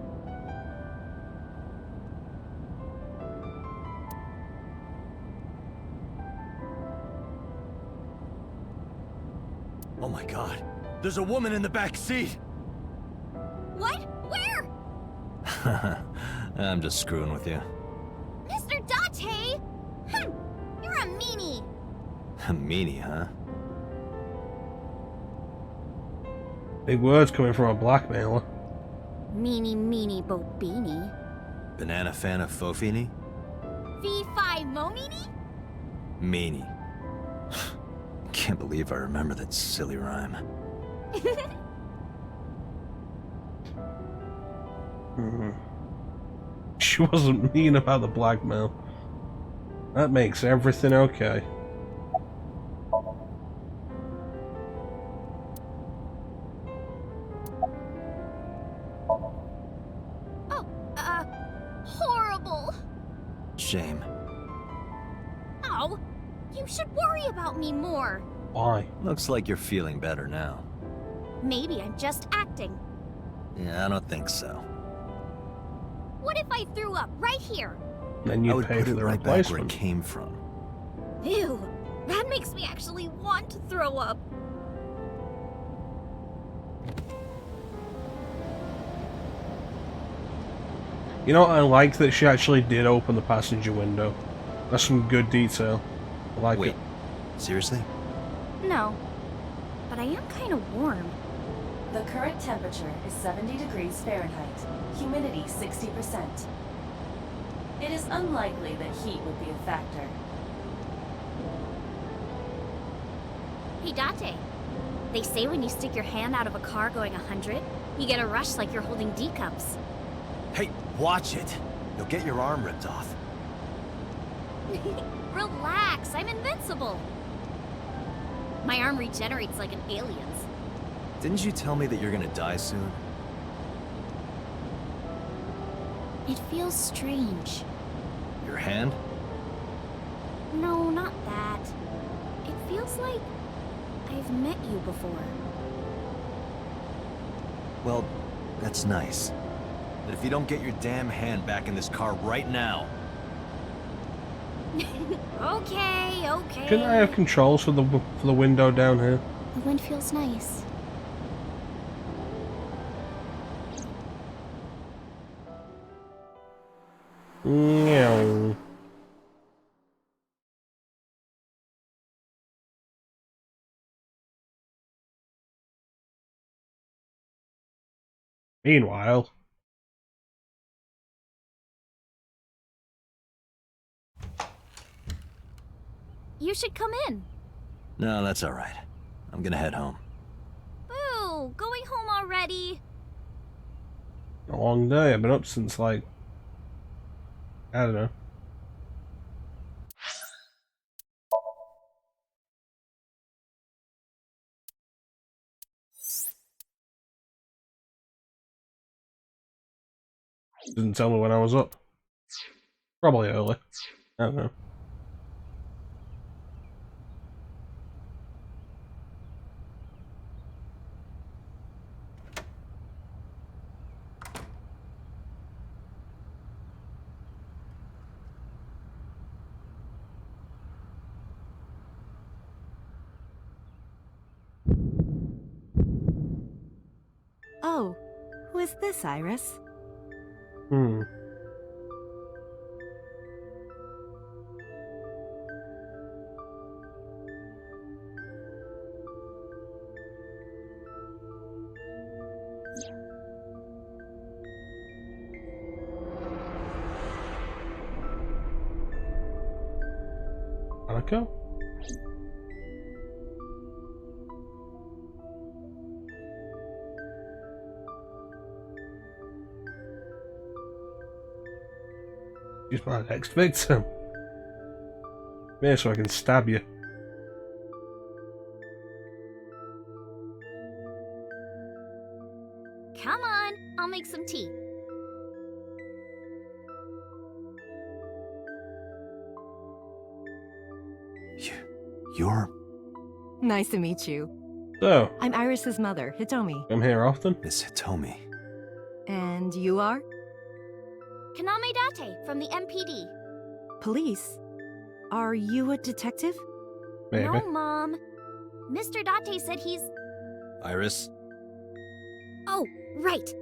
Oh my god. There's a woman in the back seat! What? Where? I'm just screwing with you. Mr. Date! You're a meanie. A meanie, huh? Big words coming from a blackmailer. Meanie bobini. Banana fan of Fofini? V5 momini? Meanie. Can't believe I remember that silly rhyme. She wasn't mean about the blackmail. That makes everything okay. Oh, horrible. Shame. Oh, you should worry about me more. Why? Looks like you're feeling better now. Maybe I'm just acting. Yeah, I don't think so. What if I threw up right here? Then I you would pay put for it the right back where it replacement. came from. Ew, that makes me actually want to throw up. You know, I like that she actually did open the passenger window. That's some good detail. I like Wait, it. seriously? No, but I am kind of warm. The current temperature is 70 degrees Fahrenheit, humidity 60%. It is unlikely that heat would be a factor. Hey, Date. They say when you stick your hand out of a car going 100, you get a rush like you're holding D cups. Hey, watch it! You'll get your arm ripped off. Relax, I'm invincible. My arm regenerates like an alien's. Didn't you tell me that you're gonna die soon? It feels strange. Your hand? No, not that. It feels like I've met you before. Well, that's nice. But if you don't get your damn hand back in this car right now... Okay, okay. Can I have controls for the window down here? The wind feels nice. Meow. Meanwhile, You should come in. No, that's alright. I'm gonna head home. Boo, going home already. a long day. I've been up since like, I don't know. Didn't tell me when I was up. Probably early. I don't know. Oh, who is this, Iris? Hmm. Annika? She's my next victim. Yeah, so I can stab you. Come on, I'll make some tea. You're... Nice to meet you. So, I'm Iris's mother, Hitomi. I'm here often. Miss Hitomi. And you are? Kaname Date from the MPD. Police? Are you a detective? Maybe. No, Mom. Mr. Date said he's... Iris? Oh, right.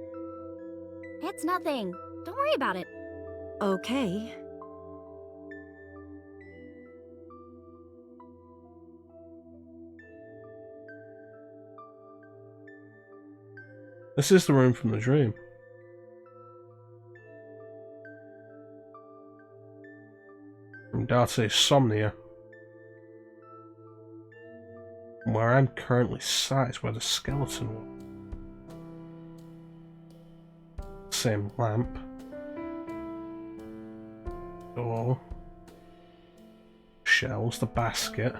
It's nothing. Don't worry about it. Okay. This is the room from the dream. From Date's Somnia. Where I'm currently sat is where the skeleton was. Same lamp. Door. Shelves, the basket.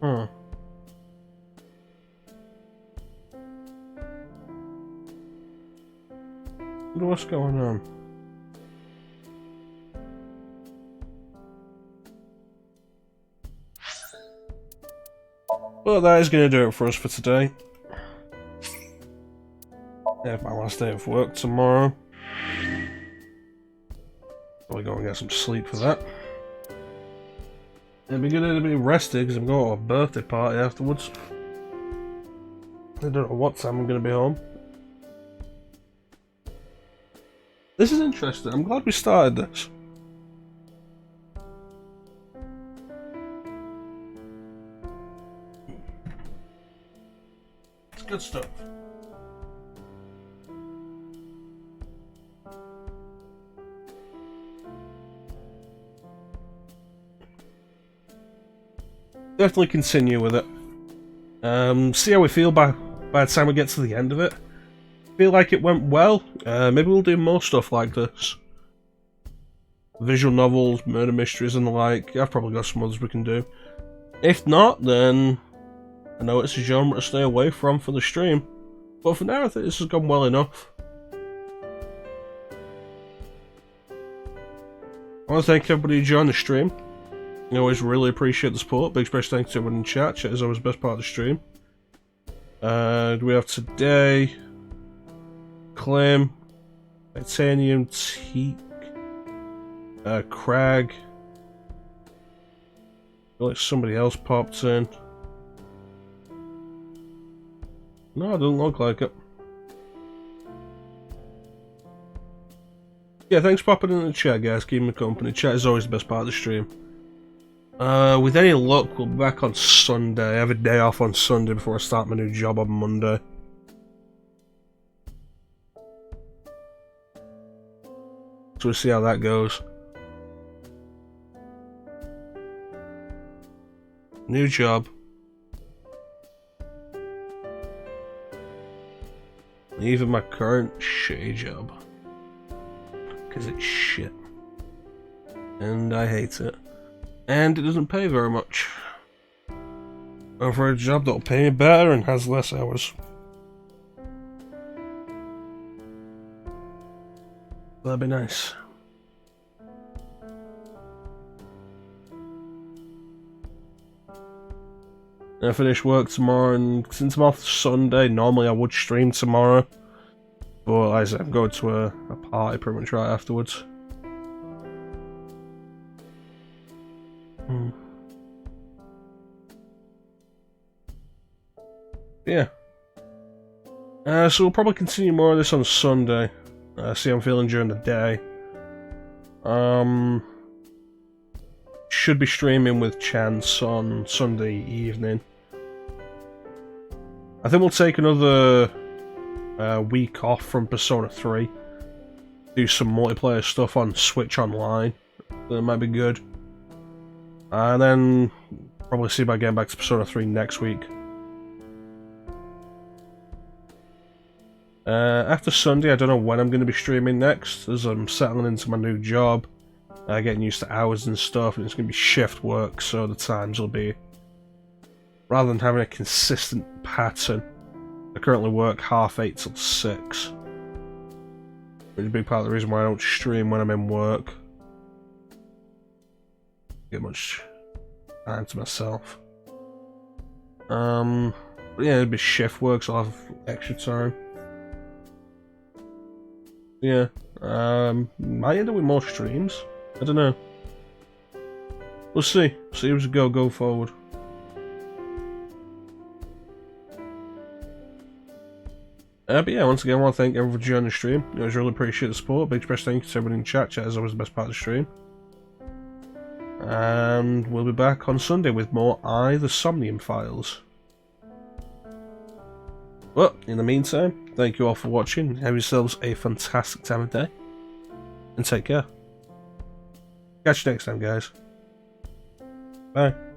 Huh. Wonder what's going on. Well, that is going to do it for us for today. I have my last day of work tomorrow. Probably go and get some sleep for that. It'd be good to be rested because I'm going to a birthday party afterwards. I don't know what time I'm going to be home. This is interesting. I'm glad we started this. It's good stuff. Definitely continue with it. See how we feel by the time we get to the end of it. Feel like it went well. Maybe we'll do more stuff like this. Visual novels, murder mysteries and the like. I've probably got some others we can do. If not, then I know it's a genre to stay away from for the stream. But for now, I think this has gone well enough. I want to thank everybody who joined the stream. I always really appreciate the support. Big special thanks to everyone in chat. Chat is always the best part of the stream. We have today Claim, Titanium, Teak, Crag. I feel like somebody else popped in. No, it doesn't look like it. Yeah, thanks for popping in the chat, guys. Keep me company. Chat is always the best part of the stream. With any luck, we'll be back on Sunday. I have a day off on Sunday before I start my new job on Monday. So we'll see how that goes. New job. Leaving my current shitty job. Because it's shit. And I hate it. And it doesn't pay very much. Going for a job that'll pay me better and has less hours. That'd be nice. I finish work tomorrow, and since I'm off Sunday, normally I would stream tomorrow. But as I'm going to a party pretty much right afterwards. Yeah. So we'll probably continue more of this on Sunday. See how I'm feeling during the day. Should be streaming with Chance on Sunday evening. I think we'll take another week off from Persona 3. Do some multiplayer stuff on Switch Online. That might be good. And then probably see about getting back to Persona 3 next week. After Sunday, I don't know when I'm going to be streaming next, as I'm settling into my new job, getting used to hours and stuff, and it's going to be shift work, so the times will be, rather than having a consistent pattern, I currently work 8:30 till 6, which is a big part of the reason why I don't stream when I'm in work. Get much time to myself. But yeah, it'll be shift work, so I'll have extra time. Yeah, might end up with more streams. I don't know. We'll see. See as we go forward. But yeah, once again, I want to thank everyone for joining the stream. I always really appreciate the support. Big special thank you to everyone in chat. Chat is always the best part of the stream. And we'll be back on Sunday with more the Somnium files. Well, in the meantime, thank you all for watching. Have yourselves a fantastic time of day. And take care. Catch you next time, guys. Bye.